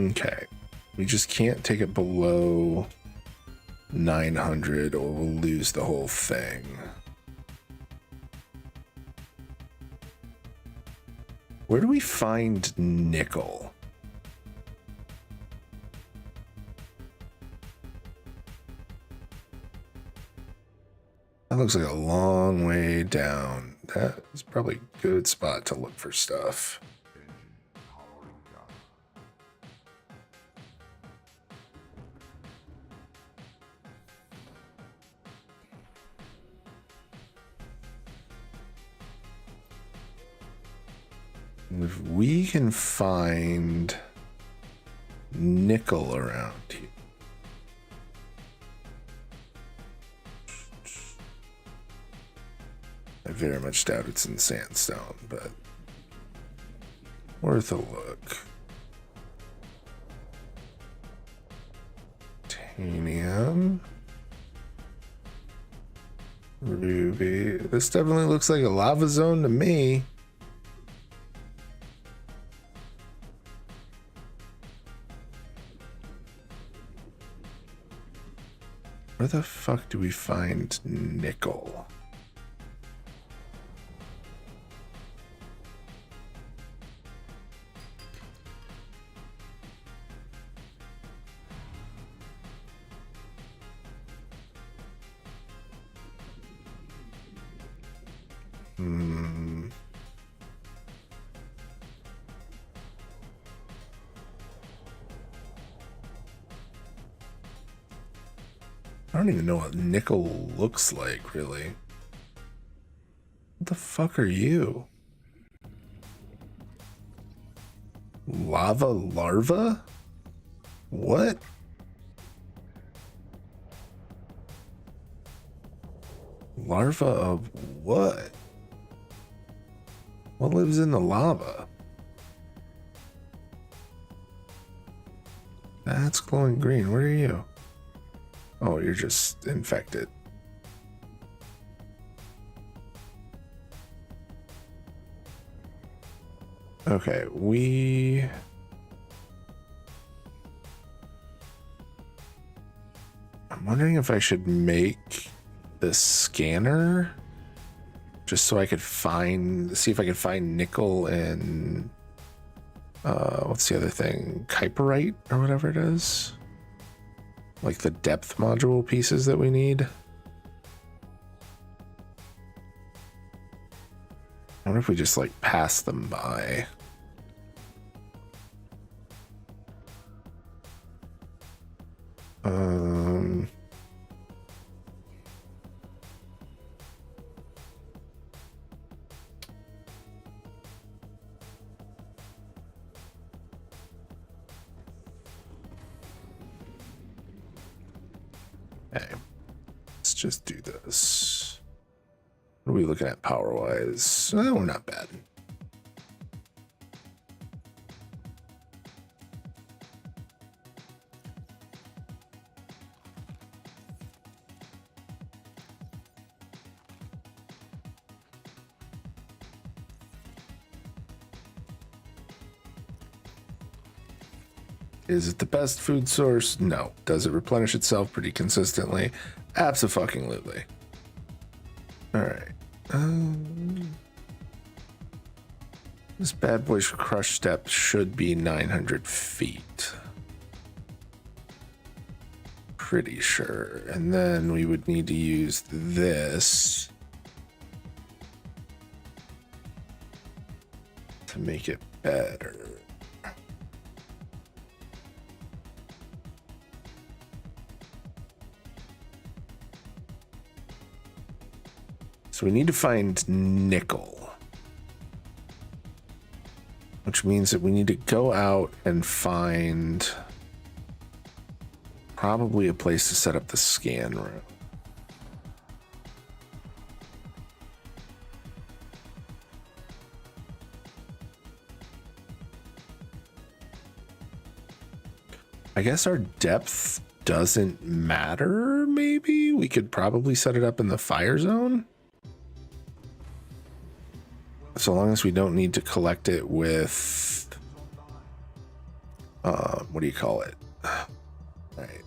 Okay, we just can't take it below 900 or we'll lose the whole thing. Where do we find nickel? That looks like a long way down. That is probably a good spot to look for stuff. If we can find nickel around here. I very much doubt it's in sandstone, but worth a look. Titanium. Ruby. This definitely looks like a lava zone to me. Where the fuck do we find nickel? I don't even know what nickel looks like, really. What the fuck are you? Lava larva? What? Larva of what? What lives in the lava? That's glowing green. Where are you? Oh, you're just infected. Okay, I'm wondering if I should make the scanner just so I could see if I could find nickel and what's the other thing? Kyperite or whatever it is. Like the depth module pieces that we need. I wonder if we just like pass them by. Okay, let's just do this. What are we looking at power-wise? We're not bad. Is it the best food source? No. Does it replenish itself pretty consistently? Abso-fucking-lutely. All right. This bad boy's crush depth should be 900 feet. Pretty sure. And then we would need to use this to make it better. So we need to find nickel, which means that we need to go out and find probably a place to set up the scan room. I guess our depth doesn't matter, maybe? We could probably set it up in the fire zone. So long as we don't need to collect it with, what do you call it? Right.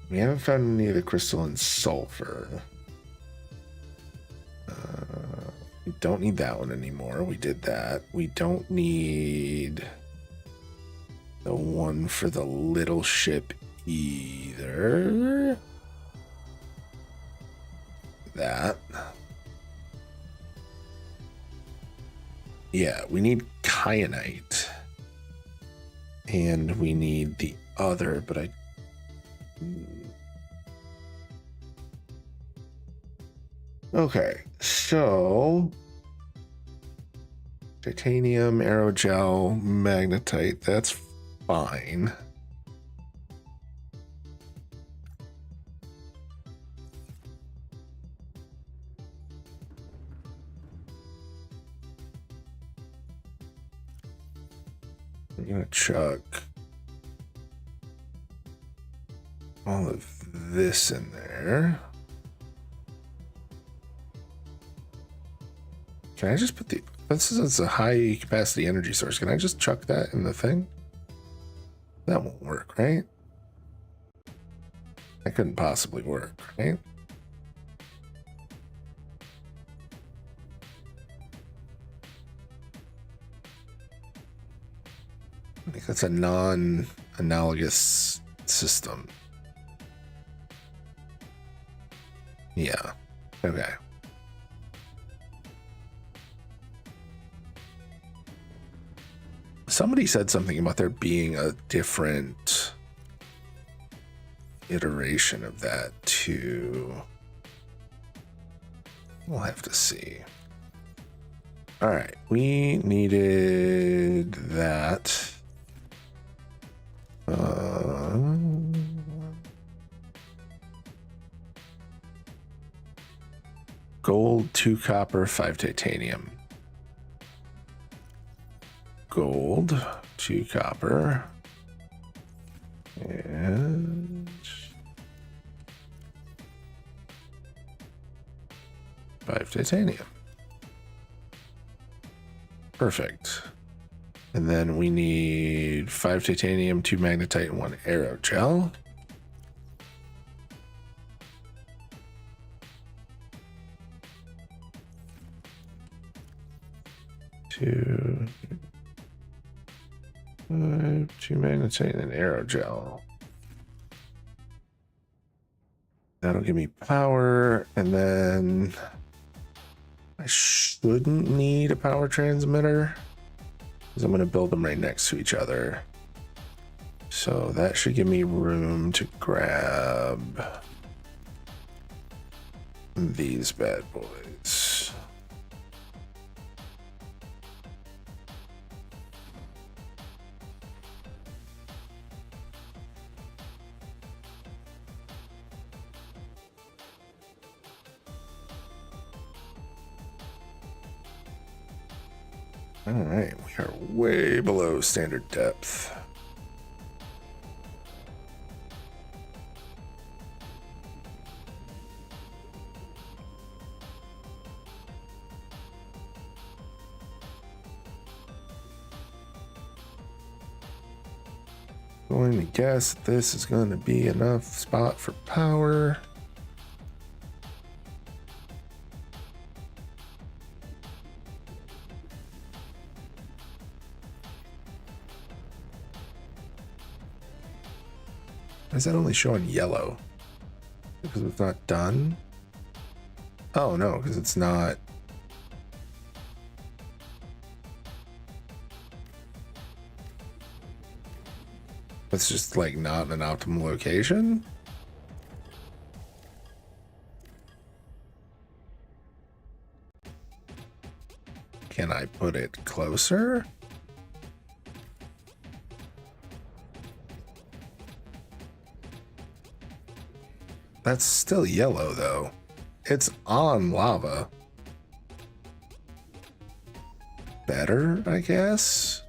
We haven't found any of the crystalline sulfur. We don't need that one anymore. We did that. We don't need the one for the little ship either. That. Yeah, we need kyanite. And we need the other, but okay, so titanium, aerogel, magnetite, that's fine. I'm gonna chuck all of this in there. Can I just put the This is a high capacity energy source. Can I just chuck that in the thing? That won't work, right? That couldn't possibly work, right? I think that's a non-analogous system. Yeah. Okay. Somebody said something about there being a different iteration of that too. We'll have to see. All right, we needed that. Gold, 2 copper, 5 titanium. Gold, 2 copper, and 5 titanium. Perfect. And then we need 5 titanium, 2 magnetite, and 1 aerogel. Two magnetite and an aerogel. That'll give me power, and then I shouldn't need a power transmitter because I'm going to build them right next to each other. So that should give me room to grab these bad boys. All right, we are way below standard depth. Going to guess this is going to be enough spot for power. Why is that only showing yellow? Because it's not done? Oh no, because it's not. It's just like not in an optimal location. Can I put it closer? That's still yellow though. It's on lava. Better, I guess.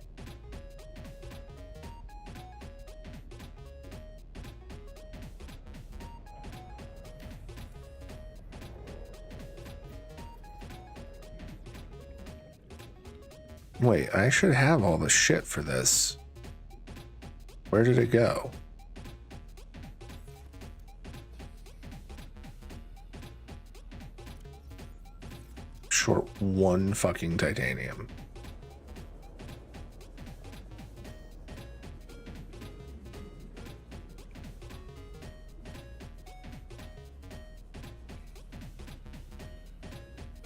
Wait, I should have all the shit for this. Where did it go? Short 1 fucking titanium.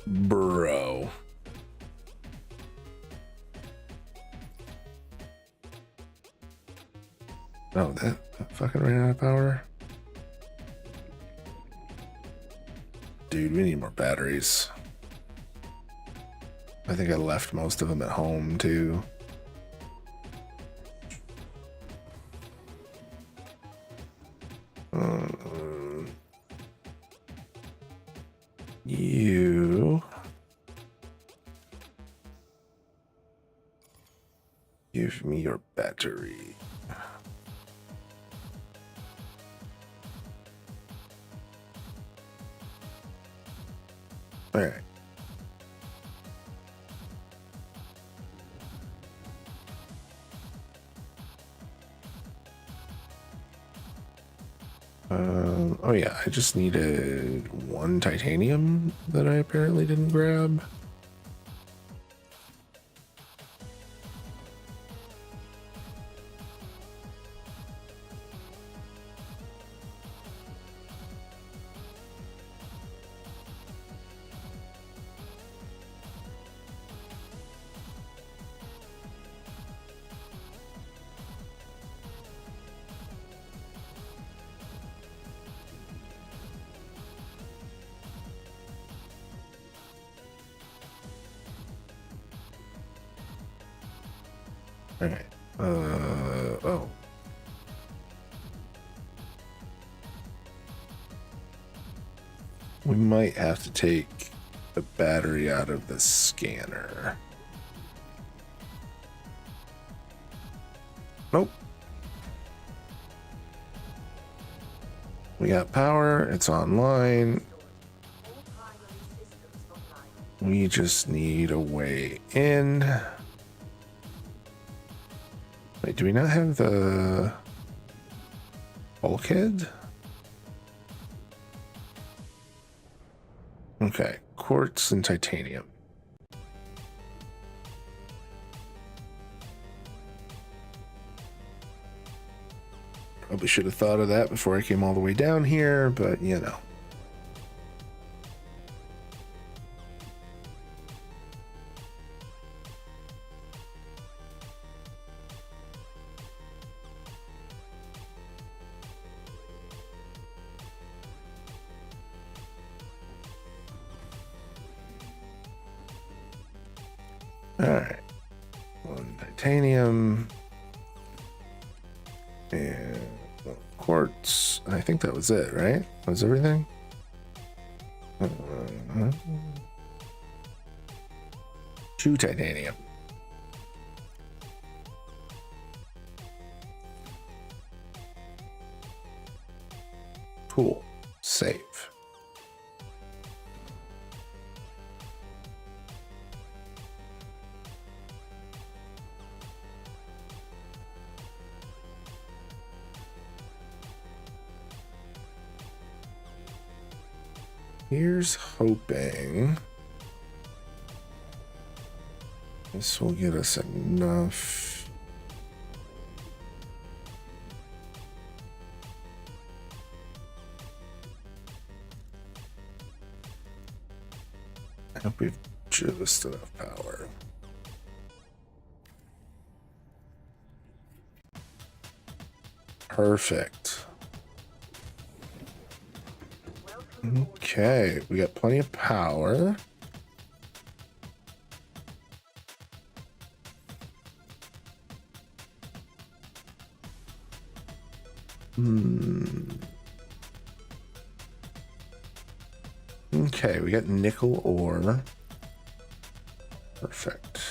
Bro. Oh, that fucking ran out of power. Dude, we need more batteries. I think I left most of them at home too. You give me your battery. All right. Oh yeah, I just needed one titanium that I apparently didn't grab. All right. Oh. We might have to take the battery out of the scanner. Nope. We got power. It's online. All primary systems online. We just need a way in. Wait, do we not have the bulkhead? Okay, quartz and titanium. Probably should have thought of that before I came all the way down here, but you know. All right, one titanium and one quartz. I think that was it, right? That was everything. Two titanium. Cool. Save. Here's hoping this will get us enough. I hope we've just enough power. Perfect. Okay, we got plenty of power. Okay, we got nickel ore. Perfect.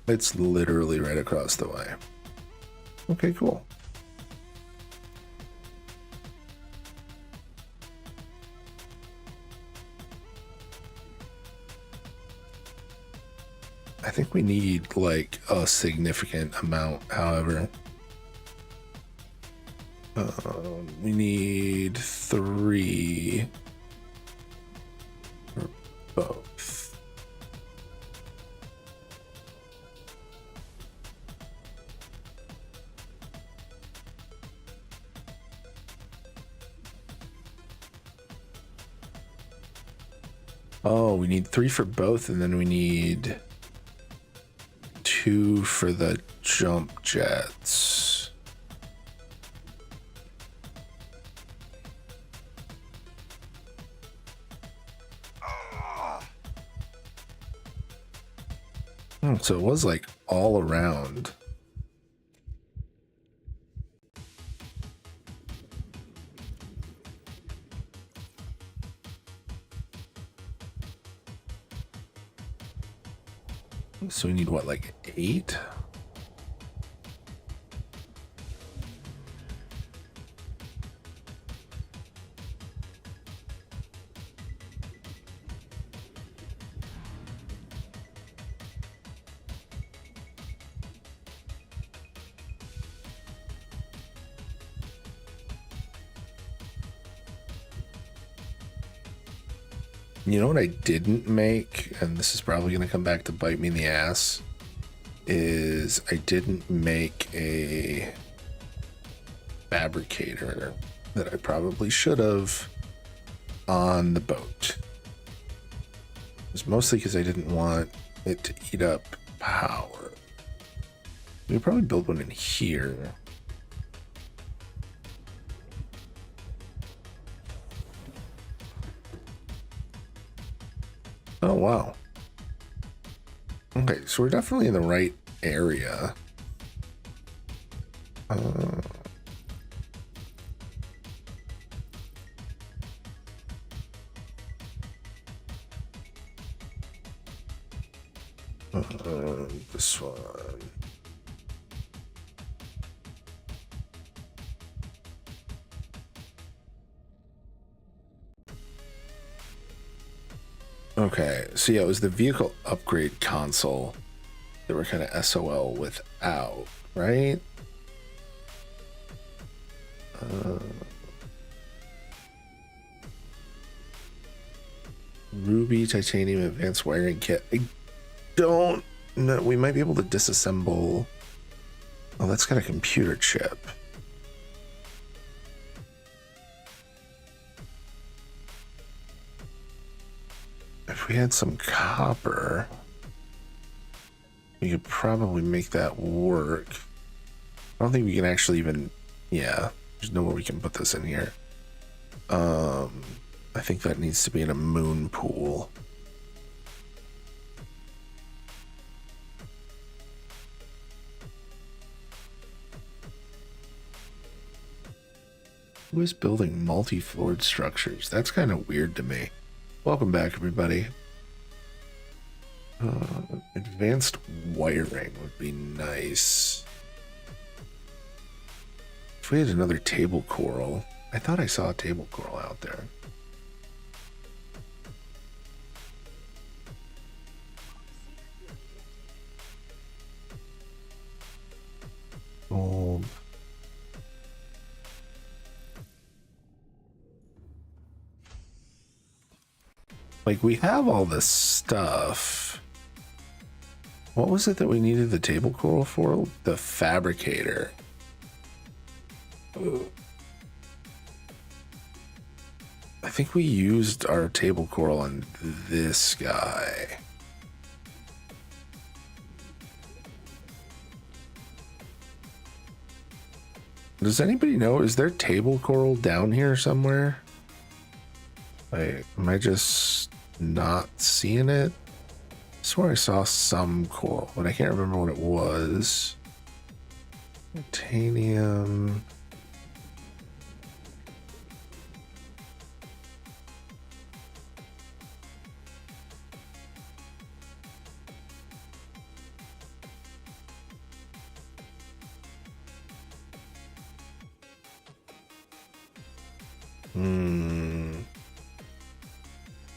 It's literally right across the way. Okay, cool. I think we need like a significant amount, however. We need 3 for both. Oh, we need 3 for both, and then we need 2 for the jump jets. So it was like all around. So we need what, like 8? You know what I didn't make, and this is probably going to come back to bite me in the ass, is I didn't make a fabricator that I probably should have on the boat. It's mostly because I didn't want it to eat up power. We could probably build one in here. Oh, wow. Okay, so we're definitely in the right area. This one. Okay, so yeah, it was the vehicle upgrade console that we're kind of SOL without, right? Ruby titanium advanced wiring kit. I don't know. We might be able to disassemble. Oh, that's got a computer chip. If we had some copper, we could probably make that work. I don't think we can actually even, yeah, there's nowhere we can put this in here. I think that needs to be in a moon pool. Who is building multi-floored structures? That's kind of weird to me. Welcome back, everybody. Advanced wiring would be nice. If we had another table coral. I thought I saw a table coral out there. Oh. Like, we have all this stuff. What was it that we needed the table coral for? The fabricator. I think we used our table coral on this guy. Does anybody know? Is there table coral down here somewhere? Am I just not seeing it? I swear I saw some coral, but I can't remember what it was. Titanium.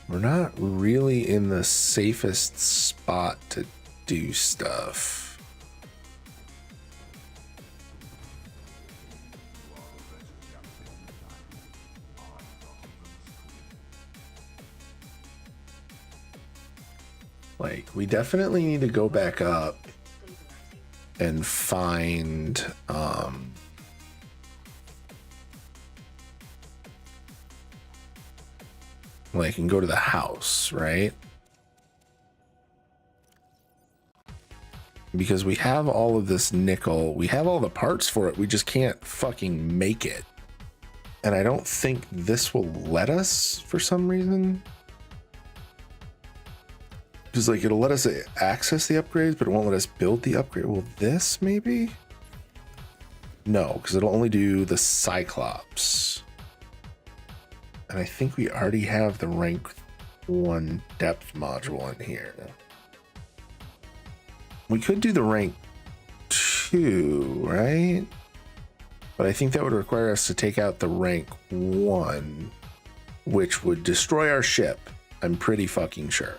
We're not really in the safest spot to do stuff. Like, we definitely need to go back up and find like, and go to the house, right? Because we have all of this nickel, we have all the parts for it, we just can't fucking make it. And I don't think this will let us for some reason. Because, like, it'll let us access the upgrades, but it won't let us build the upgrade. Will this maybe? No, because it'll only do the Cyclops. And I think we already have the rank 1 depth module in here. We could do the rank 2, right? But I think that would require us to take out the rank 1, which would destroy our ship. I'm pretty fucking sure.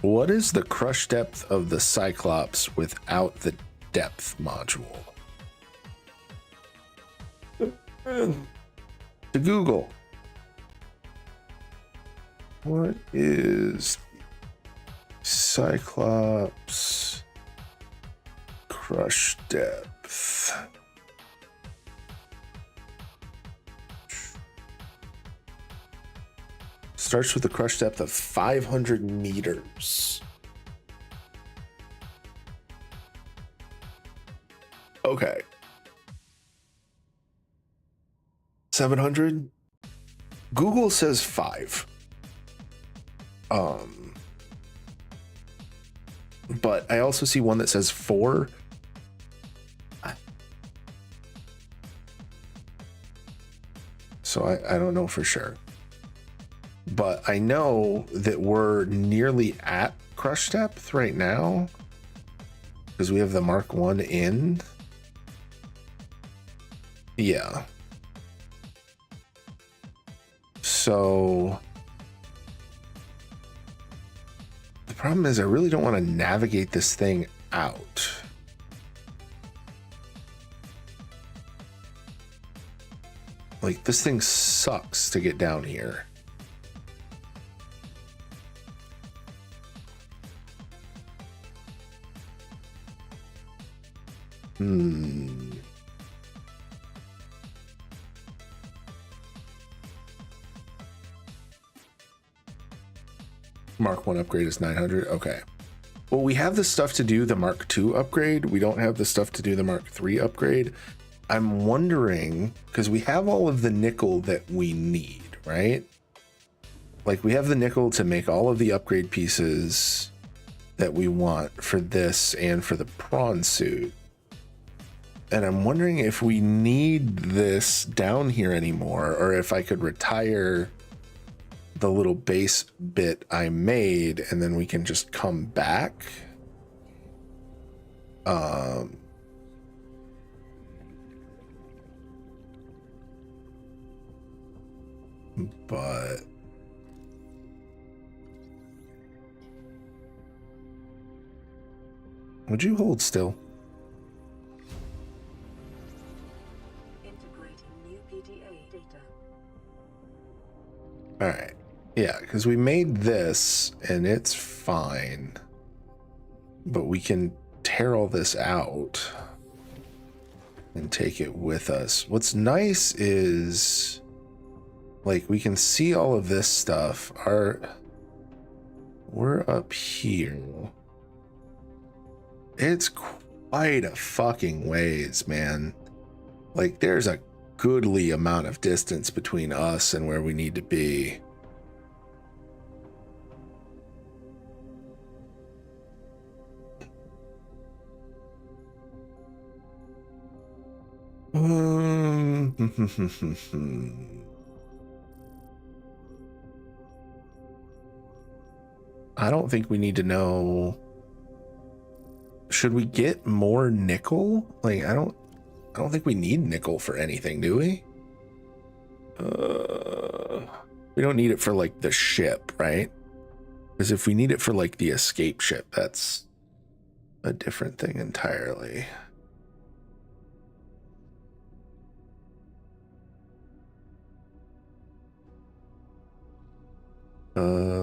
What is the crush depth of the Cyclops without the depth module? To Google. What is Cyclops crush depth? Starts with a crush depth of 500 meters. Okay. 700? Google says 5. But I also see one that says 4. So I don't know for sure. But I know that we're nearly at crush depth right now because we have the Mark 1 in. Yeah. So the problem is I really don't want to navigate this thing out. Like, this thing sucks to get down here. Mark 1 upgrade is 900. Okay. Well, we have the stuff to do the Mark 2 upgrade. We don't have the stuff to do the Mark 3 upgrade. I'm wondering, because we have all of the nickel that we need, right? Like, we have the nickel to make all of the upgrade pieces that we want for this and for the prawn suit. And I'm wondering if we need this down here anymore, or if I could retire the little base bit I made and then we can just come back. But would you hold still? Integrating new PDA data. All right. Yeah, because we made this and it's fine. But we can tear all this out and take it with us. What's nice is, like, we can see all of this stuff. We're up here. It's quite a fucking ways, man. Like, there's a goodly amount of distance between us and where we need to be. I don't think we need to know. Should we get more nickel? Like, I don't think we need nickel for anything, do we? We don't need it for, like, the ship, right? Because if we need it for, like, the escape ship, that's a different thing entirely.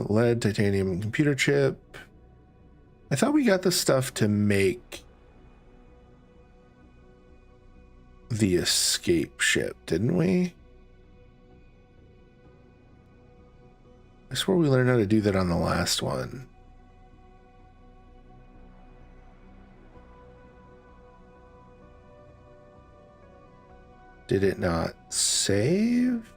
Lead, titanium, and computer chip. I thought we got the stuff to make the escape ship, didn't we? I swear we learned how to do that on the last one. Did it not save?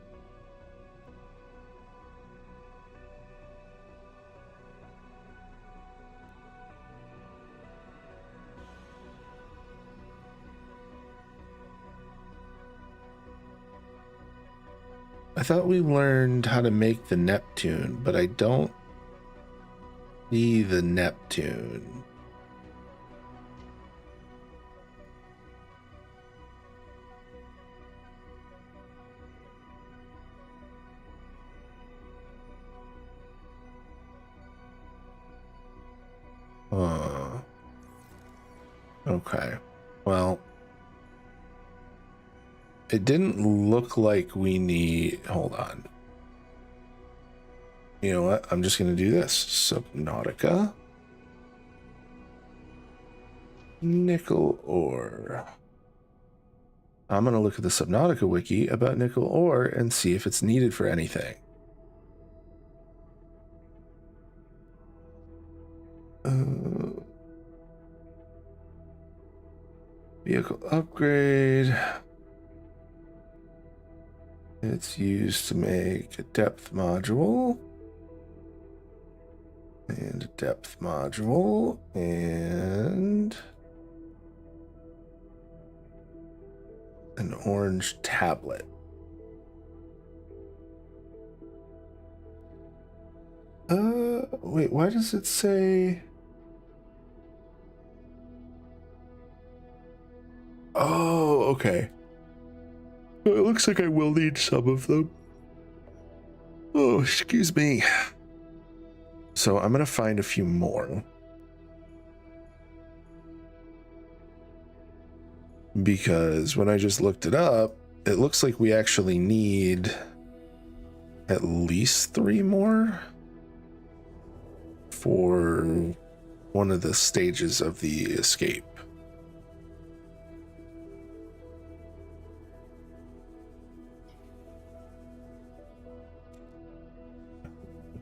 I thought we learned how to make the Neptune, but I don't see the Neptune. Okay. Well, it didn't look like we need. Hold on. You know what? I'm just going to do this. Subnautica. Nickel ore. I'm going to look at the Subnautica wiki about nickel ore and see if it's needed for anything. Vehicle upgrade. It's used to make a depth module. And a depth module. And an orange tablet. Wait, why does it say? Oh, okay. It looks like I will need some of them. Oh, excuse me. So I'm gonna find a few more. Because when I just looked it up, it looks like we actually need at least 3 more for one of the stages of the escape.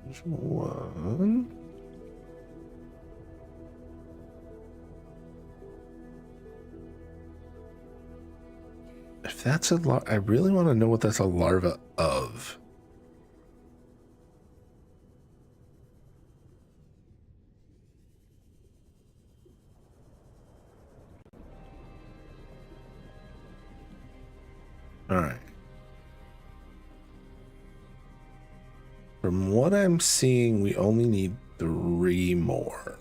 There's 1. If that's a I really want to know what that's a larva of. All right. From what I'm seeing, we only need 3 more.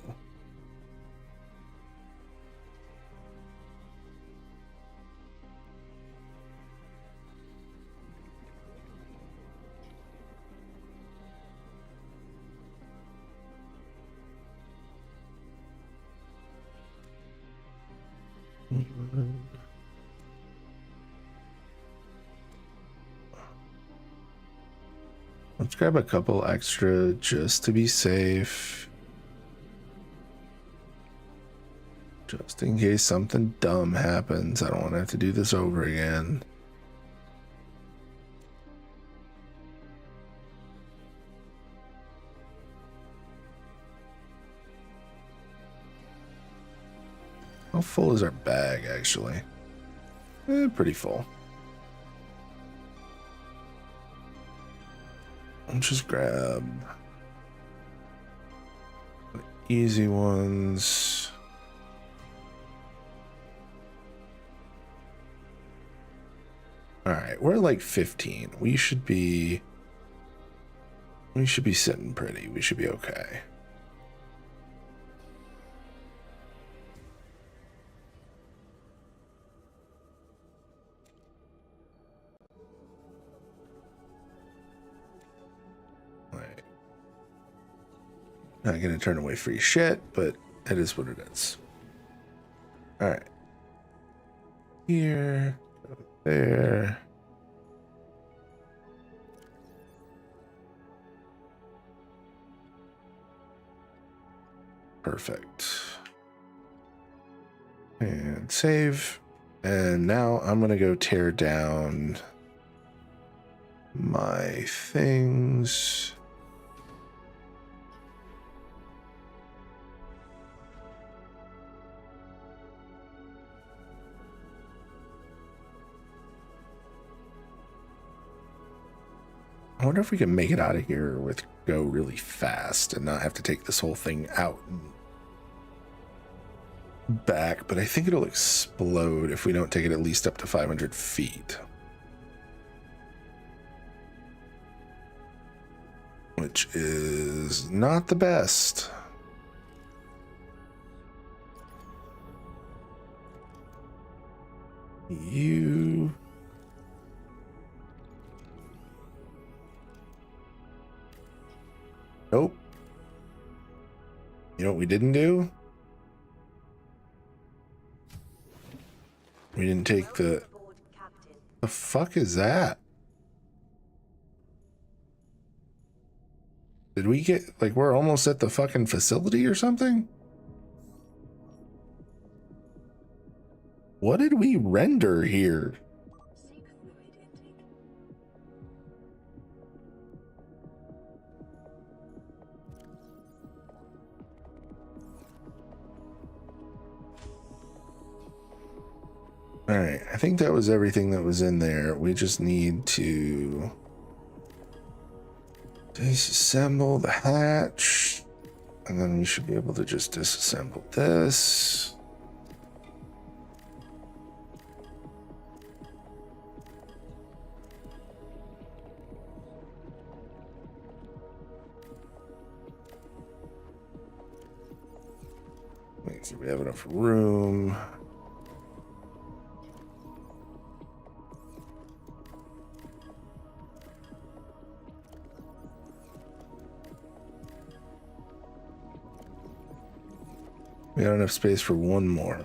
Let's grab a couple extra just to be safe. Just in case something dumb happens. I don't want to have to do this over again. How full is our bag, actually? Pretty full. I'll just grab the easy ones. All right, we're like 15. We should be sitting pretty. We should be okay. Not gonna turn away free shit, but it is what it is. All right. Here, there. Perfect. And save. And now I'm gonna go tear down my things. I wonder if we can make it out of here with go really fast and not have to take this whole thing out and back, but I think it'll explode if we don't take it at least up to 500 feet. Which is not the best. You... Nope. You know what we didn't do? We didn't take the... Welcome aboard, Captain. The fuck is that? Did we get, like, we're almost at the fucking facility or something? What did we render here? Seek fluid intake. All right, I think that was everything that was in there. We just need to disassemble the hatch, and then we should be able to just disassemble this. Make sure we have enough room. We got enough space for one more.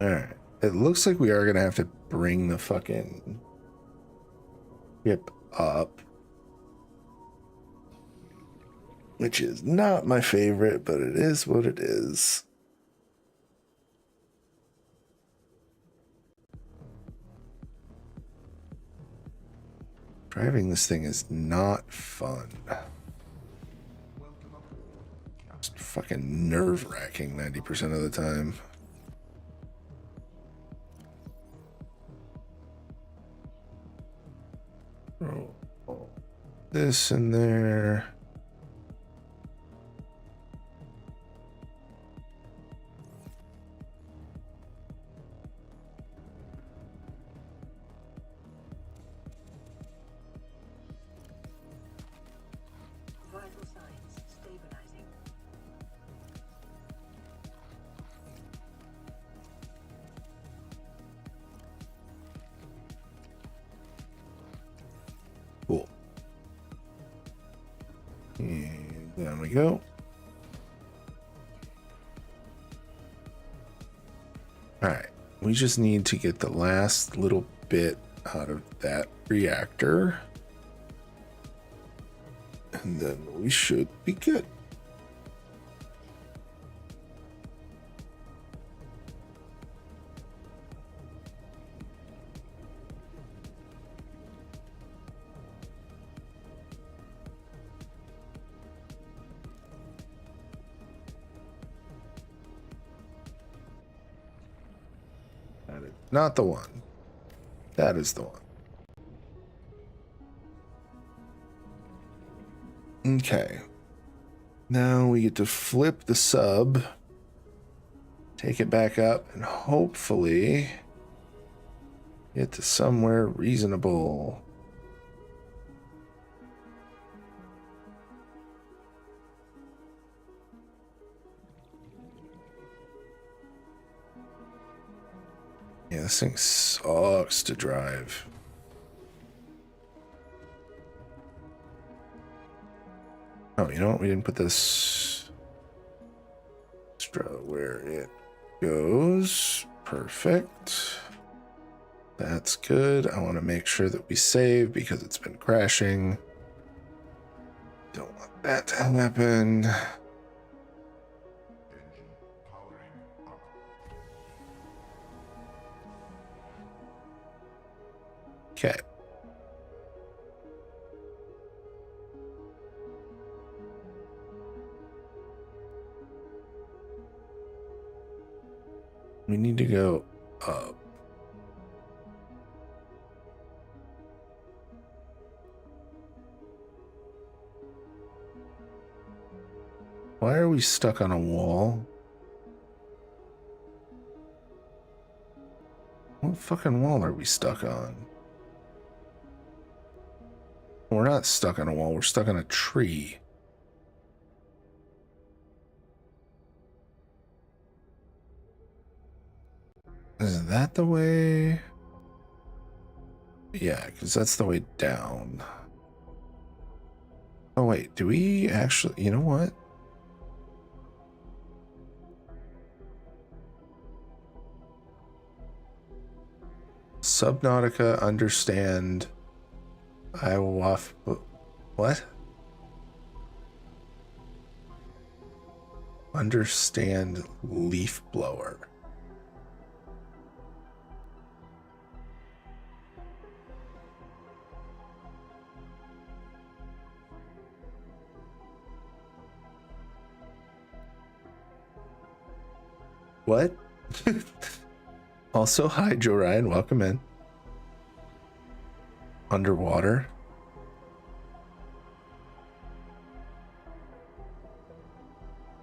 Alright. It looks like we are going to have to bring the fucking ship up. Which is not my favorite, but it is what it is. Driving this thing is not fun. It's fucking nerve-wracking 90% of the time. Throw this in there. Vital signs stabilizing. Cool. And down we go. All right. We just need to get the last little bit out of that reactor. And then we should be good. That is not the one. That is the one. Okay. Now we get to flip the sub, take it back up, and hopefully get to somewhere reasonable. Yeah, this thing sucks to drive. Oh, you know what? We didn't put this extra where it goes. Perfect. That's good. I want to make sure that we save because it's been crashing. Don't want that to happen. Engine powering up. Okay. We need to go up. Why are we stuck on a wall? What fucking wall are we stuck on? We're not stuck on a wall, we're stuck on a tree. Is that the way? Yeah, because that's the way down. Oh wait, do we actually, you know what? Subnautica, understand. I will waff. What? Understand leaf blower. What? Also, hi, Joe Ryan. Welcome in. Underwater.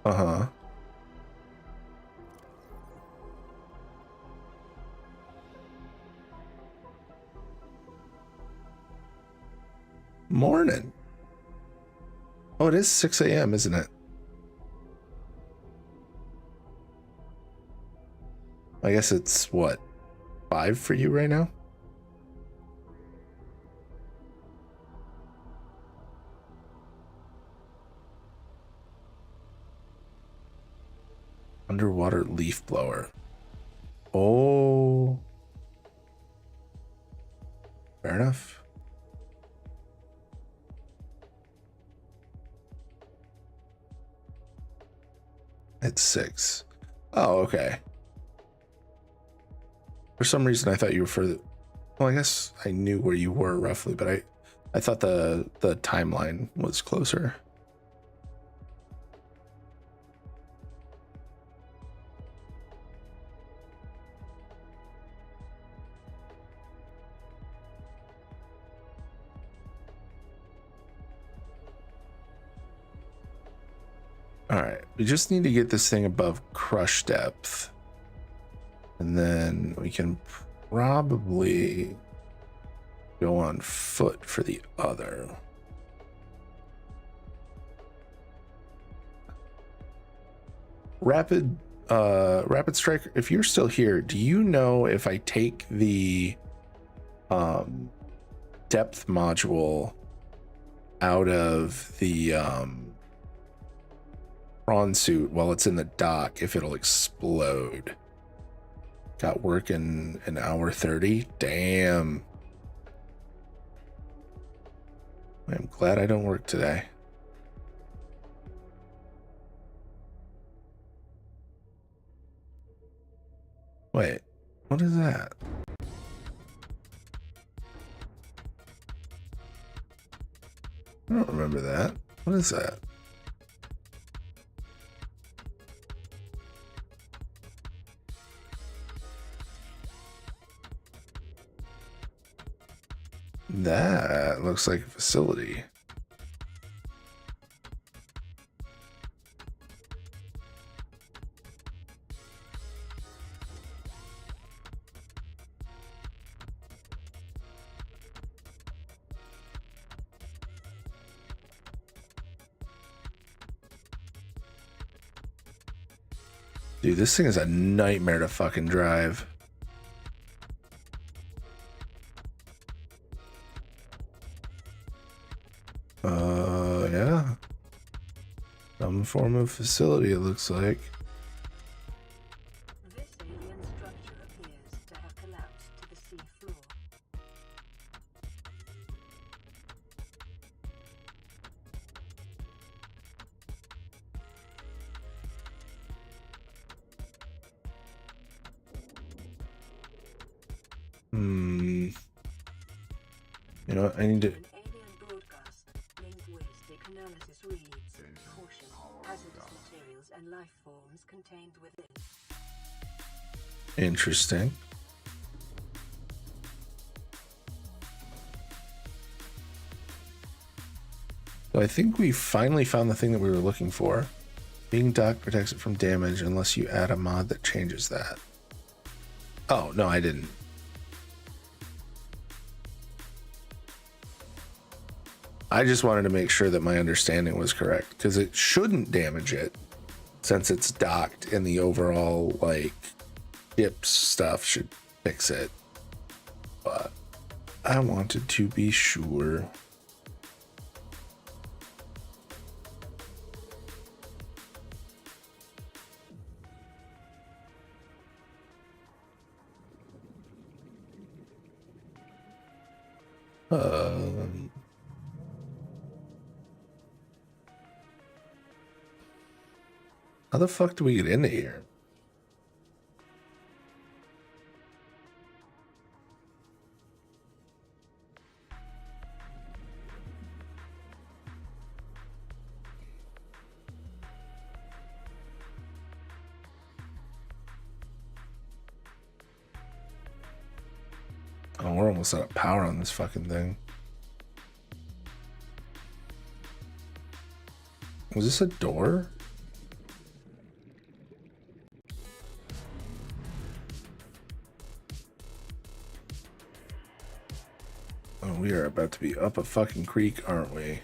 Uh-huh. Morning. Oh, it is 6 a.m., isn't it? I guess it's what, 5 for you right now? Underwater leaf blower. Oh. Fair enough. It's 6. Oh, okay. For some reason, I thought you were further. Well, I guess I knew where you were roughly, but I thought the timeline was closer. All right, we just need to get this thing above crush depth, and then we can probably go on foot for the other. Rapid Striker, if you're still here, do you know if I take the depth module out of the prawn suit while it's in the dock, if it'll explode? Got work in an hour 30. Damn. I'm glad I don't work today. Wait, what is that? I don't remember that. What is that? That looks like a facility. Dude, this thing is a nightmare to fucking drive. Yeah. Some form of facility, it looks like. This alien structure appears to have collapsed to the sea floor. You know what? I need to. An alien broadcast. Linguistic analysis reads: caution, hazardous materials and life forms contained within. Interesting. So I think we finally found the thing that we were looking for. Being docked protects it from damage unless you add a mod that changes that. Oh, no, I didn't. I just wanted to make sure that my understanding was correct, because it shouldn't damage it since it's docked, and the overall, like, chips stuff should fix it. But I wanted to be sure. Um, how the fuck do we get into here? Oh, we're almost out of power on this fucking thing. Was this a door? Oh, we are about to be up a fucking creek, aren't we?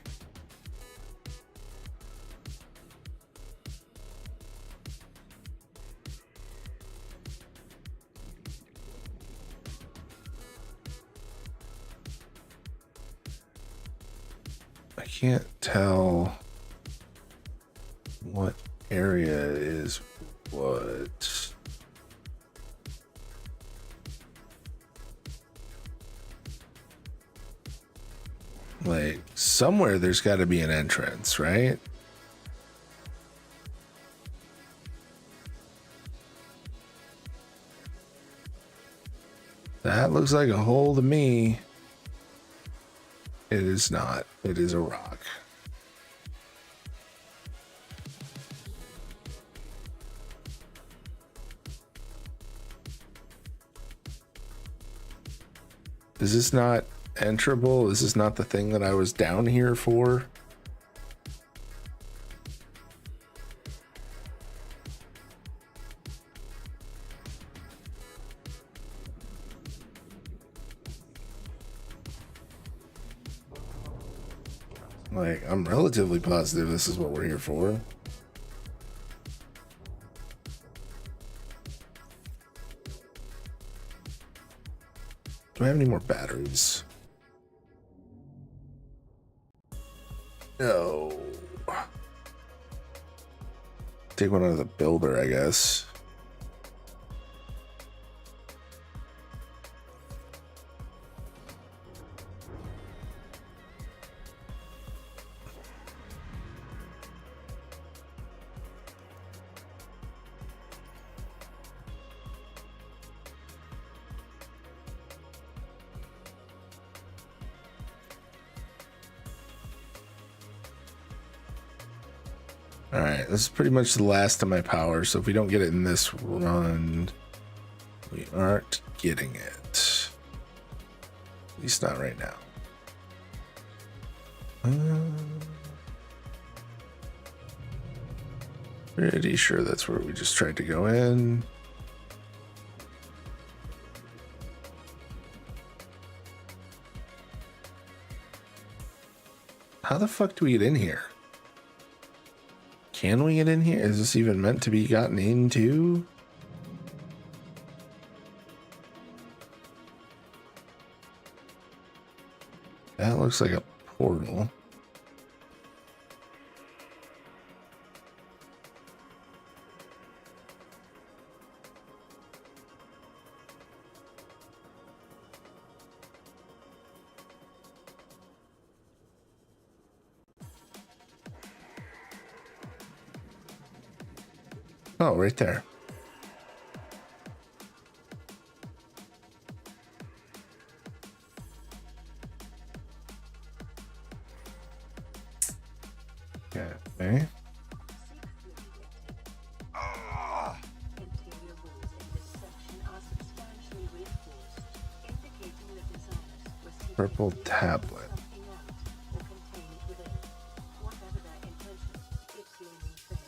I can't tell what area is what. Like, somewhere there's got to be an entrance, right? That looks like a hole to me. It is not. It is a rock. Is this not enterable? Is this not the thing that I was down here for? Like, I'm relatively positive this is what we're here for. Do I have any more batteries? No. Take one out of the builder, I guess. All right, this is pretty much the last of my power, so if we don't get it in this run, we aren't getting it. At least not right now. Pretty sure that's where we just tried to go in. How the fuck do we get in here? Can we get in here? Is this even meant to be gotten into? That looks like a portal. Oh, right there. Okay. Interior walls in this section are substantially reinforced, indicating that designers were seeking Purple to tablet. something out or contain it within. Whatever their intention, it seemingly failed.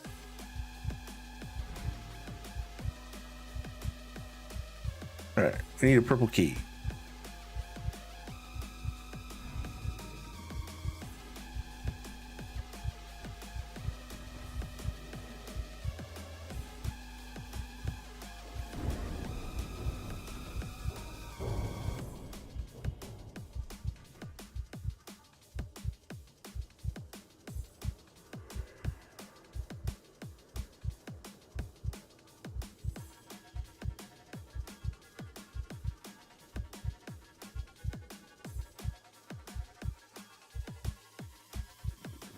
All right, we need a purple key.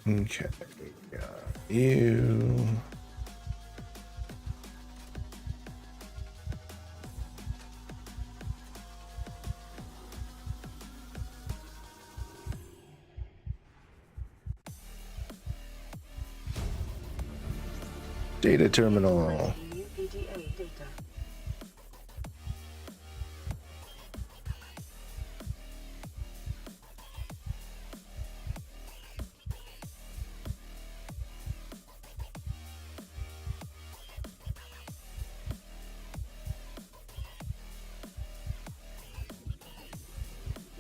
Okay, got you. Data terminal. Generating new PDA data.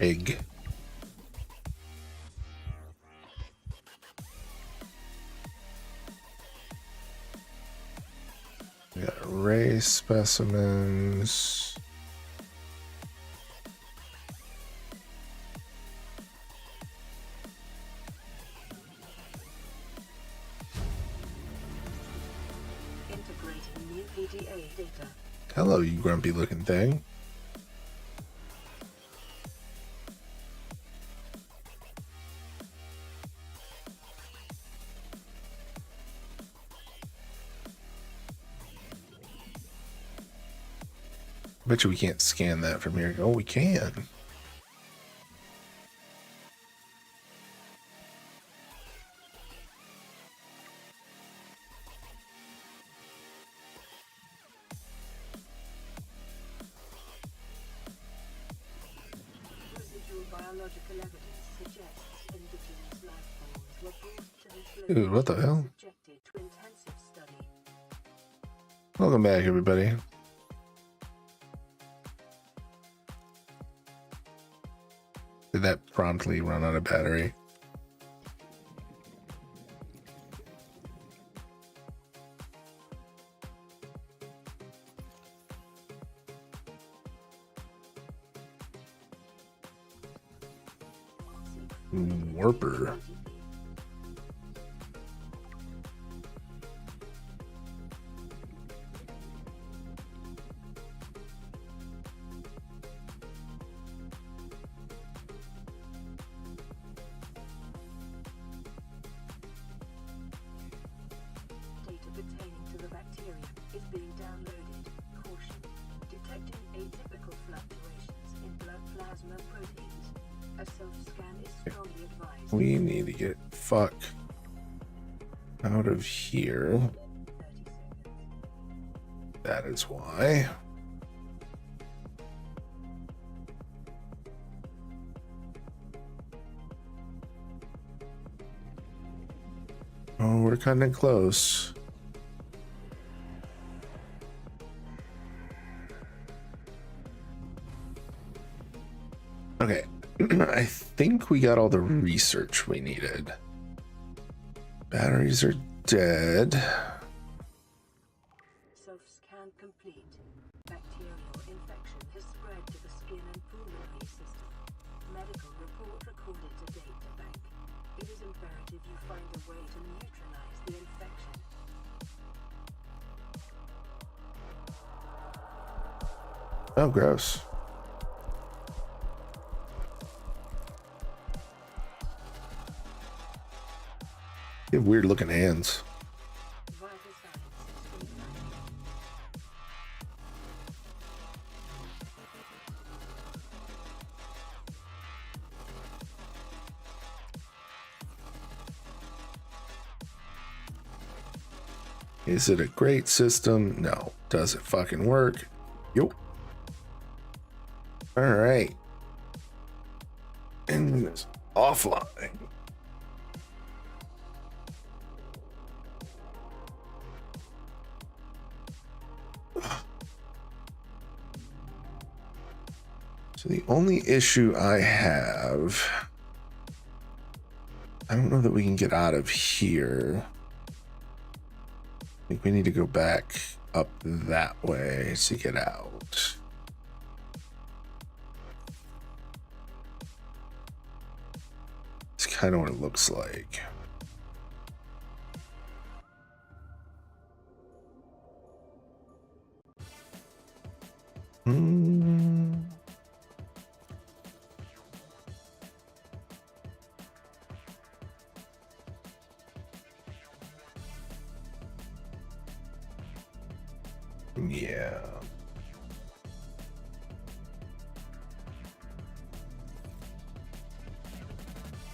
Egg. We got array specimens. Integrating new PDA data. Hello, you grumpy looking thing. Bet you we can't scan that from here. Oh, we can. Residual biological evidence suggests indigenous life forms were brought to this Dude, what the location hell? subjected to intensive study. Welcome back, everybody. Did that promptly run out of battery? Warper. Data pertaining to the bacterium is being downloaded. Caution. Detecting atypical fluctuations in blood plasma proteins. A self-scan is strongly advised. We need to get fuck out of here. 30 seconds. That is why. Oh, we're kind of close. Okay. I think we got all the research we needed. Batteries are dead. Self-scan complete. Bacterial infection has spread to the skin and pulmonary system. Medical report recorded to data bank. It is imperative you find a way to neutralize the infection. Oh, gross. You have weird looking hands. Vital signs intact. Is it a great system? No. Does it fucking work? Yup. All right. And it's offline. So the only issue I have, I don't know that we can get out of here. I think we need to go back up that way to get out. It's kind of what it looks like.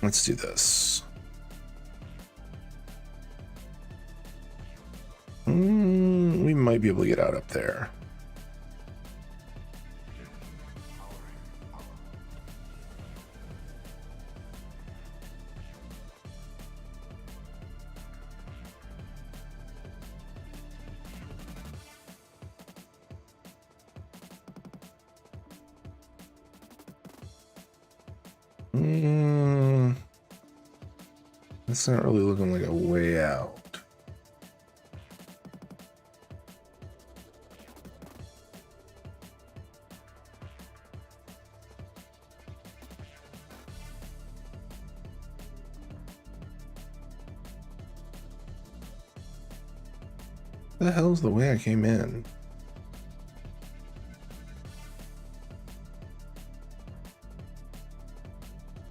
Let's do this. We might be able to get out up there. That's not really looking like a way out. The hell's the way I came in?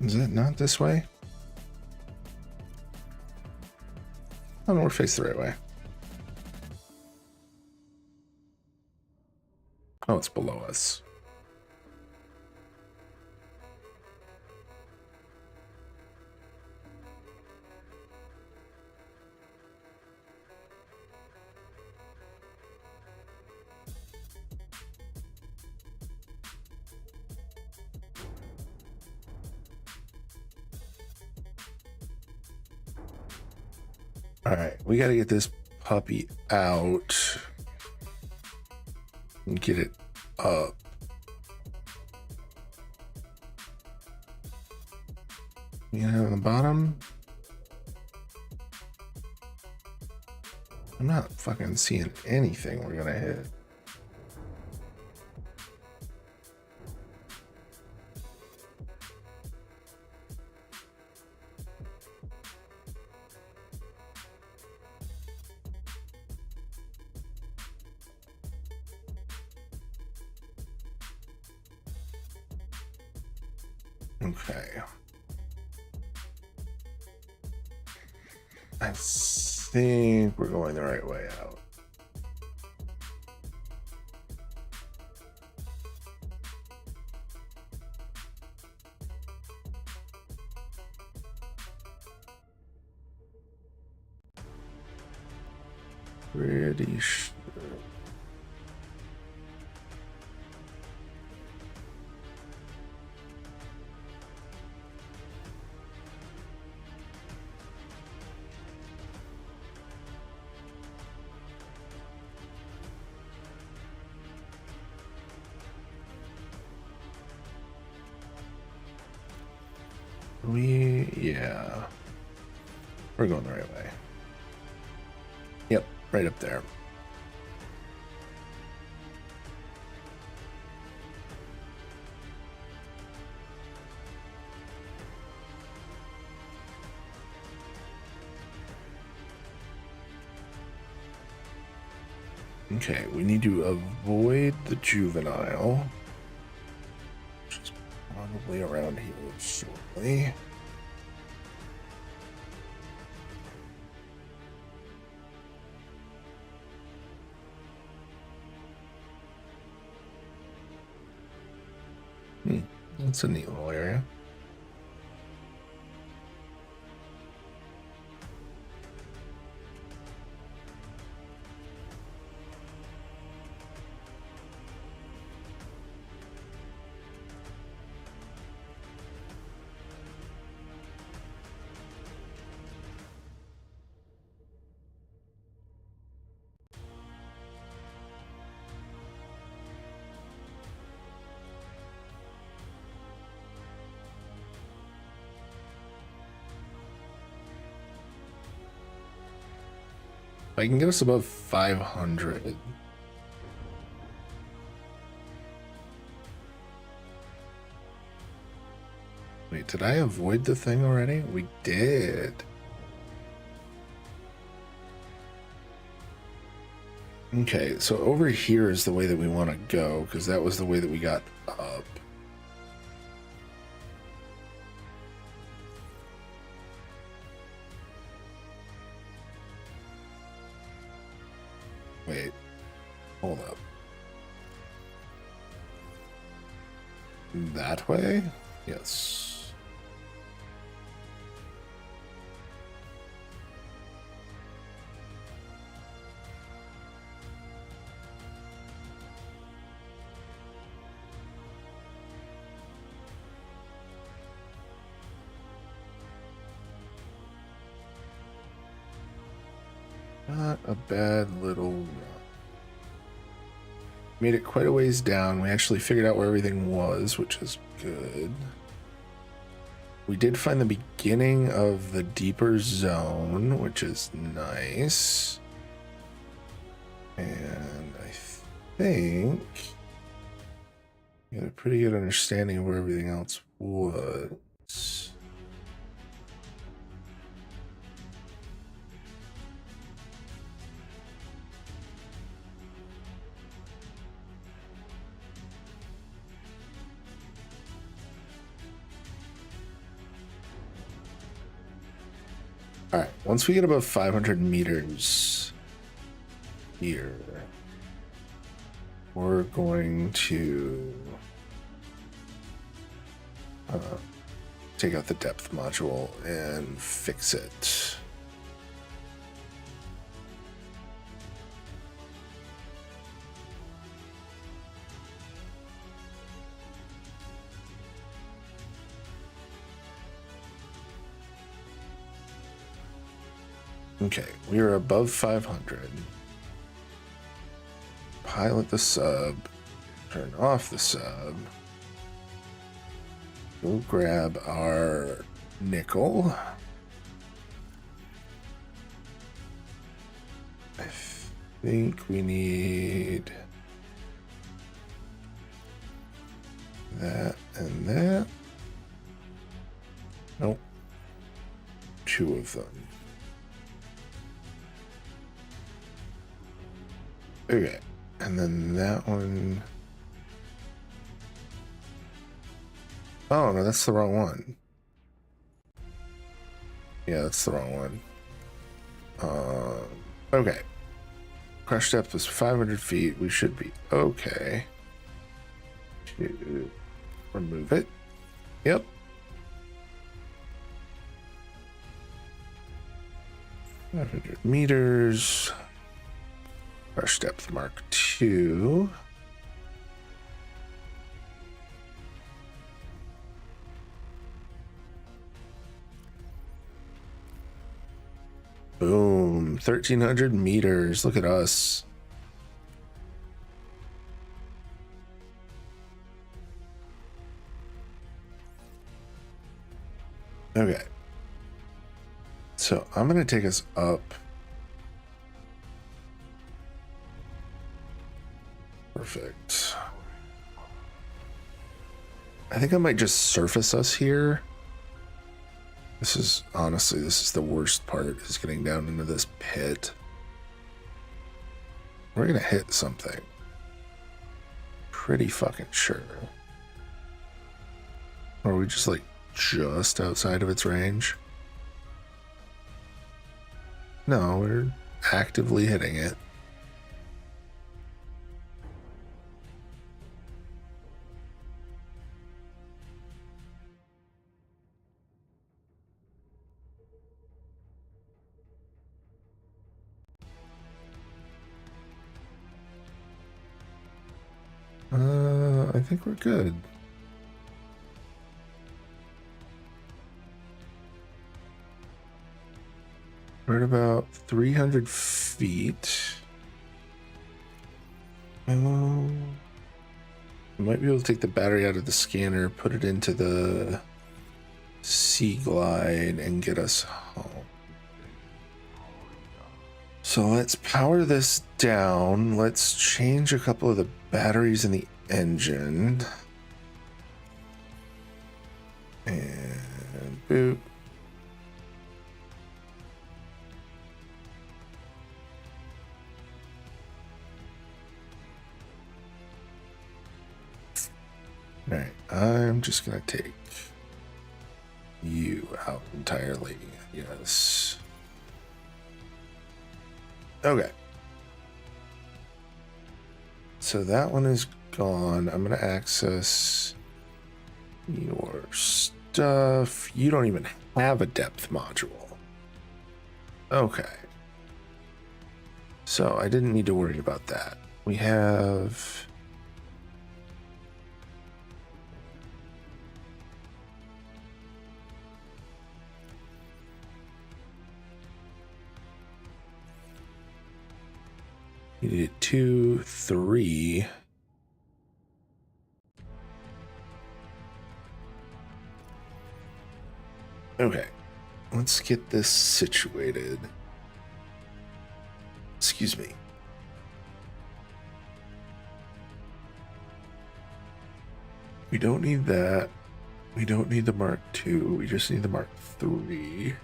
Is that not this way? Oh no, we're faced the right way. Oh, it's below us. All right, we got to get this puppy out and get it up. You know, on the bottom. I'm not fucking seeing anything we're gonna hit. Okay. I think we're going the right way out. Pretty sure. Yeah. We're going the right way. Yep, right up there. Okay, we need to avoid the juvenile, which is probably around here shortly. That's a neat little area. I can get us above 500. Wait, did I avoid the thing already? We did. Okay, so over here is the way that we want to go, because that was the way that we got up. Wait, hold up. That way? Yes. Not a bad little run. Made it quite a ways down. We actually figured out where everything was, which is good. We did find the beginning of the deeper zone, which is nice. And I think we got a pretty good understanding of where everything else was. All right, once we get above 500 meters here, we're going to take out the depth module and fix it. Okay, we are above 500. Pilot the sub, turn off the sub. We'll grab our nickel. I think we need that and that. Nope. Two of them. Okay, and then that one. Oh, no, that's the wrong one. Yeah, that's the wrong one. Okay. Crush depth is 500 feet. We should be okay. To remove it. Yep. $500 Crush depth Mark II. Boom. 1,300 meters. Look at us. Okay. So I'm going to take us up. Perfect. I think I might just surface us here. This is, honestly, this is the worst part, is getting down into this pit. We're going to hit something. Pretty fucking sure. Or are we just like just outside of its range? No, we're actively hitting it. I think we're good. We're at about 300 feet. I might be able to take the battery out of the scanner, put it into the Sea Glide, and get us home. So let's power this down. Let's change a couple of the batteries in the engine. And boop. All right, I'm just gonna take you out entirely. Yes. Okay. So that one is gone. I'm gonna access your stuff. You don't even have a depth module. Okay. So I didn't need to worry about that. We have... You did 2, 3. Okay, let's get this situated. Excuse me. We don't need that. We don't need the Mark II. We just need the Mark III.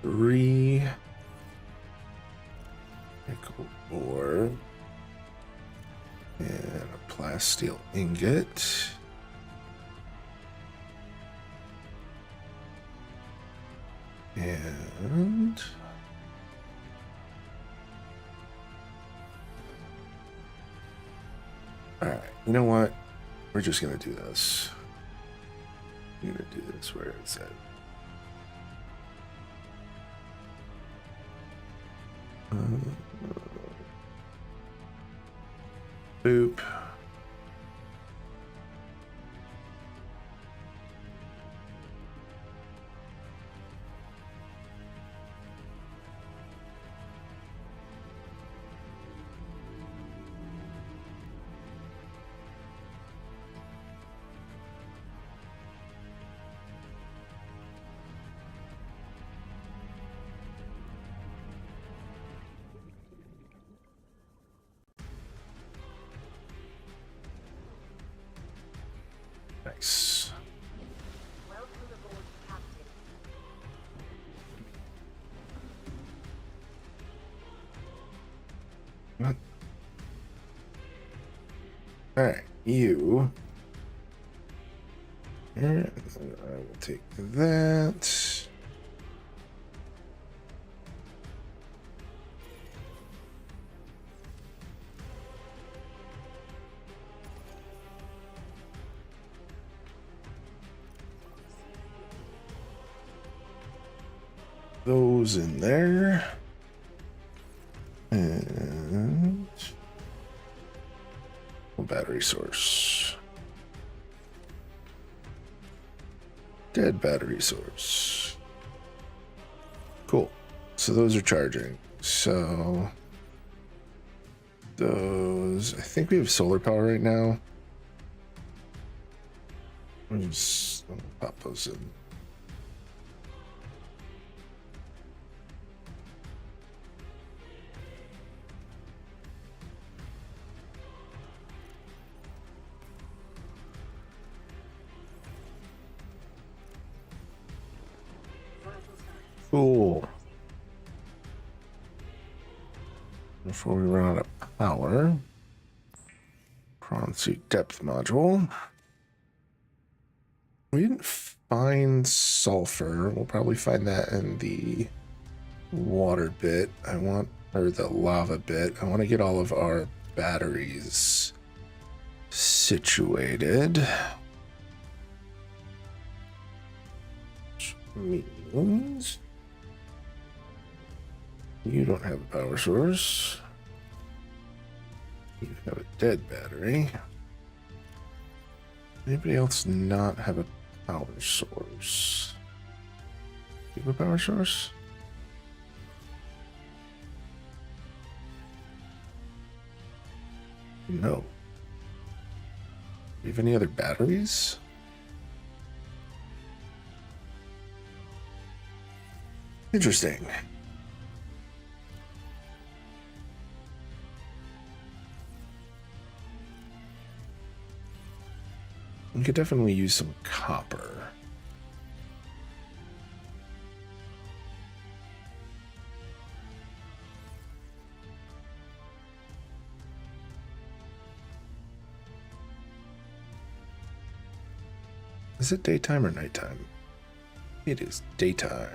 Three. Nickel ore. And a plasteel ingot. And all right, you know what? We're just gonna do this. We're gonna do this. Where is it? Boop. Nice. Welcome aboard, Captain. What? All right, you. Here, I will take that. Those in there. And a battery source. Dead battery source. Cool. So those are charging. So those, I think we have solar power right now. I'll pop those in. Cool. Before we run out of power, prawn suit depth module. We didn't find sulfur. We'll probably find that in the water bit. Or the lava bit. I want to get all of our batteries situated. Which means you don't have a power source. You have a dead battery. Anybody else not have a power source? You have a power source? No. Do you have any other batteries? Interesting. We could definitely use some copper. Is it daytime or nighttime? It is daytime.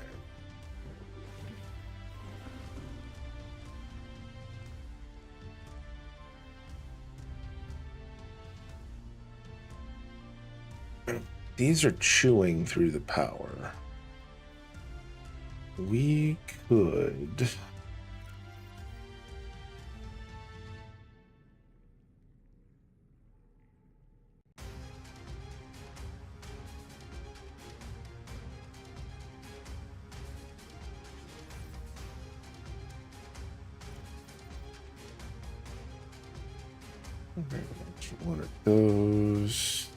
These are chewing through the power. We could... Okay, one of those.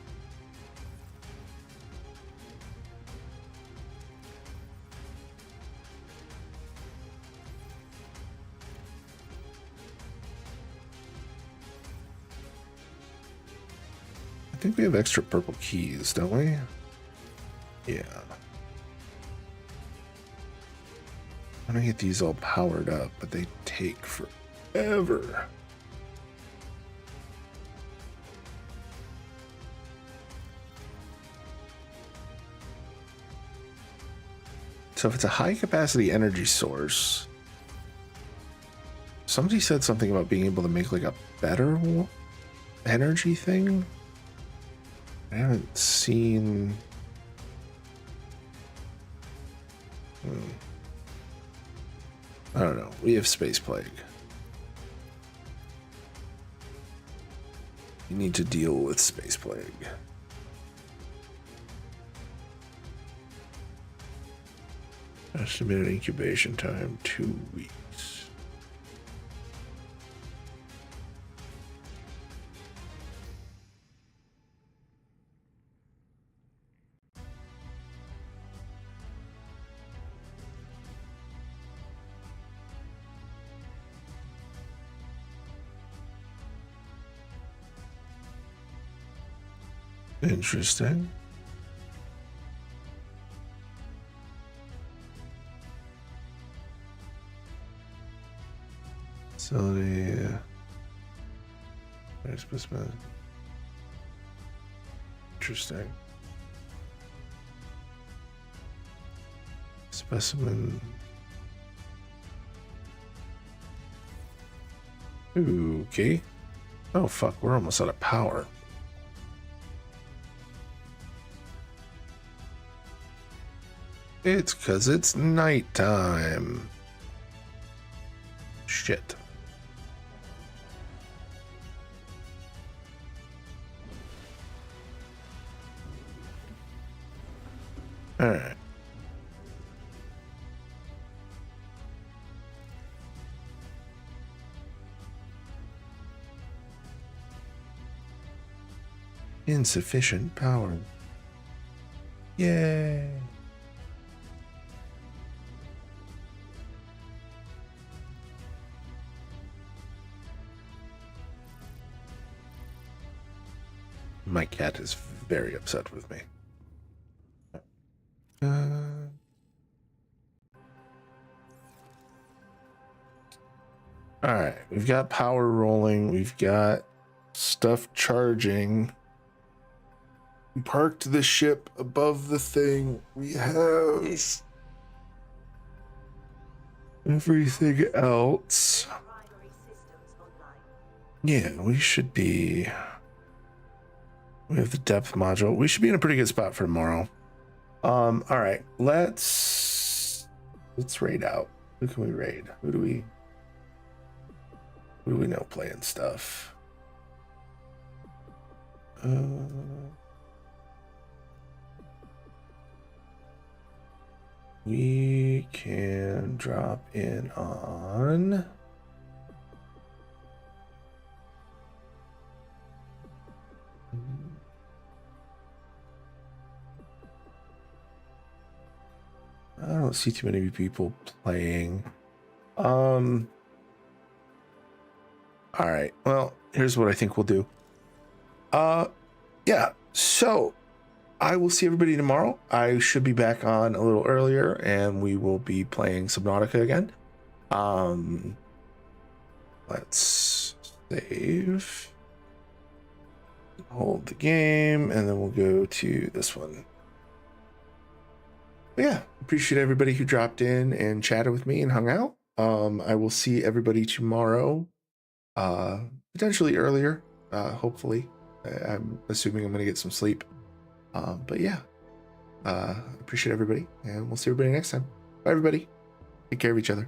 I think we have extra purple keys, don't we? Yeah. I'm gonna get these all powered up, but they take forever. So if it's a high capacity energy source, somebody said something about being able to make like a better energy thing. I haven't seen. I don't know. We have Space Plague. You need to deal with Space Plague. Estimated incubation time 2 weeks. Interesting. Facility. Specimen. Interesting. Specimen. Okay. Oh fuck, we're almost out of power. It's 'cause it's nighttime. Shit. All right. Insufficient power. Yay. My cat is very upset with me. All right, we've got power rolling. We've got stuff charging. We parked the ship above the thing. We have everything else. Primary systems online. Yeah, we should be. We have the depth module. We should be in a pretty good spot for tomorrow. All right, let's raid out. Who can we raid? Who do we know playing stuff? We can drop in on I don't see too many people playing. All right. Well, here's what I think we'll do. Yeah. So I will see everybody tomorrow. I should be back on a little earlier and we will be playing Subnautica again. Let's save. Hold the game and then we'll go to this one. But yeah, appreciate everybody who dropped in and chatted with me and hung out. I will see everybody tomorrow, potentially earlier, hopefully. I'm assuming I'm going to get some sleep. But yeah, appreciate everybody, and we'll see everybody next time. Bye, everybody. Take care of each other.